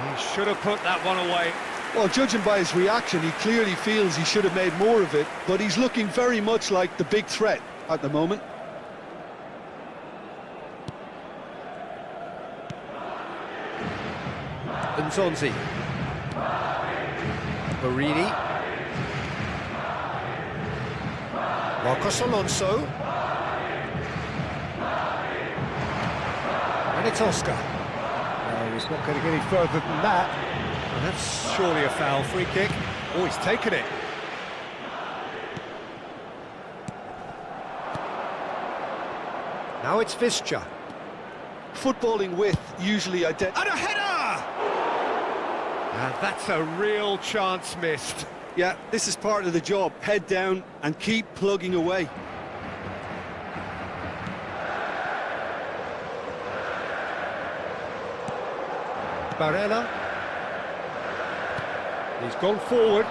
Speaker 2: He should have put that one away.
Speaker 3: Well, judging by his reaction, he clearly feels he should have made more of it, but he's looking very much like the big threat at the moment.
Speaker 2: Nzonzi. Barini. Marcos Alonso. And it's Oscar. No, he's not going to get any further than that. And that's surely a foul. Free kick. Oh, he's taken it. Now it's Visca.
Speaker 3: Footballing width usually
Speaker 2: And a header! And that's a real chance missed.
Speaker 3: Yeah, this is part of the job. Head down and keep plugging away.
Speaker 2: Barella. He's gone forward.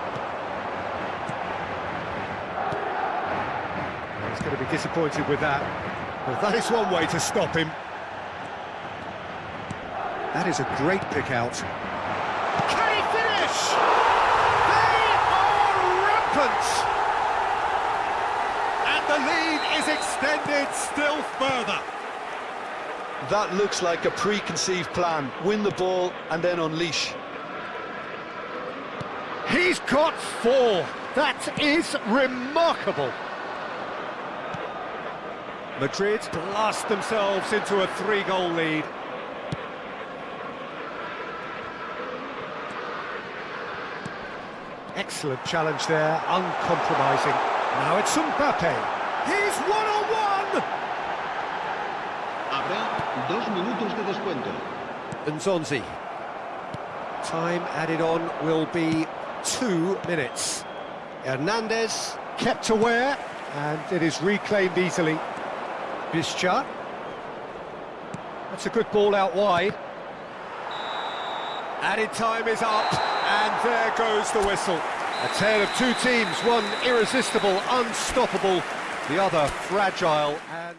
Speaker 2: He's going to be disappointed with that. Well, that is one way to stop him. That is a great pick out. Can he finish? They are rampant! And the lead is extended still further.
Speaker 3: That looks like a preconceived plan. Win the ball and then unleash.
Speaker 2: He's got 4. That is remarkable. Madrid blast themselves into a 3-goal lead. Excellent challenge there, uncompromising. Now it's Mbappe. He's one-on-one!
Speaker 1: Habrá 2 minutos de descuento.
Speaker 2: Nzonzi. Time added on will be 2 minutes. Hernandez kept aware, and it is reclaimed easily. Visca. That's a good ball out wide. Added time is up, and there goes the whistle. A tale of two teams, one irresistible, unstoppable, the other fragile and...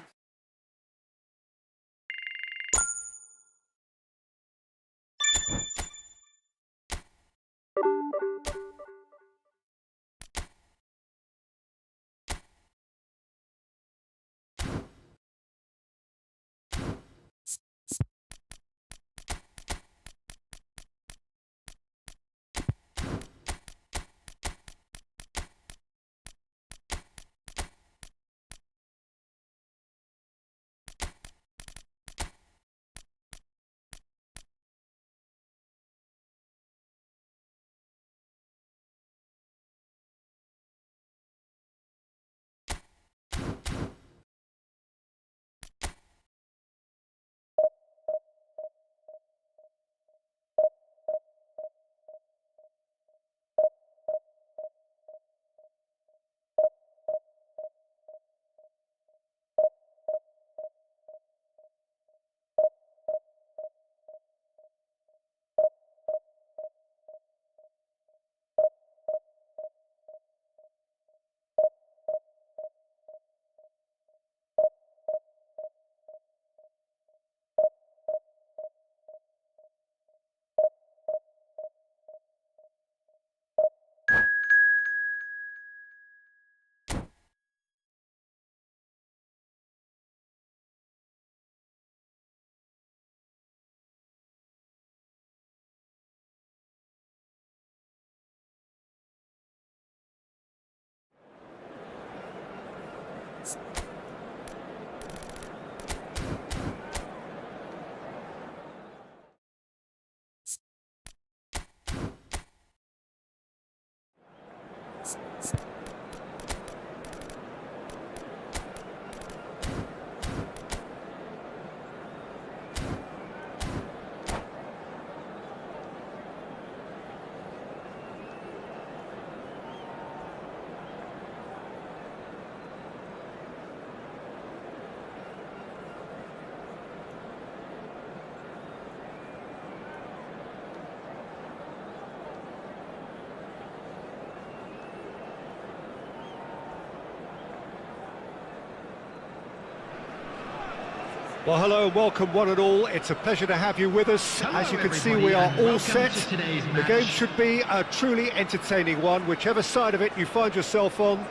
Speaker 2: Well, hello and welcome one and all. It's a pleasure to have you with us.
Speaker 4: Hello,
Speaker 2: As you can see,
Speaker 4: everybody,
Speaker 2: we are
Speaker 4: and
Speaker 2: all
Speaker 4: welcome
Speaker 2: set.
Speaker 4: to today's
Speaker 2: The
Speaker 4: match.
Speaker 2: game should be a truly entertaining one, whichever side of it you find yourself on.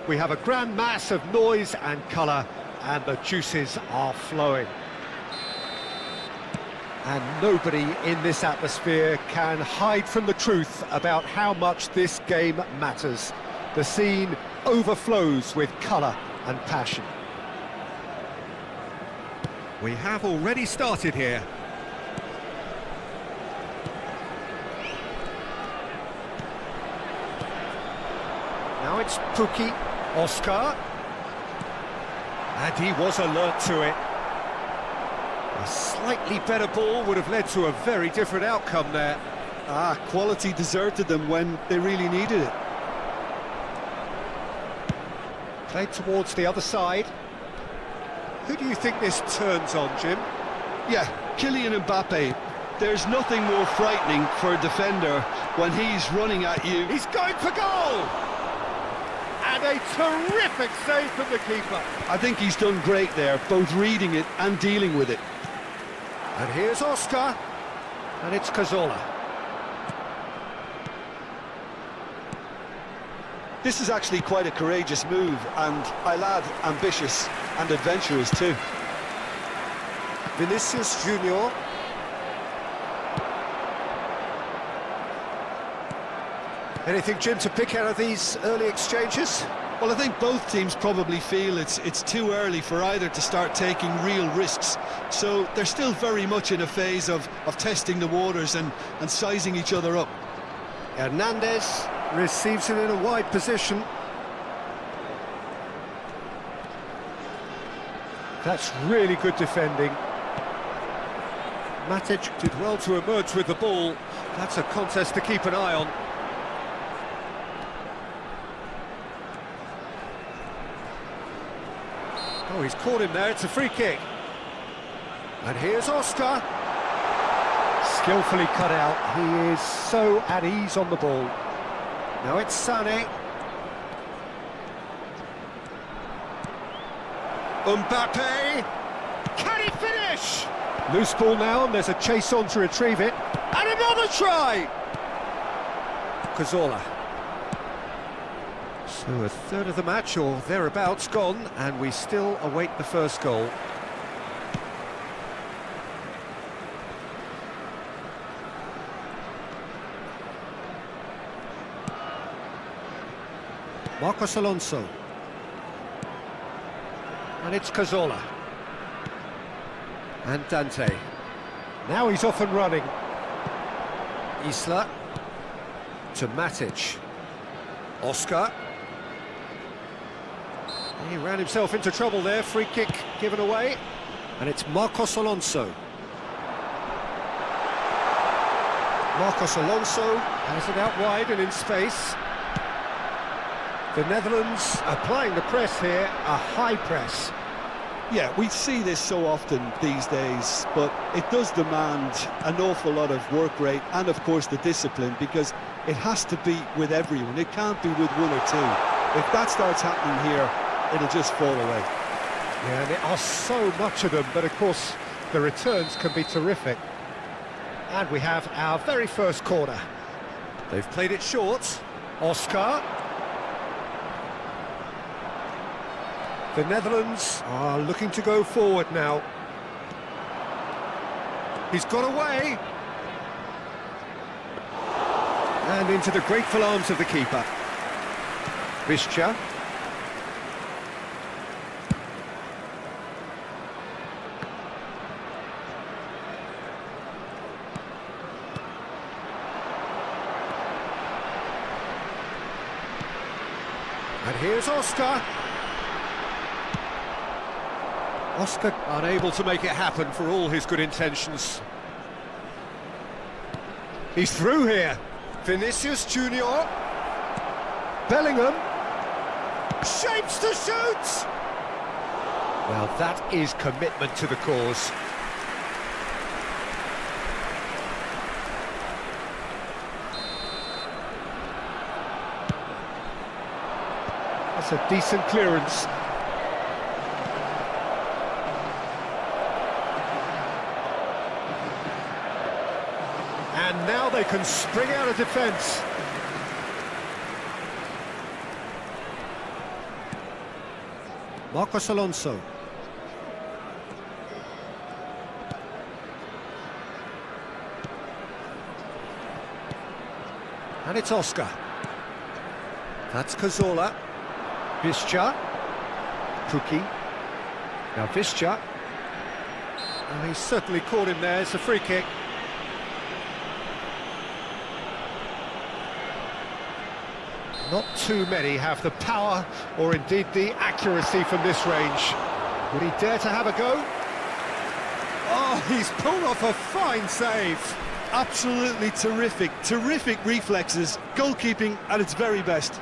Speaker 2: We have a grand mass of noise and colour, and the juices are flowing. And nobody in this atmosphere can hide from the truth about how much this game matters. The scene overflows with colour and passion. We have already started here. Now it's Pukki, Oscar. And he was alert to it. A slightly better ball would have led to a very different outcome there.
Speaker 3: Quality deserted them when they really needed it.
Speaker 2: Played towards the other side. Who do you think this turns on, Jim?
Speaker 3: Yeah, Kylian Mbappe. There's nothing more frightening for a defender when he's running at you.
Speaker 2: He's going for goal! And a terrific save from the keeper.
Speaker 3: I think he's done great there, both reading it and dealing with it.
Speaker 2: And here's Oscar. And it's Cazorla.
Speaker 3: This is actually quite a courageous move, and I'll add ambitious and adventurous too.
Speaker 2: Vinicius Junior. Anything, Jim, to pick out of these early exchanges?
Speaker 3: Well, I think both teams probably feel it's too early for either to start taking real risks. So they're still very much in a phase of testing the waters and sizing each other up.
Speaker 2: Hernandez receives it in a wide position. That's really good defending. Matic did well to emerge with the ball. That's a contest to keep an eye on. Oh, he's caught him there, it's a free kick. And here's Oscar. Skillfully cut out, he is so at ease on the ball. Now it's Sané. Mbappe. Can he finish? Loose ball now, and there's a chase on to retrieve it. And another try! Cazorla. So a third of the match, or thereabouts, gone, and we still await the first goal. Marcos Alonso. And it's Cazorla. And Dante. Now he's off and running. Isla. To Matic. Oscar. He ran himself into trouble there. Free kick given away. And it's Marcos Alonso. Marcos Alonso has it out wide and in space. The Netherlands applying the press here, a high press.
Speaker 3: Yeah, we see this so often these days, but it does demand an awful lot of work rate and, of course, the discipline, because it has to be with everyone. It can't be with one or two. If that starts happening here, it'll just fall away.
Speaker 2: Yeah, and there are so much of them, but of course, the returns can be terrific. And we have our very first corner. They've played it short. Oscar. The Netherlands are looking to go forward now. He's got away. And into the grateful arms of the keeper. Visca. And here's Oscar. Oscar unable to make it happen for all his good intentions. He's through here. Vinicius Junior. Bellingham. Shapes to shoot! Well, that is commitment to the cause. That's a decent clearance. can spring out of defence. Marcos Alonso. And it's Oscar. That's Cazorla. Visca. Puki. Now Visca. And he's certainly caught him there. It's a free kick. Not too many have the power or indeed the accuracy from this range. Would he dare to have a go? Oh, he's pulled off a fine save.
Speaker 3: Absolutely terrific, terrific reflexes, goalkeeping at its very best.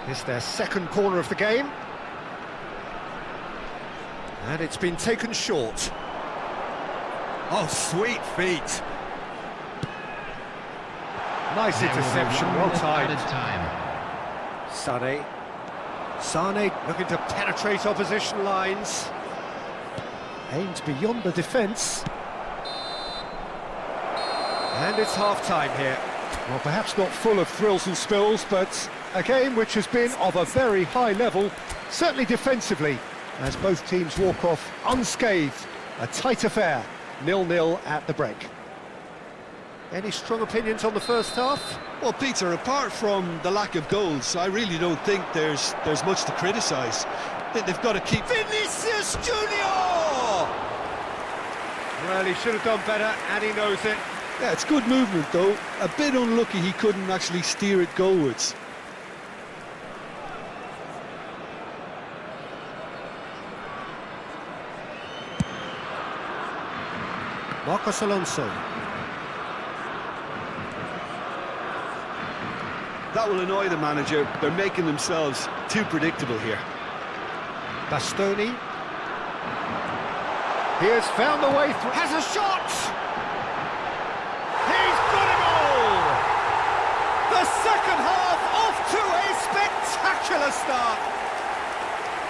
Speaker 2: It's their second corner of the game. And it's been taken short. Oh, sweet feet. Nice interception, well timed. Sane looking to penetrate opposition lines. Aimed beyond the defence. And it's half-time here. Well, perhaps not full of thrills and spills, but a game which has been of a very high level, certainly defensively, as both teams walk off unscathed. A tight affair, 0-0 at the break. Any strong opinions on the first half?
Speaker 3: Well, Peter, apart from the lack of goals, I really don't think there's much to criticise. They've got to keep...
Speaker 2: Vinicius Junior! Well, he should have done better, and he knows it.
Speaker 3: Yeah, it's good movement, though. A bit unlucky he couldn't actually steer it goalwards.
Speaker 2: Marcos Alonso.
Speaker 3: That will annoy the manager. They're making themselves too predictable here.
Speaker 2: Bastoni. He has found the way through. Has a shot! He's got a goal! The second half off to a spectacular start.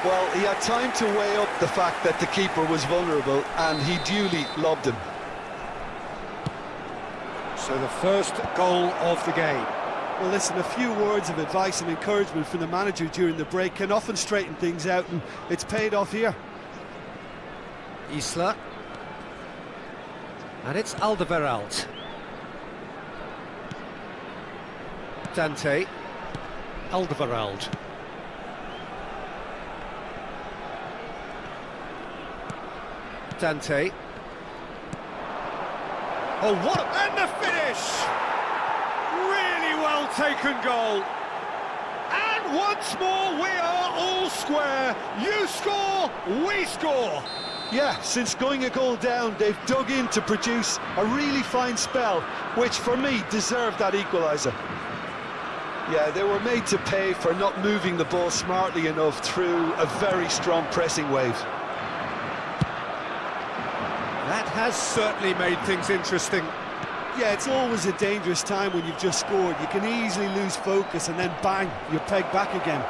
Speaker 3: Well, he had time to weigh up the fact that the keeper was vulnerable, and he duly lobbed him.
Speaker 2: So the first goal of the game.
Speaker 3: Well, listen, a few words of advice and encouragement from the manager during the break can often straighten things out, and it's paid off here.
Speaker 2: Isla. And it's Alderweireld. Dante. Alderweireld. Dante. Oh, what? And the finish! Really well taken goal. And once more, we are all square. You score, we score.
Speaker 3: Yeah, since going a goal down, they've dug in to produce a really fine spell, which for me deserved that equaliser. Yeah, they were made to pay for not moving the ball smartly enough through a very strong pressing wave.
Speaker 2: That has certainly made things interesting.
Speaker 3: Yeah, it's always a dangerous time when you've just scored. You can easily lose focus and then bang, you're pegged back again.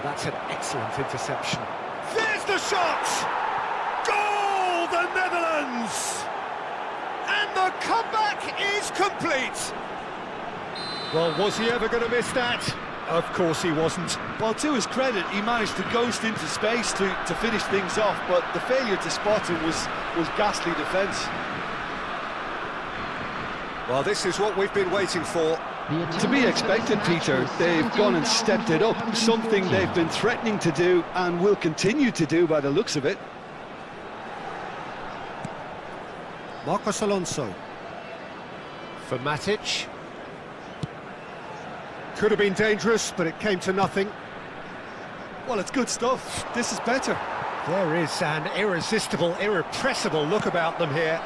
Speaker 2: That's an excellent interception. There's the shot! Goal, the Netherlands! And the comeback is complete. Well, was he ever going to miss that? Of course he wasn't.
Speaker 3: Well, to his credit, he managed to ghost into space to finish things off, but the failure to spot him was ghastly defence.
Speaker 2: Well, this is what we've been waiting for.
Speaker 3: To be expected, Peter. They've gone and stepped it up, something they've been threatening to do and will continue to do by the looks of it.
Speaker 2: Marcos Alonso. For Matic. Could have been dangerous, but it came to nothing.
Speaker 3: Well, it's good stuff. This is better.
Speaker 2: There is an irresistible, irrepressible look about them here.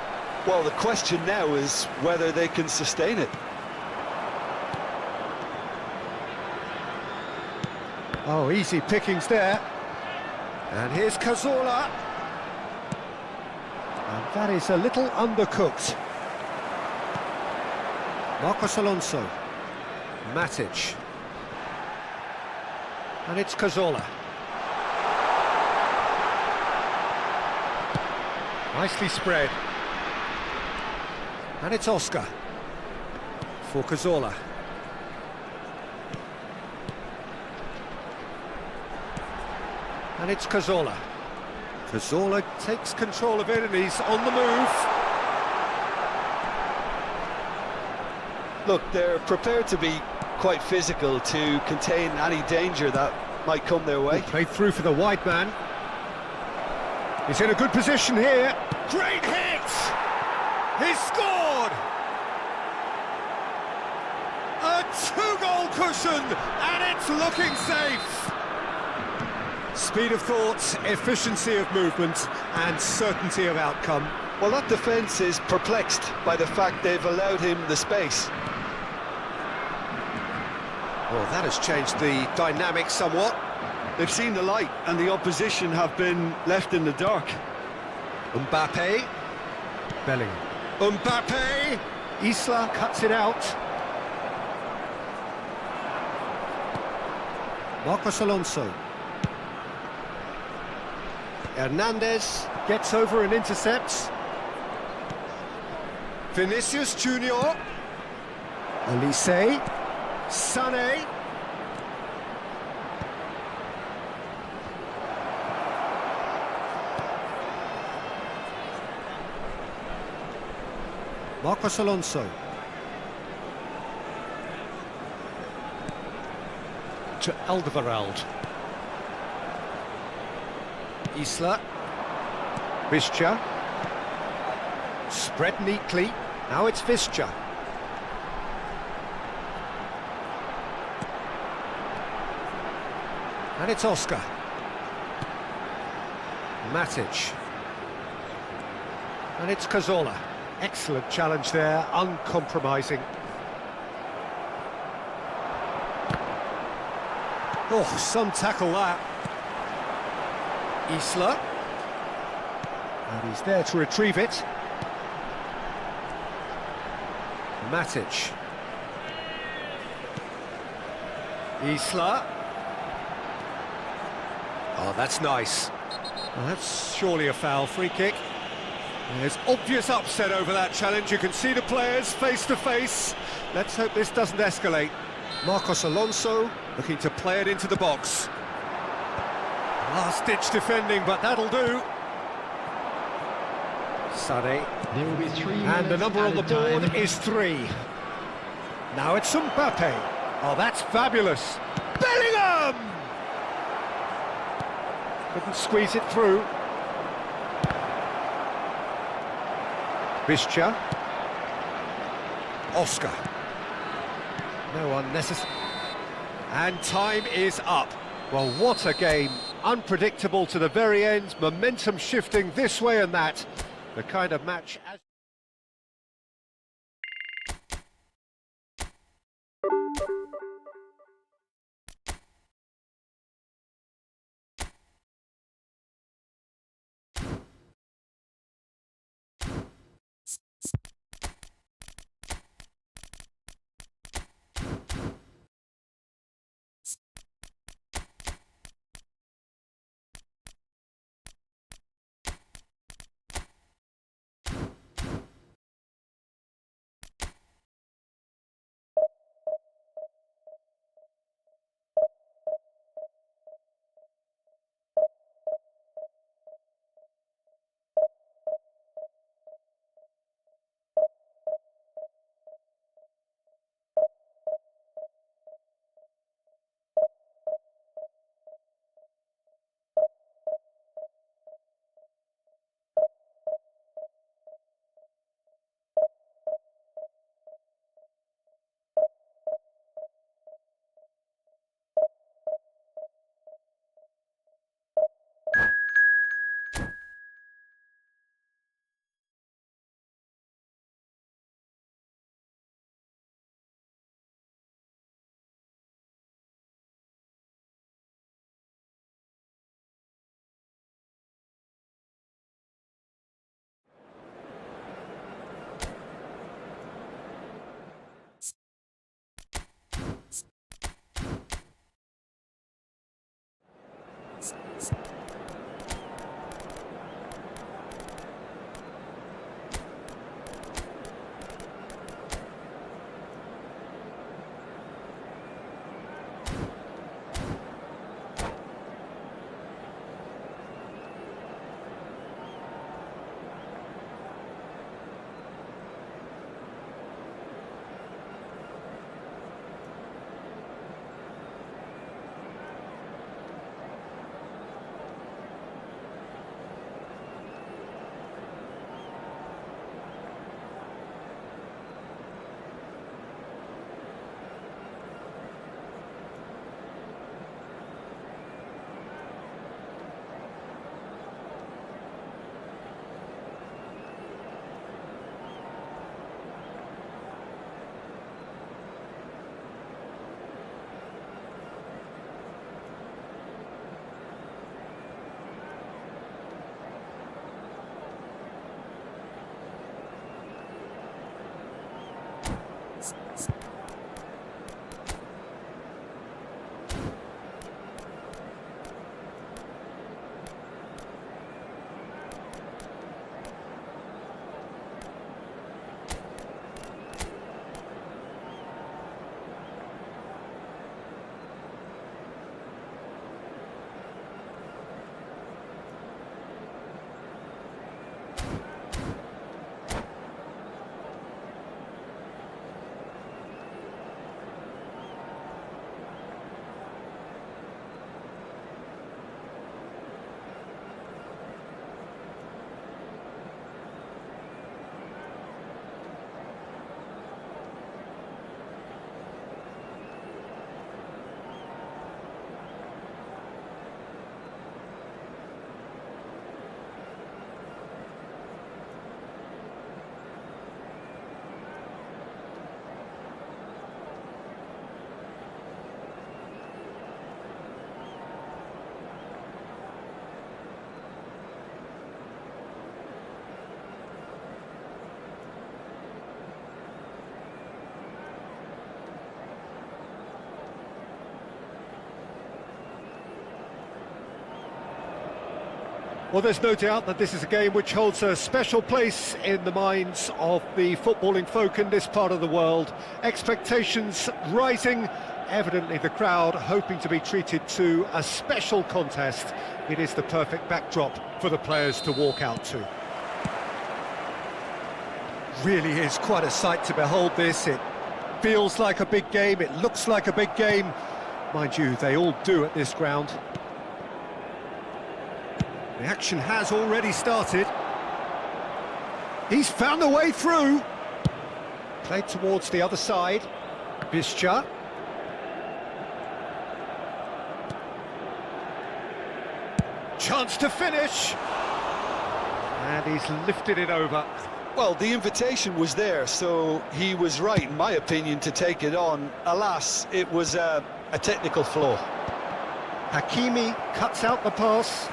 Speaker 3: Well, the question now is whether they can sustain it.
Speaker 2: Oh, easy pickings there. And here's Cazorla. And that is a little undercooked. Marcos Alonso. Matic. And it's Cazorla. Nicely spread. And it's Oscar for Cazorla. And it's Cazorla. Cazorla takes control of it and he's on the move.
Speaker 3: Look, they're prepared to be quite physical to contain any danger that might come their way.
Speaker 2: Played through for the wide man. He's in a good position here. Great hit! He's scored! A two-goal cushion, and it's looking safe. Speed of thought, efficiency of movement, and certainty of outcome.
Speaker 3: Well, that defence is perplexed by the fact they've allowed him the space.
Speaker 2: Well, that has changed the dynamic somewhat.
Speaker 3: They've seen the light, and the opposition have been left in the dark.
Speaker 2: Mbappe. Bellingham. Mbappe. Isla cuts it out. Marcos Alonso. Hernandez gets over and intercepts. Vinicius Junior. Olise. Sané. Marcos Alonso. To Alderweireld. Isla. Visca. Spread neatly. Now it's Visca. And it's Oscar. Matic. And it's Cazorla. Excellent challenge there, uncompromising. Oh, some tackle that. Isla. And he's there to retrieve it. Matic. Isla. Oh, that's nice. Well, that's surely a foul. Free kick. There's obvious upset over that challenge. You can see the players face to face. Let's hope this doesn't escalate. Marcos Alonso looking to play it into the box. Last-ditch defending, but that'll do. Sané.
Speaker 4: There will be 3
Speaker 2: And
Speaker 4: minutes
Speaker 2: the number on the
Speaker 4: added
Speaker 2: board
Speaker 4: time.
Speaker 2: is 3. Now it's Mbappe. Oh, that's fabulous. Bellingham! Couldn't squeeze it through. Visca. Oscar. No unnecessary. And time is up. Well, what a game. Unpredictable to the very end. Momentum shifting this way and that. The kind of match... Well, there's no doubt that this is a game which holds a special place in the minds of the footballing folk in this part of the world. Expectations rising, evidently the crowd hoping to be treated to a special contest. It is the perfect backdrop for the players to walk out to. Really is quite a sight to behold this. It feels like a big game, it looks like a big game. Mind you, they all do at this ground. The action has already started. He's found a way through. Played towards the other side. Buidget. Chance to finish. And he's lifted it over.
Speaker 3: Well, the invitation was there, so he was right, in my opinion, to take it on. Alas, it was a technical flaw.
Speaker 2: Hakimi cuts out the pass.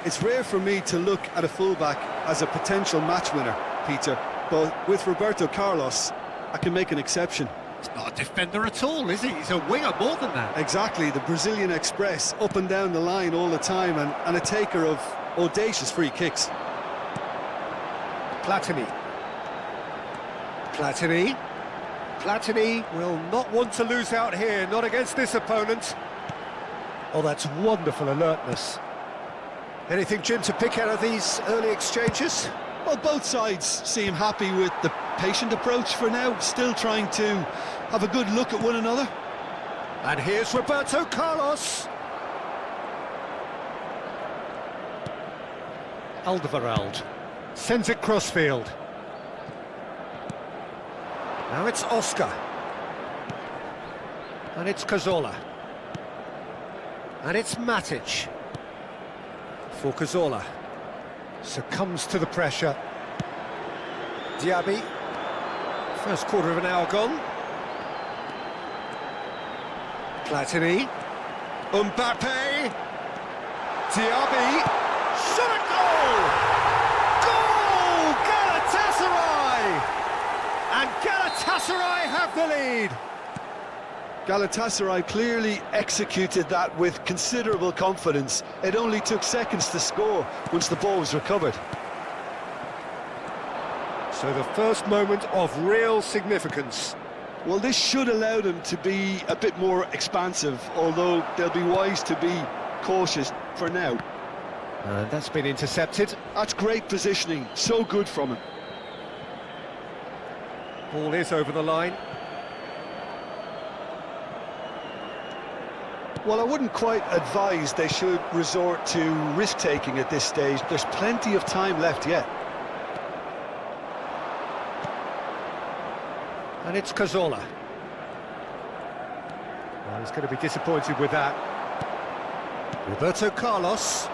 Speaker 3: It's rare for me to look at a fullback as a potential match winner, Peter, but with Roberto Carlos, I can make an exception.
Speaker 2: He's not a defender at all, is he? He's a winger more than that.
Speaker 3: Exactly, the Brazilian Express, up and down the line all the time, and a taker of audacious free kicks.
Speaker 2: Platini. Platini will not want to lose out here, not against this opponent. Oh, that's wonderful alertness. Anything, Jim, to pick out of these early exchanges?
Speaker 3: Well, both sides seem happy with the patient approach for now, still trying to have a good look at one another.
Speaker 2: And here's Roberto Carlos. Alderweireld sends it crossfield. Now it's Oscar. And it's Cazorla. And it's Matic. For Cazorla. Succumbs to the pressure. Diaby. First quarter of an hour gone. Platini. Mbappe. Diaby. Shot a goal! Goal! Galatasaray! And Galatasaray have the lead.
Speaker 3: Galatasaray clearly executed that with considerable confidence. It only took seconds to score once the ball was recovered.
Speaker 2: So the first moment of real significance.
Speaker 3: Well, this should allow them to be a bit more expansive, although they'll be wise to be cautious for now.
Speaker 2: And that's been intercepted.
Speaker 3: That's great positioning, so good from him.
Speaker 2: Ball is over the line.
Speaker 3: Well, I wouldn't quite advise they should resort to risk-taking at this stage. There's plenty of time left yet.
Speaker 2: And it's Cazorla. Well, he's going to be disappointed with that. Roberto Carlos.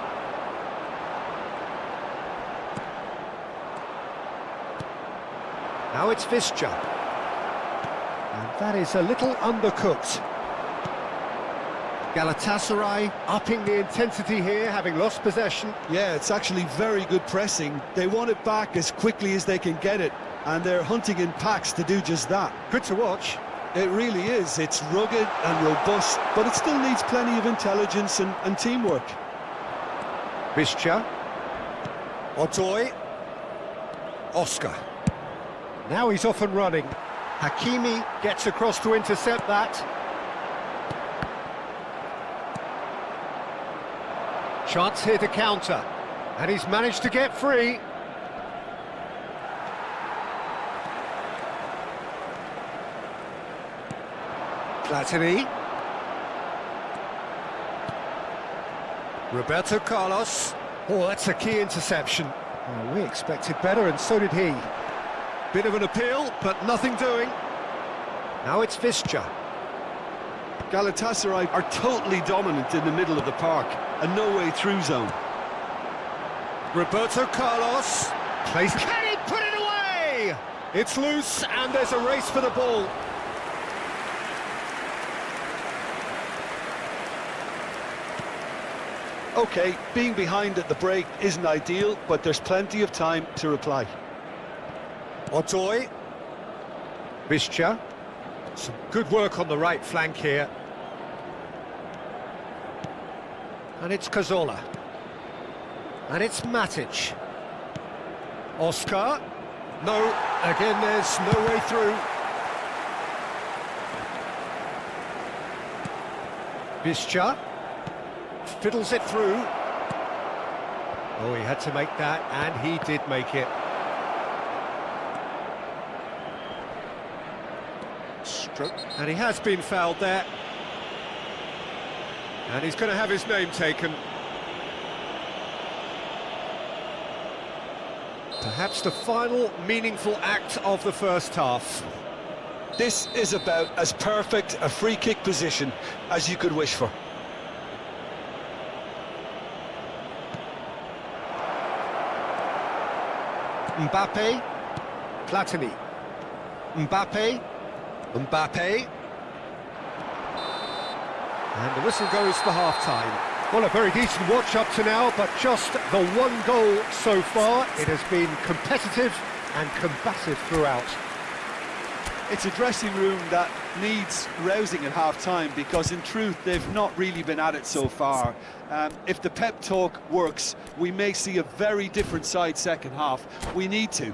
Speaker 2: Now it's Buidget. And that is a little undercooked. Galatasaray upping the intensity here, having lost possession.
Speaker 3: Yeah, it's actually very good pressing. They want it back as quickly as they can get it, and they're hunting in packs to do just that.
Speaker 2: Good to watch.
Speaker 3: It really is. It's rugged and robust, but it still needs plenty of intelligence and teamwork.
Speaker 2: Buidget. Odoi. Oscar. Now he's off and running. Hakimi gets across to intercept that. Chance here to counter. And he's managed to get free. Platini. Roberto Carlos. Oh, that's a key interception. Well, we expected better, and so did he. Bit of an appeal, but nothing doing. Now it's Buidget.
Speaker 3: Galatasaray are totally dominant in the middle of the park, a no-way through zone.
Speaker 2: Roberto Carlos. Plays. Can he put it away? It's loose, and there's a race for the ball.
Speaker 3: OK, being behind at the break isn't ideal, but there's plenty of time to reply.
Speaker 2: Odoi. Buidget. Some good work on the right flank here. And it's Cazorla. And it's Matic. Oscar. No, again there's no way through. Buidget. Fiddles it through. Oh, he had to make that, and he did make it. Stroke. And he has been fouled there. And he's going to have his name taken. Perhaps the final meaningful act of the first half.
Speaker 3: This is about as perfect a free kick position as you could wish for.
Speaker 2: Mbappe, Platini, Mbappe, Mbappe, and the whistle goes for half-time. Well, a very decent watch up to now, but just the one goal so far. It has been competitive and combative throughout.
Speaker 6: It's a dressing room that needs rousing at half-time, because in truth they've not really been at it so far. If the pep talk works, we may see a very different side second half. We need to.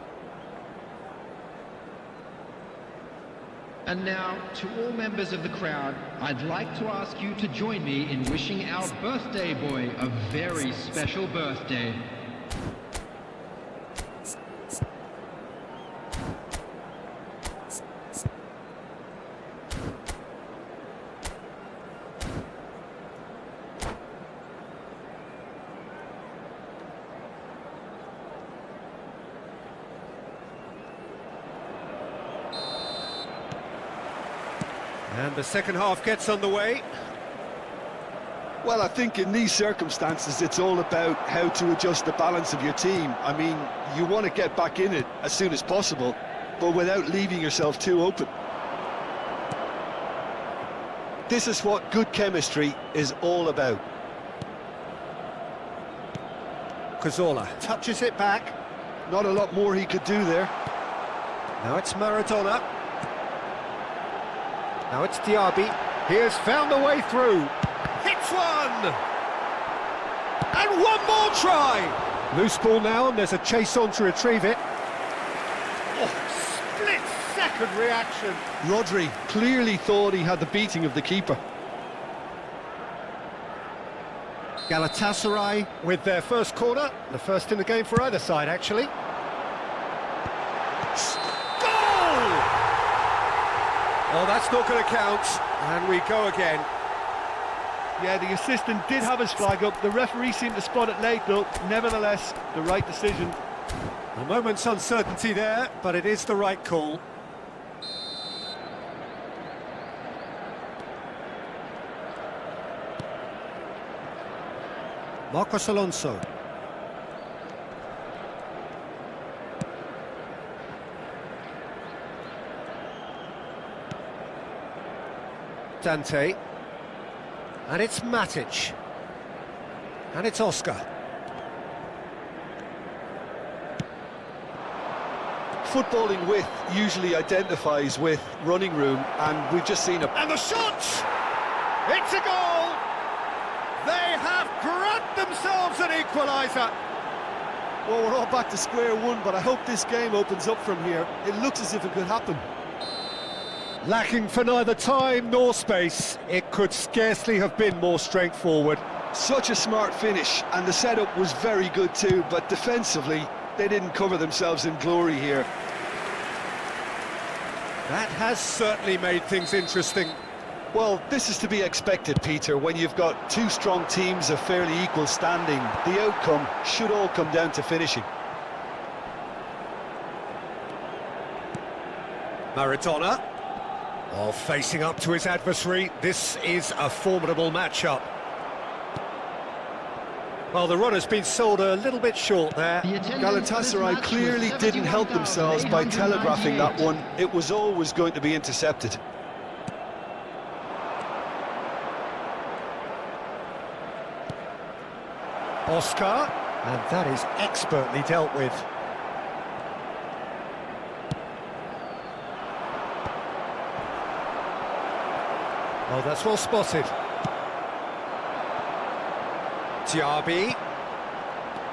Speaker 4: And now, to all members of the crowd, I'd like to ask you to join me in wishing our birthday boy a very special birthday.
Speaker 2: And the second half gets underway.
Speaker 3: Well, I think in these circumstances, it's all about how to adjust the balance of your team. I mean, you want to get back in it as soon as possible, but without leaving yourself too open. This is what good chemistry is all about.
Speaker 2: Cazorla touches it back.
Speaker 3: Not a lot more he could do there.
Speaker 2: Now it's Maradona. Now it's Diaby. He has found a way through. Hits one! And one more try! Loose ball now, and there's a chase on to retrieve it. Oh, split-second reaction.
Speaker 3: Rodri clearly thought he had the beating of the keeper.
Speaker 2: Galatasaray with their first corner. The first in the game for either side, actually. Oh, that's not going to count, and we go again.
Speaker 6: Yeah, the assistant did have his flag up. The referee seemed to spot it late, though. Nevertheless, the right decision.
Speaker 2: A moment's uncertainty there, but it is the right call. Marcos Alonso. Dante, and it's Matic, and it's Oscar.
Speaker 3: Footballing width usually identifies with running room, and we've just seen a...
Speaker 2: And the shot! It's a goal! They have grabbed themselves an equaliser!
Speaker 3: Well, we're all back to square one, but I hope this game opens up from here. It looks as if it could happen.
Speaker 2: Lacking for neither time nor space, it could scarcely have been more straightforward.
Speaker 3: Such a smart finish, and the setup was very good too, but defensively, they didn't cover themselves in glory here.
Speaker 2: That has certainly made things interesting.
Speaker 3: Well, this is to be expected, Peter, when you've got two strong teams of fairly equal standing. The outcome should all come down to finishing.
Speaker 2: Maradona. Oh, facing up to his adversary, this is a formidable matchup. Well, the run has been sold a little bit short there.
Speaker 3: Galatasaray clearly didn't help themselves by telegraphing that one. It was always going to be intercepted.
Speaker 2: Oscar, and that is expertly dealt with. Oh, that's well spotted. Diaby.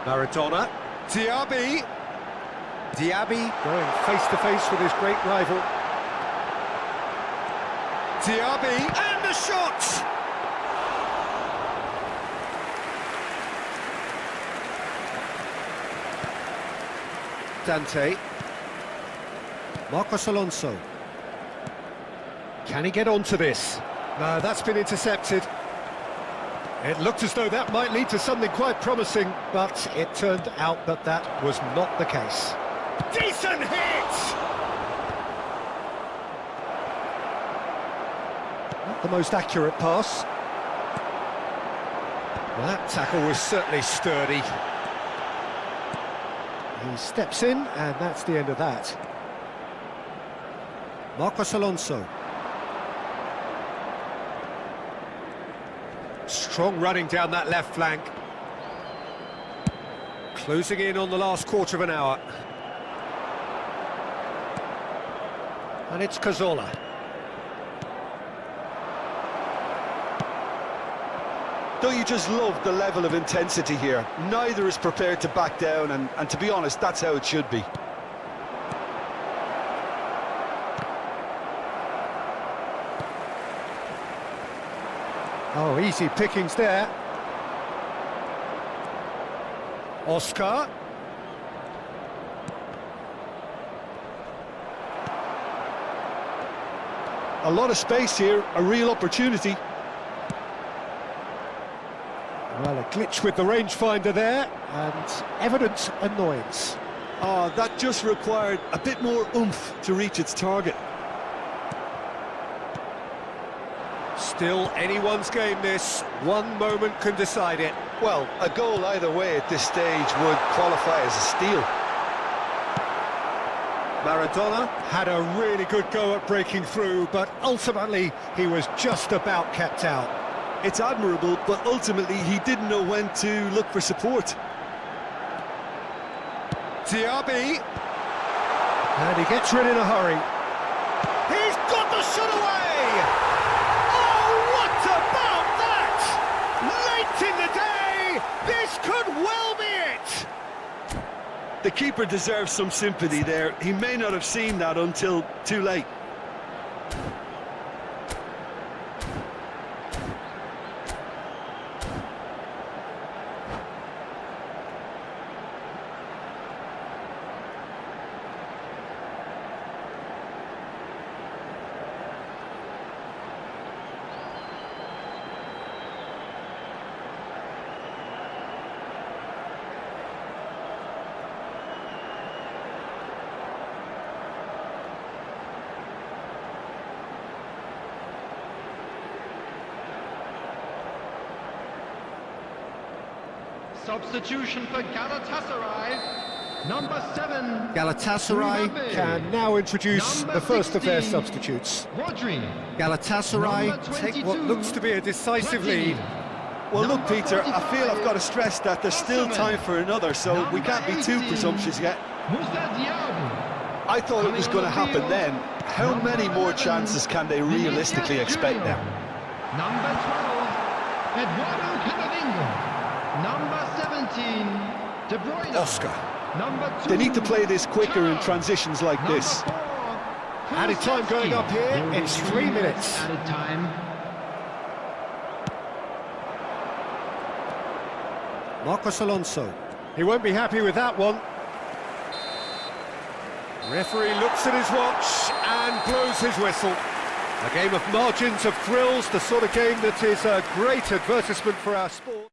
Speaker 5: Maradona. Diaby. Diaby.
Speaker 2: Going face-to-face with his great rival.
Speaker 5: Diaby. And the shot!
Speaker 2: Dante. Marcos Alonso. Can he get onto this? No, that's been intercepted. It looked as though that might lead to something quite promising, but it turned out that that was not the case. Decent hit! Not the most accurate pass. That tackle was certainly sturdy. He steps in, and that's the end of that. Marcos Alonso. Strong running down that left flank. Closing in on the last quarter of an hour. And it's Cazorla.
Speaker 6: Don't you just love the level of intensity here? Neither is prepared to back down, and to be honest, that's how it should be.
Speaker 2: Oh, easy pickings there. Oscar.
Speaker 6: A lot of space here, a real opportunity.
Speaker 2: Well, a glitch with the rangefinder there, and evident annoyance.
Speaker 6: Oh, that just required a bit more oomph to reach its target.
Speaker 2: Still anyone's game this. One moment can decide it.
Speaker 6: Well, a goal either way at this stage would qualify as a steal.
Speaker 2: Maradona had a really good go at breaking through, but ultimately he was just about kept out.
Speaker 6: It's admirable, but ultimately he didn't know when to look for support.
Speaker 2: Diaby. And he gets rid in a hurry. He's got the shot away! Oh, what about that? Late in the day, this could well be it!
Speaker 6: The keeper deserves some sympathy there. He may not have seen that until too late.
Speaker 4: Substitution for Galatasaray, number 7.
Speaker 2: Galatasaray
Speaker 4: Mbappe.
Speaker 2: can now introduce
Speaker 4: Number
Speaker 2: the first of their
Speaker 4: 16,
Speaker 2: substitutes.
Speaker 4: Rodri.
Speaker 2: Galatasaray
Speaker 4: Number
Speaker 2: take what
Speaker 4: 22,
Speaker 2: looks to be a decisive lead.
Speaker 6: Well, look,
Speaker 4: Number
Speaker 6: Peter, I feel I've
Speaker 4: 45,
Speaker 6: got to stress that there's still time for another, so we can't be too presumptuous yet.
Speaker 4: Musa Diaby.
Speaker 6: I thought it was going to happen then. How many more chances can they realistically expect now?
Speaker 4: Number 12, Eduardo Camavinga. Number 17, De Bruyne.
Speaker 2: Oscar.
Speaker 4: Number 2,
Speaker 6: They need to play this quicker in transitions like
Speaker 4: Number
Speaker 6: this.
Speaker 4: 4,
Speaker 2: Added time going up here,
Speaker 4: There will be
Speaker 2: it's 3
Speaker 4: 3
Speaker 2: minutes.
Speaker 4: Added time.
Speaker 2: Marcos Alonso. He won't be happy with that one. Referee looks at his watch and blows his whistle. A game of margins, of thrills, the sort of game that is a great advertisement for our sport.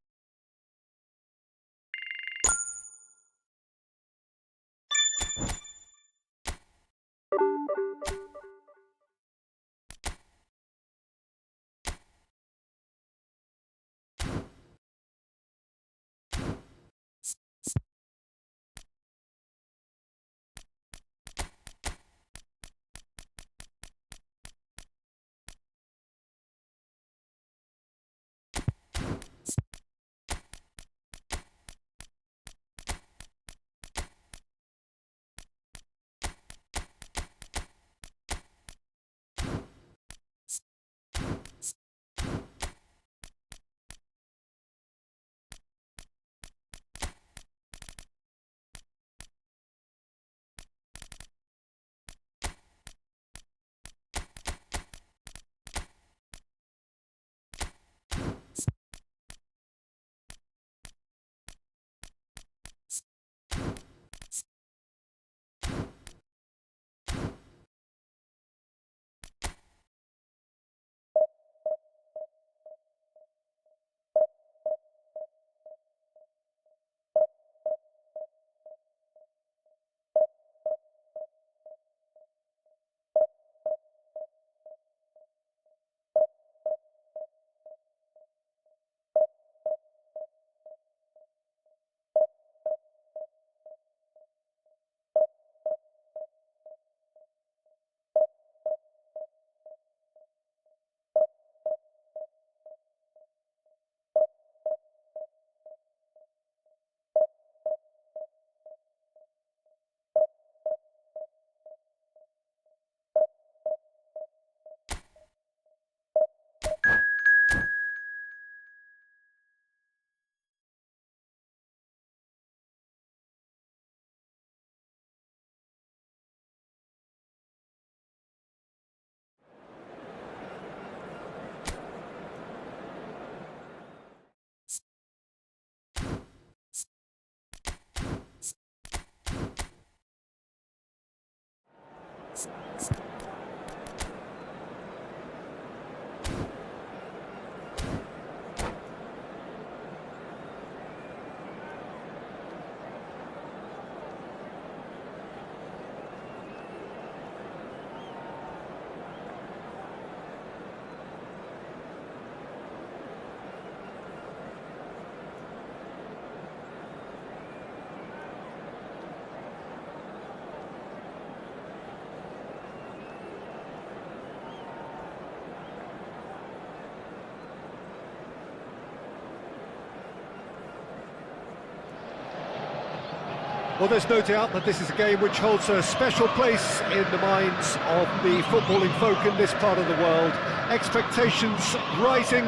Speaker 2: Well, there's no doubt that this is a game which holds a special place in the minds of the footballing folk in this part of the world. Expectations rising,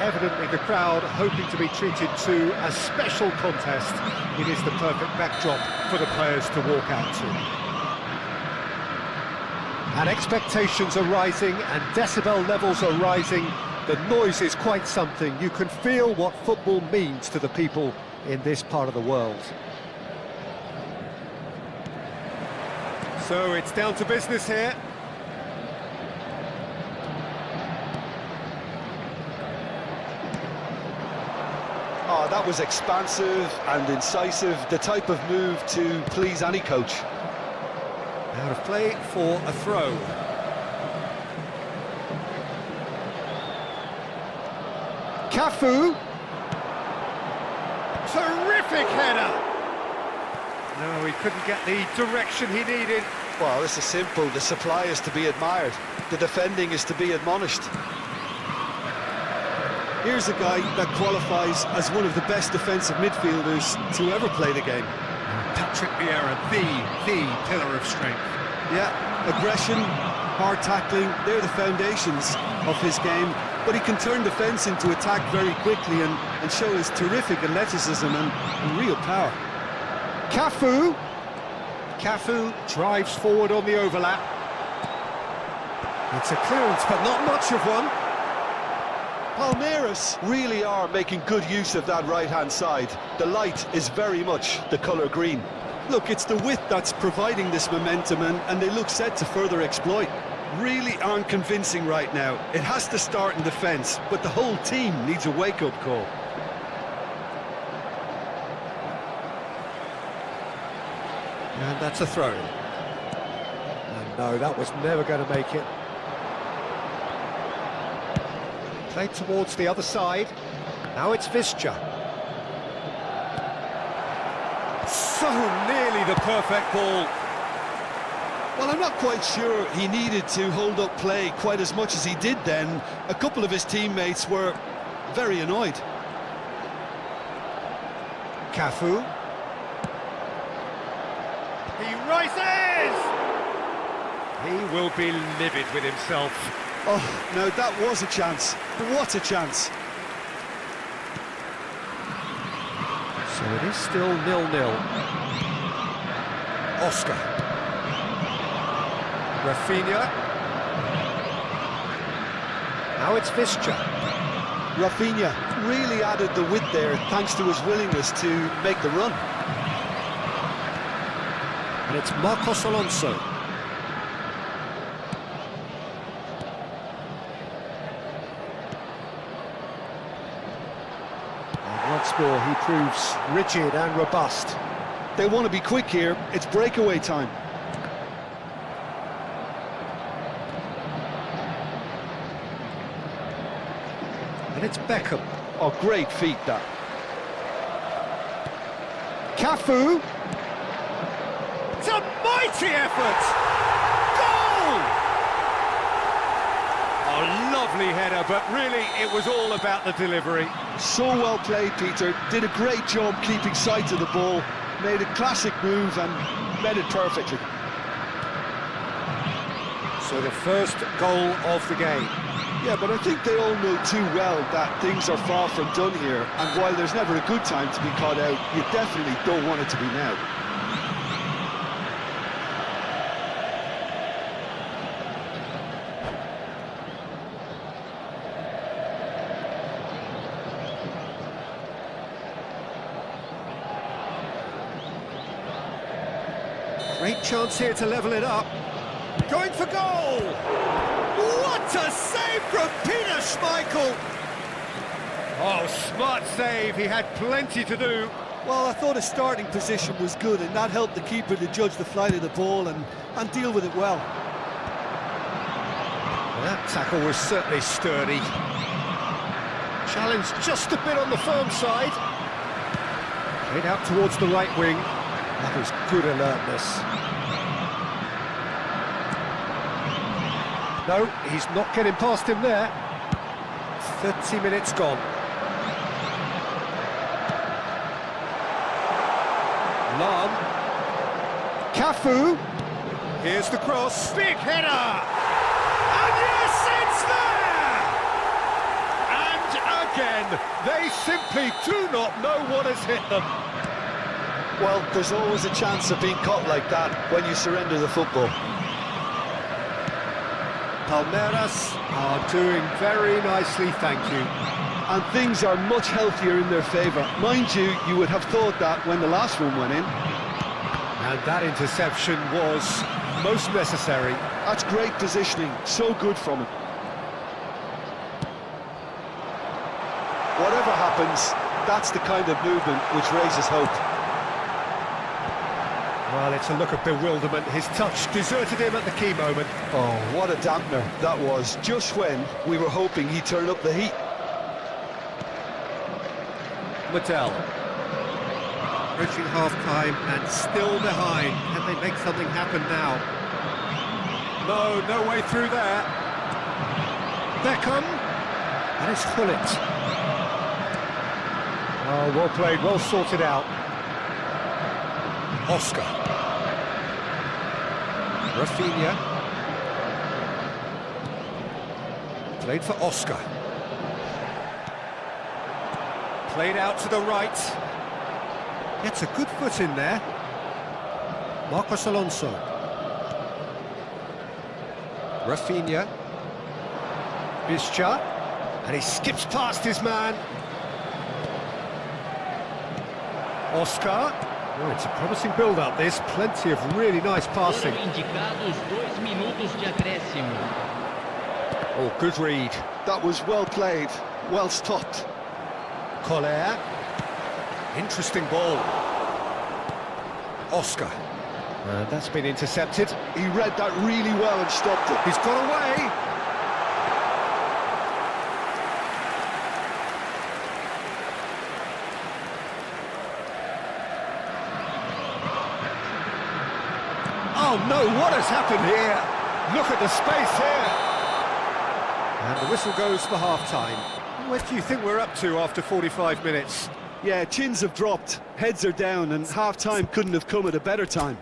Speaker 2: evidently the crowd hoping to be treated to a special contest. It is the perfect backdrop for the players to walk out to. And expectations are rising and decibel levels are rising. The noise is quite something. You can feel what football means to the people in this part of the world. So it's down to business here.
Speaker 3: Oh, that was expansive and incisive, the type of move to please any coach.
Speaker 2: Out of play for a throw. Cafu. Terrific header. No, he couldn't get the direction he needed.
Speaker 3: Well, this is simple. The supply is to be admired. The defending is to be admonished.
Speaker 6: Here's a guy that qualifies as one of the best defensive midfielders to ever play the game.
Speaker 2: Patrick Vieira, the pillar of strength.
Speaker 6: Yeah, aggression, hard tackling, they're the foundations of his game. But he can turn defence into attack very quickly and show his terrific athleticism and real power.
Speaker 2: Cafu drives forward on the overlap. It's a clearance, but not much of one.
Speaker 3: Palmeiras really are making good use of that right-hand side. The light is very much the colour green.
Speaker 6: Look, it's the width that's providing this momentum, and they look set to further exploit. Really aren't convincing right now. It has to start in defence, but the whole team needs a wake-up call.
Speaker 2: And that's a throw. And no, that was never going to make it. Played towards the other side. Now it's Visca. So nearly the perfect ball.
Speaker 6: Well, I'm not quite sure he needed to hold up play quite as much as he did then. A couple of his teammates were very annoyed.
Speaker 2: Cafu. He rises! He will be livid with himself.
Speaker 6: Oh, no, that was a chance. What a chance.
Speaker 2: So it is still 0-0. Oscar. Rafinha. Now it's Visca.
Speaker 3: Rafinha really added the width there thanks to his willingness to make the run.
Speaker 2: And it's Marcos Alonso. And once more he proves rigid and robust.
Speaker 6: They want to be quick here. It's breakaway time.
Speaker 2: And it's Beckham.
Speaker 6: Oh, great feat, that.
Speaker 2: Cafu. It's a mighty effort! Goal! Oh, lovely header, but really it was all about the delivery.
Speaker 6: So well played, Peter. Did a great job keeping sight of the ball. Made a classic move and met it perfectly.
Speaker 2: So the first goal of the game.
Speaker 6: Yeah, but I think they all know too well that things are far from done here. And while there's never a good time to be caught out, you definitely don't want it to be now.
Speaker 2: Great chance here to level it up. Going for goal! What a save from Peter Schmeichel! Oh, smart save. He had plenty to do.
Speaker 6: Well, I thought his starting position was good, and that helped the keeper to judge the flight of the ball and deal with it well.
Speaker 2: That tackle was certainly sturdy. Challenged just a bit on the firm side. Played out towards the right wing. That was good alertness. No, he's not getting past him there. 30 minutes gone. Lam. Cafu. Here's the cross. Big header! And yes, it's there! And again, they simply do not know what has hit them.
Speaker 3: Well, there's always a chance of being caught like that when you surrender the football.
Speaker 2: Palmeiras are doing very nicely, thank you.
Speaker 3: And things are much healthier in their favour. Mind you, you would have thought that when the last one went in.
Speaker 2: And that interception was most necessary.
Speaker 3: That's great positioning, so good from him. Whatever happens, that's the kind of movement which raises hope.
Speaker 2: Well, it's a look of bewilderment. His touch deserted him at the key moment.
Speaker 3: Oh, what a dampener that was, just when we were hoping he'd turn up the heat.
Speaker 2: Mattel. Approaching half-time and still behind. Can they make something happen now? No, no way through there. Beckham. And it's Hullet. Oh, well played, well sorted out. Oscar. Rafinha. Played for Oscar. Played out to the right. Gets a good foot in there. Marcos Alonso. Rafinha. Buidget. And he skips past his man. Oscar. Oh, it's a promising build-up, this. Plenty of really nice passing. Oh, good read.
Speaker 3: That was well played, well stopped.
Speaker 2: Collier. Interesting ball. Oscar. And that's been intercepted.
Speaker 3: He read that really well and stopped it.
Speaker 2: He's got away. Oh no, what has happened here? Look at the space here. And the whistle goes for half-time. What do you think we're up to after 45 minutes?
Speaker 3: Yeah, chins have dropped, heads are down, and half-time couldn't have come at a better time.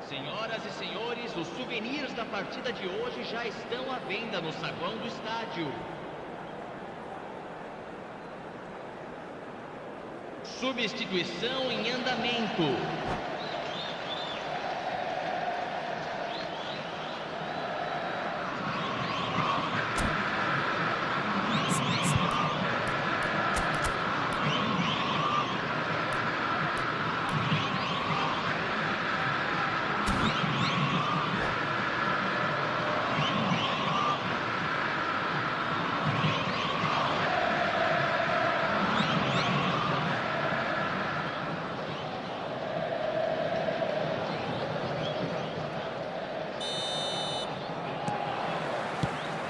Speaker 8: Senhoras e senhores, os souvenirs da partida de hoje já estão à venda no saguão do estádio. Substituição em andamento.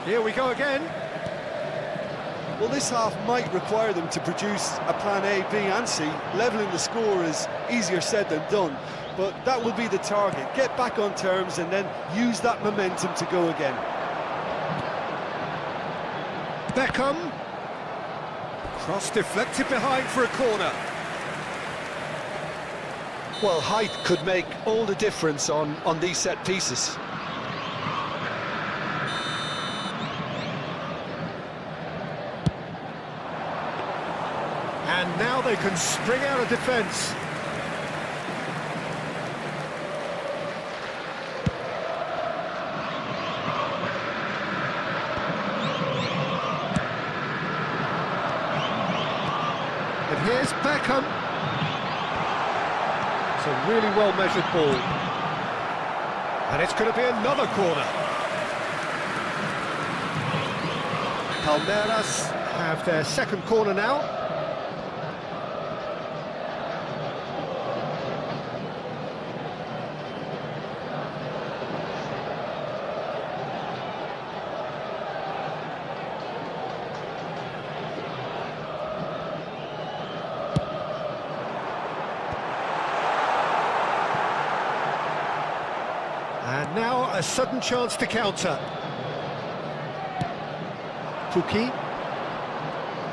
Speaker 2: Here we go again.
Speaker 3: Well, this half might require them to produce a plan A, B and C. Levelling the score is easier said than done, but that will be the target. Get back on terms and then use that momentum to go again.
Speaker 2: Beckham. Cross deflected behind for a corner.
Speaker 3: Well, height could make all the difference on these set pieces.
Speaker 2: And now they can spring out of defence. And here's Beckham. It's a really well-measured ball. And it's going to be another corner. Palmeiras have their second corner now. And now a sudden chance to counter. Puki.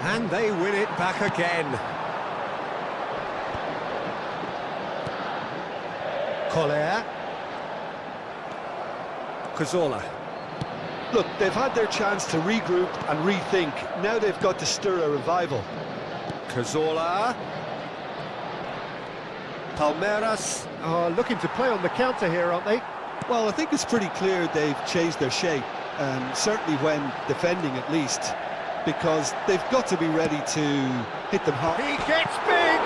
Speaker 2: And they win it back again. Collier. Cazorla.
Speaker 3: Look, they've had their chance to regroup and rethink. Now they've got to stir a revival.
Speaker 2: Cazorla. Palmeiras are looking to play on the counter here, aren't they?
Speaker 3: Well, I think it's pretty clear they've changed their shape, certainly when defending at least, because they've got to be ready to hit them hard.
Speaker 2: He gets big!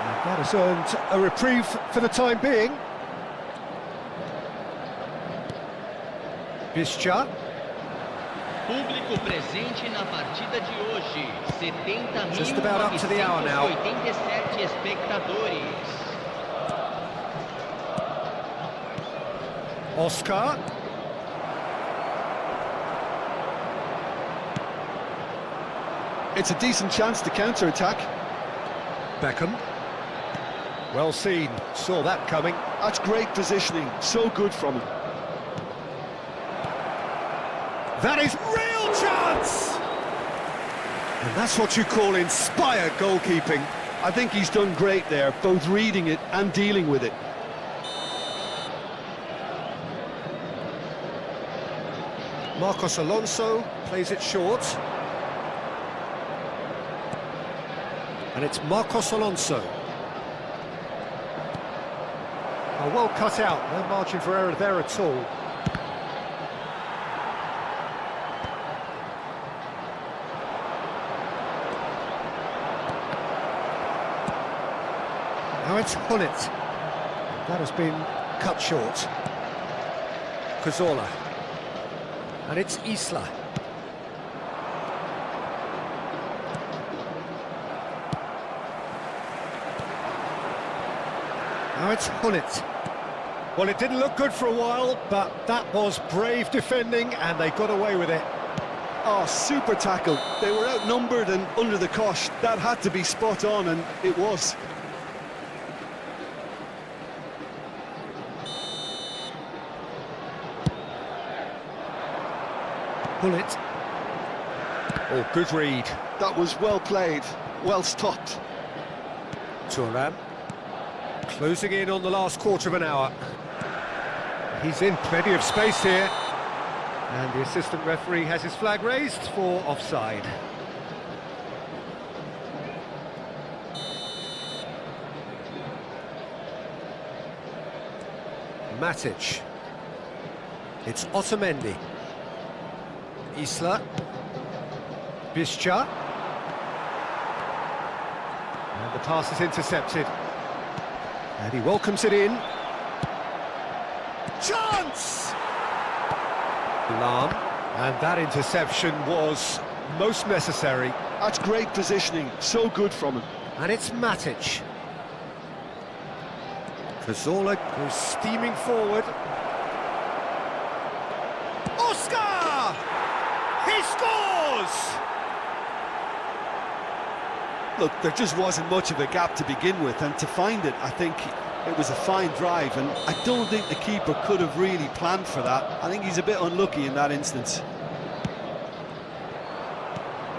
Speaker 2: And that has earned a reprieve for the time being. Buidget.
Speaker 8: Público presente na partida de hoje, 70.987
Speaker 2: Just about up to the hour now.
Speaker 8: espectadores.
Speaker 2: Oscar.
Speaker 3: It's a decent chance to counter-attack.
Speaker 2: Beckham. Well seen, saw that coming.
Speaker 3: That's great positioning, so good from him.
Speaker 2: That is real chance! And that's what you call inspired goalkeeping.
Speaker 3: I think he's done great there, both reading it and dealing with it.
Speaker 2: Marcos Alonso plays it short. And it's Marcos Alonso. Oh, well cut out, no margin for error there at all. Now it's Hullet. That has been cut short. Cazorla. And it's Isla. Now it's Hullet. Well, it didn't look good for a while, but that was brave defending, and they got away with it.
Speaker 3: Oh, super tackle. They were outnumbered and under the cosh. That had to be spot on, and it was.
Speaker 2: Hullet. Oh, good read.
Speaker 3: That was well played, well stopped.
Speaker 2: Thuram. Closing in on the last quarter of an hour. He's in plenty of space here. And the assistant referee has his flag raised for offside. Matic. It's Otamendi. Isla. Buidget. And the pass is intercepted. And he welcomes it in. Chance! Lam. And that interception was most necessary.
Speaker 3: That's great positioning, so good from him.
Speaker 2: And it's Matic. Cazorla goes steaming forward. Oscar! He scores!
Speaker 3: Look, there just wasn't much of a gap to begin with, and to find it, I think it was a fine drive, and I don't think the keeper could have really planned for that. I think he's a bit unlucky in that instance.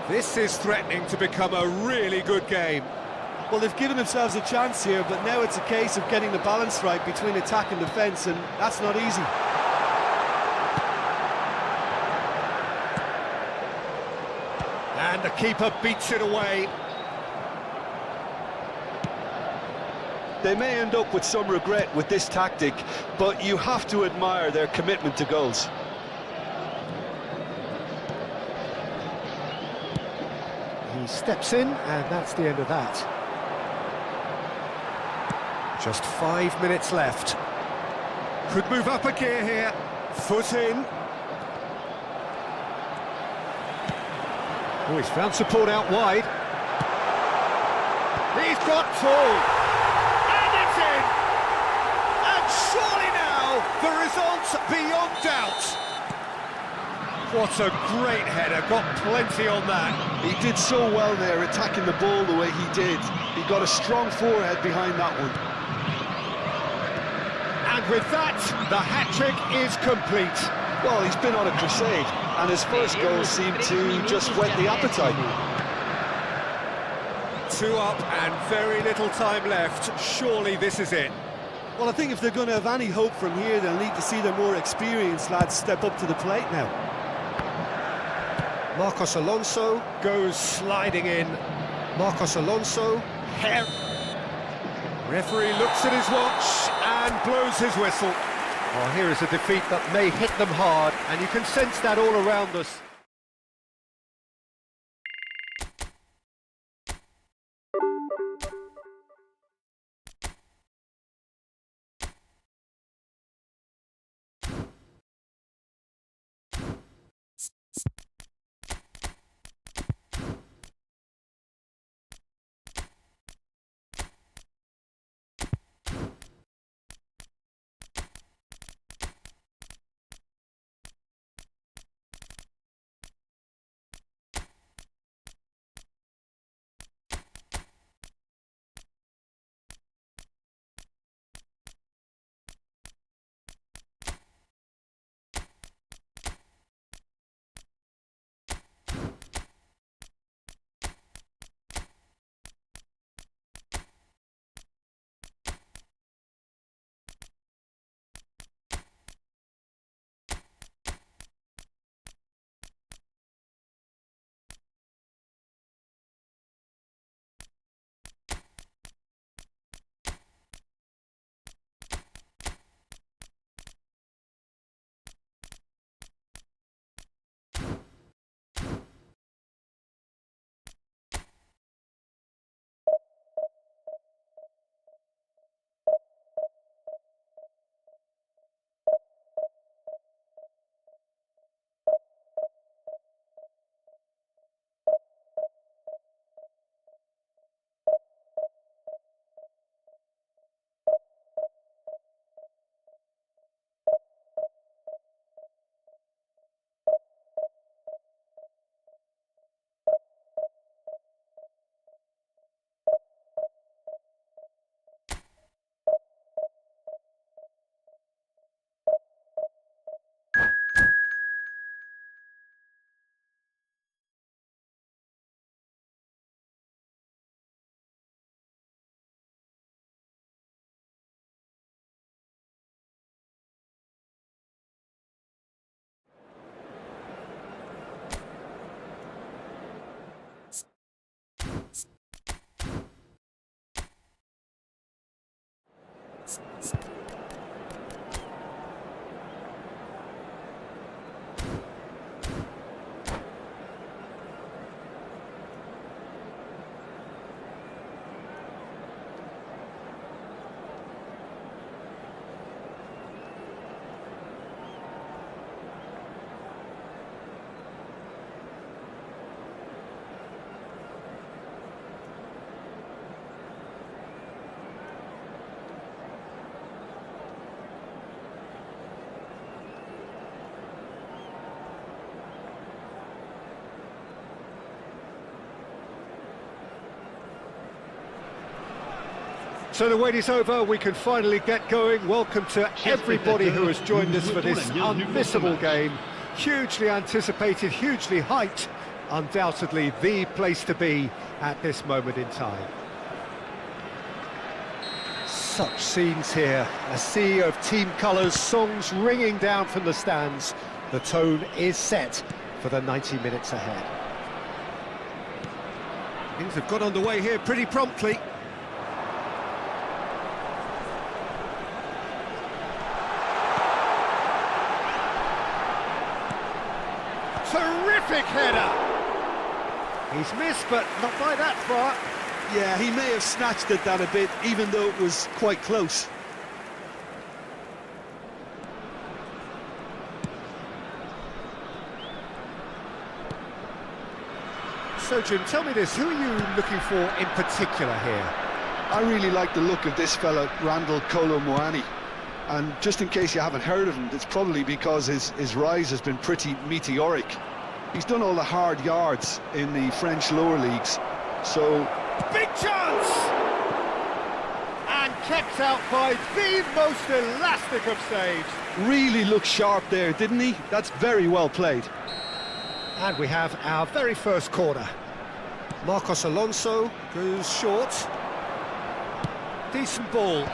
Speaker 2: This is threatening to become a really good game.
Speaker 3: Well, they've given themselves a chance here, but now it's a case of getting the balance right between attack and defence, and that's not easy.
Speaker 2: And the keeper beats it away.
Speaker 3: They may end up with some regret with this tactic, but you have to admire their commitment to goals.
Speaker 2: He steps in, and that's the end of that.
Speaker 5: Just 5 minutes left.
Speaker 2: Could move up a gear here. Foot in. Oh, he's found support out wide. He's got full. And it's in! And surely now, the result's beyond doubt. What a great header, got plenty on that.
Speaker 6: He did so well there, attacking the ball the way he did. He got a strong forehead behind that one.
Speaker 2: And with that, the hat-trick is complete.
Speaker 6: Well, he's been on a crusade, and his first goal seemed to just whet the appetite.
Speaker 2: 2 up and very little time left. Surely this is it.
Speaker 3: Well, I think if they're going to have any hope from here, they'll need to see their more experienced lads step up to the plate now.
Speaker 5: Marcos Alonso.
Speaker 2: Goes sliding in.
Speaker 5: Marcos Alonso.
Speaker 2: Referee looks at his watch and blows his whistle. Well, here is a defeat that may hit them hard, and you can sense that all around us. So the wait is over, we can finally get going. Welcome to everybody who has joined us for this unmissable game. Hugely anticipated, hugely hyped, undoubtedly the place to be at this moment in time. Such scenes here, a sea of team colours, songs ringing down from the stands. The tone is set for the 90 minutes ahead. Things have got underway here pretty promptly. Terrific header! He's missed, but not by that far.
Speaker 6: Yeah, he may have snatched at that a bit, even though it was quite close.
Speaker 2: So, Jim, tell me this, who are you looking for in particular here?
Speaker 6: I really like the look of this fella, Randall Kolo Muani. And just in case you haven't heard of him, it's probably because his rise has been pretty meteoric. He's done all the hard yards in the French lower leagues, so...
Speaker 2: Big chance! And kept out by the most elastic of saves.
Speaker 6: Really looked sharp there, didn't he? That's very well played.
Speaker 2: And we have our very first corner. Marcos Alonso goes short. Decent ball.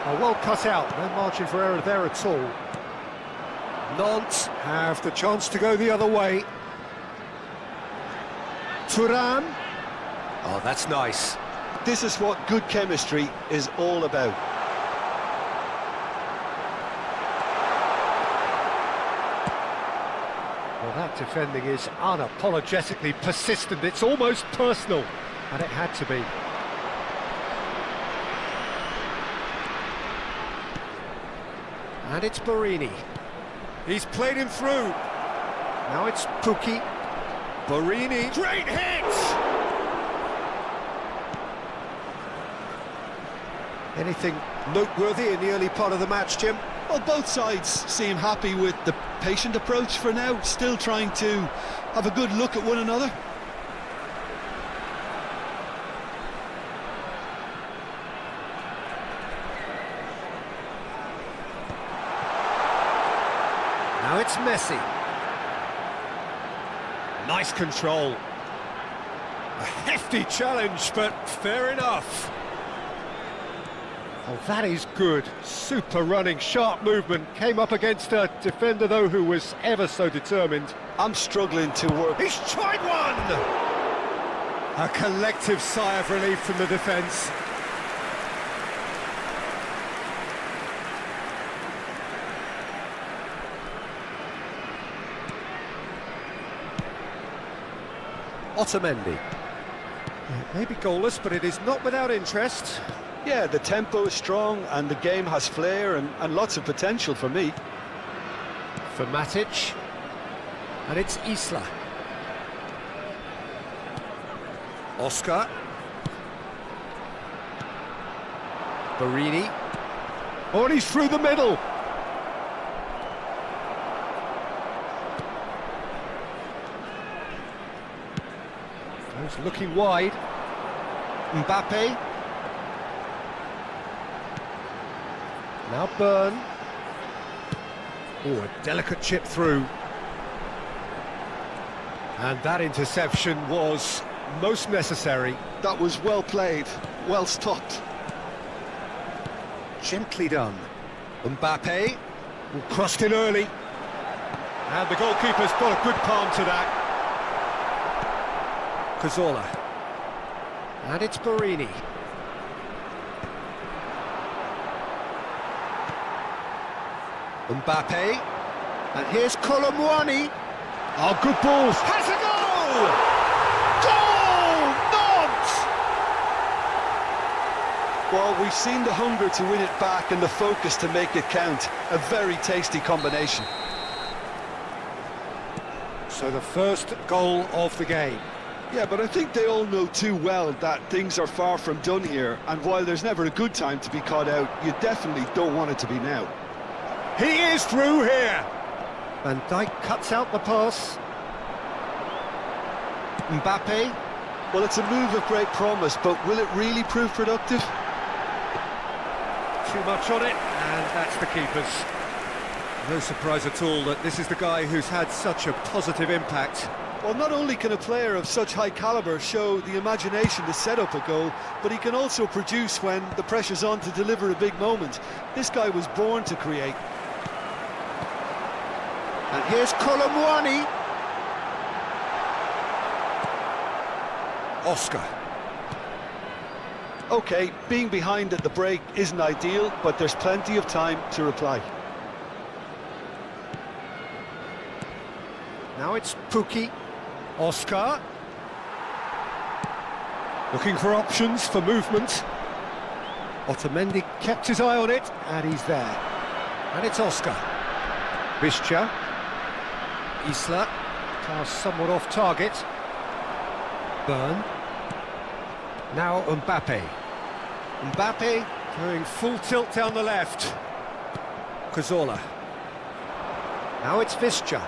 Speaker 2: Oh, well cut out, no margin for error there at all. Nantes have the chance to go the other way. Thuram.
Speaker 5: Oh, that's nice.
Speaker 6: This is what good chemistry is all about.
Speaker 2: Well, that defending is unapologetically persistent. It's almost personal, and it had to be. And it's Borini. He's played him through. Now it's Pukki. Borini. Great hit! Anything noteworthy in the early part of the match, Jim?
Speaker 6: Well, both sides seem happy with the patient approach for now, still trying to have a good look at one another.
Speaker 2: Now it's Messi. Nice control. A hefty challenge, but fair enough. Oh, that is good. Super running, sharp movement. Came up against a defender, though, who was ever so determined.
Speaker 6: I'm struggling to work.
Speaker 2: He's tried one! A collective sigh of relief from the defence. Otamendi. It may be goalless, but it is not without interest.
Speaker 6: Yeah, the tempo is strong and the game has flair and lots of potential for me.
Speaker 2: For Matic. And it's Isla. Oscar. Borini. Oh, and he's through the middle. He's looking wide. Mbappe. Now Byrne. Oh, a delicate chip through. And that interception was most necessary.
Speaker 6: That was well played, well stopped.
Speaker 2: Gently done. Mbappe. Crossed in early. And the goalkeeper's got a good palm to that. Cazorla. And it's Borini. Mbappe. And here's Kolo Muani. Oh, good balls. Has a goal! Goal! Nantes!
Speaker 6: Well, we've seen the hunger to win it back and the focus to make it count. A very tasty combination.
Speaker 2: So the first goal of the game.
Speaker 6: Yeah, but I think they all know too well that things are far from done here, and while there's never a good time to be caught out, you definitely don't want it to be now.
Speaker 2: He is through here! Van Dijk cuts out the pass. Mbappe.
Speaker 6: Well, it's a move of great promise, but will it really prove productive?
Speaker 2: Too much on it, and that's the keeper's. No surprise at all that this is the guy who's had such a positive impact.
Speaker 6: Well, not only can a player of such high calibre show the imagination to set up a goal, but he can also produce when the pressure's on to deliver a big moment. This guy was born to create.
Speaker 2: And here's Kolo Muani. Oscar.
Speaker 6: OK, being behind at the break isn't ideal, but there's plenty of time to reply. Now it's Pukki.
Speaker 2: Oscar. Looking for options for movement. Otamendi kept his eye on it, and he's there. And it's Oscar. Visca. Isla. Pass somewhat off target. Byrne. Now Mbappe. Mbappe going full tilt down the left. Cazorla. Now it's Visca.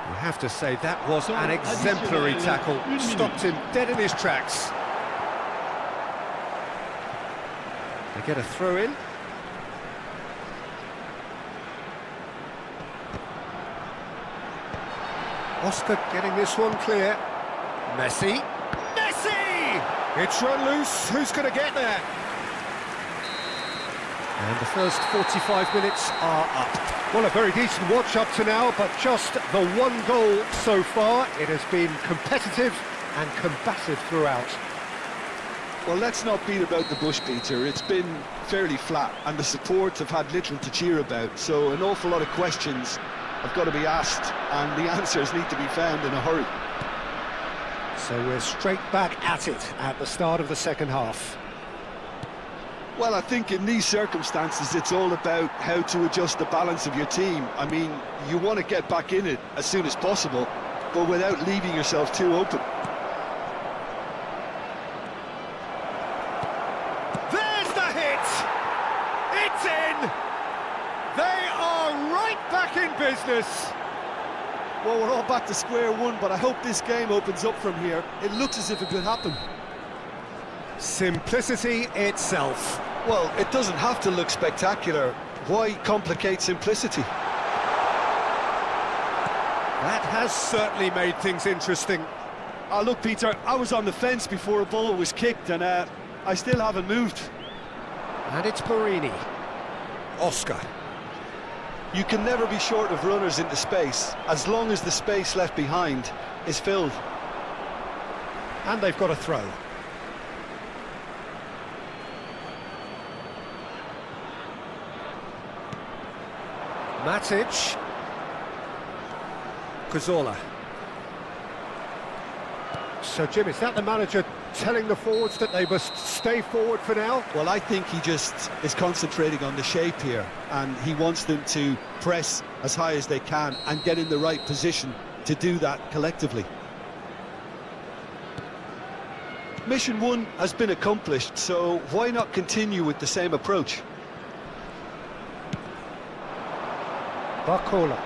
Speaker 2: You have to say that was an exemplary tackle. Stopped him dead in his tracks. They get a throw in. Oscar getting this one clear. Messi. Messi! It's run loose. Who's going to get there? And the first 45 minutes are up. Well, a very decent watch up to now, but just the one goal so far. It has been competitive and combative throughout.
Speaker 6: Well, let's not beat about the bush, Peter. It's been fairly flat, and the support have had little to cheer about. So an awful lot of questions have got to be asked, and the answers need to be found in a hurry.
Speaker 2: So we're straight back at it at the start of the second half.
Speaker 6: Well, I think in these circumstances, it's all about how to adjust the balance of your team. I mean, you want to get back in it as soon as possible, but without leaving yourself too open.
Speaker 2: There's the hit! It's in! They are right back in business!
Speaker 6: Well, we're all back to square one, but I hope this game opens up from here. It looks as if it could happen.
Speaker 2: Simplicity itself.
Speaker 3: Well, it doesn't have to look spectacular. Why complicate simplicity?
Speaker 2: That has certainly made things interesting.
Speaker 6: Look, Peter, I was on the fence before a ball was kicked, and I still haven't moved.
Speaker 2: And it's Borini. Oscar.
Speaker 3: You can never be short of runners into space, as long as the space left behind is filled.
Speaker 2: And they've got a throw. Matic. Cazorla. So, Jim, is that the manager telling the forwards that they must stay forward for now?
Speaker 3: Well, I think he just is concentrating on the shape here, and he wants them to press as high as they can and get in the right position to do that collectively. Mission 1 has been accomplished, so why not continue with the same approach?
Speaker 2: Barcola.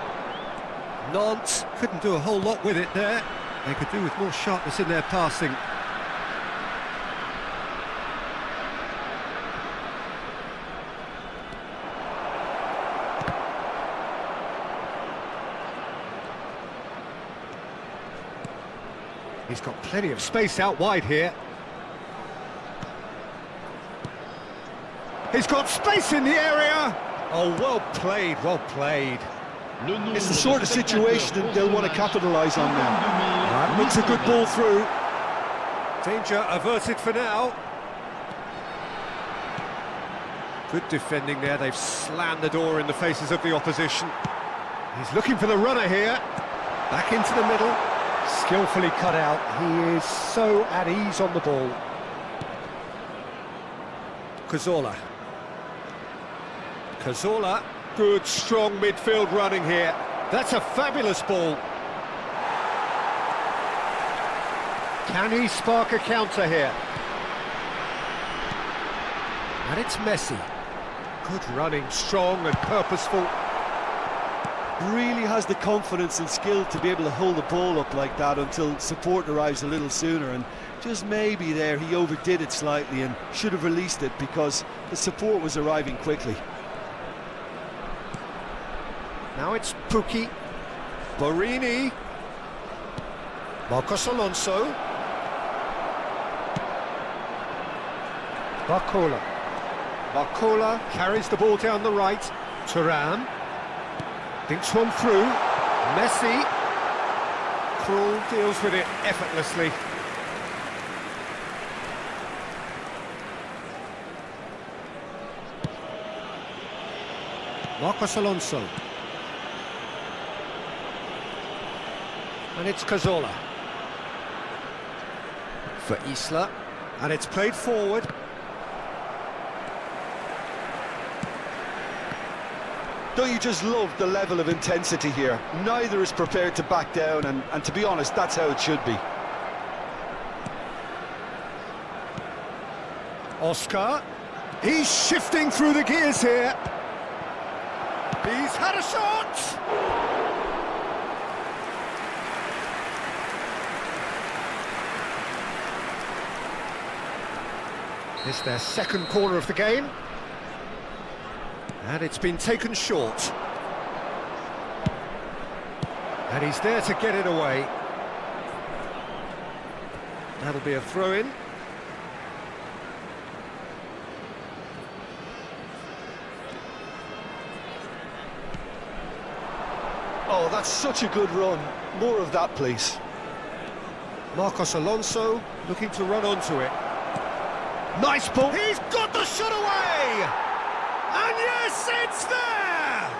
Speaker 2: Nantes couldn't do a whole lot with it there. They could do with more sharpness in their passing. He's got plenty of space out wide here. He's got space in the area! Oh, well played, well played.
Speaker 6: It's the sort of situation that they'll want to capitalise on now.
Speaker 2: That looks a good ball through. Danger averted for now. Good defending there, they've slammed the door in the faces of the opposition. He's looking for the runner here. Back into the middle. Skillfully cut out. He is so at ease on the ball. Cazorla. Cazorla. Good, strong midfield running here. That's a fabulous ball. Can he spark a counter here? And it's Messi. Good running, strong and purposeful.
Speaker 6: Really has the confidence and skill to be able to hold the ball up like that until support arrives a little sooner, and just maybe there he overdid it slightly and should have released it because the support was arriving quickly.
Speaker 2: Now it's Pukki. Borini. Marcos Alonso. Barcola. Barcola carries the ball down the right. Thuram. Dinks one through. Messi. Krul deals with it effortlessly. Marcos Alonso. And it's Cazorla.
Speaker 5: for Isla.
Speaker 2: And it's played forward.
Speaker 3: Don't you just love the level of intensity here? Neither is prepared to back down, and to be honest, that's how it should be.
Speaker 2: Oscar, he's shifting through the gears here. He's had a shot! It's their second corner of the game. And it's been taken short. And he's there to get it away. That'll be a throw-in.
Speaker 3: Oh, that's such a good run. More of that, please.
Speaker 2: Marcos Alonso looking to run onto it. Nice ball. He's got the shot away! And yes, it's there!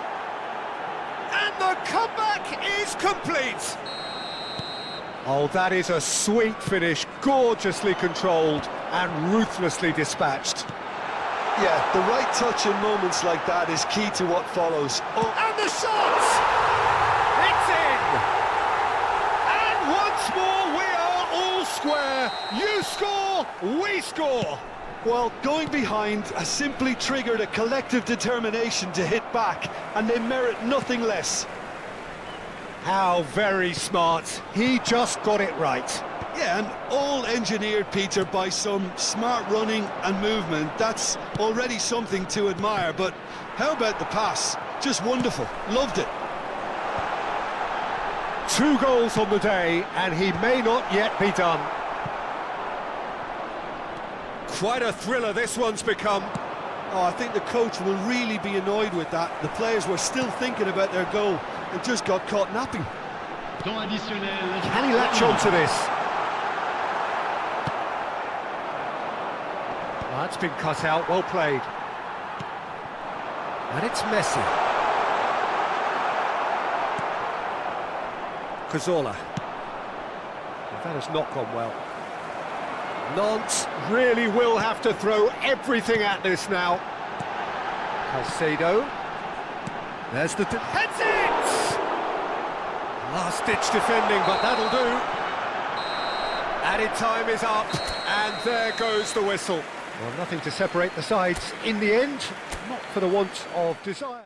Speaker 2: And the comeback is complete. Oh, that is a sweet finish, gorgeously controlled and ruthlessly dispatched.
Speaker 3: Yeah, the right touch in moments like that is key to what follows. Oh,
Speaker 2: And the shot! It's in! And once more we are all square. You score, we score.
Speaker 3: well, going behind has simply triggered a collective determination to hit back, and they merit nothing less.
Speaker 2: How very smart. He just got it right.
Speaker 3: Yeah, and all engineered, Peter, by some smart running and movement. That's already something to admire, but how about the pass? Just wonderful. Loved it.
Speaker 2: 2 goals on the day, and he may not yet be done. Quite a thriller this one's become.
Speaker 3: Oh, I think the coach will really be annoyed with that. The players were still thinking about their goal and just got caught napping.
Speaker 2: Can he latch on to this? That's been cut out, well played. And it's Messi. Cazorla. That has not gone well. Nantes really will have to throw everything at this now. Calcedo. There's the... Heads it! Last-ditch defending, but that'll do. Added time is up, and there goes the whistle. Well, nothing to separate the sides in the end, not for the want of desire.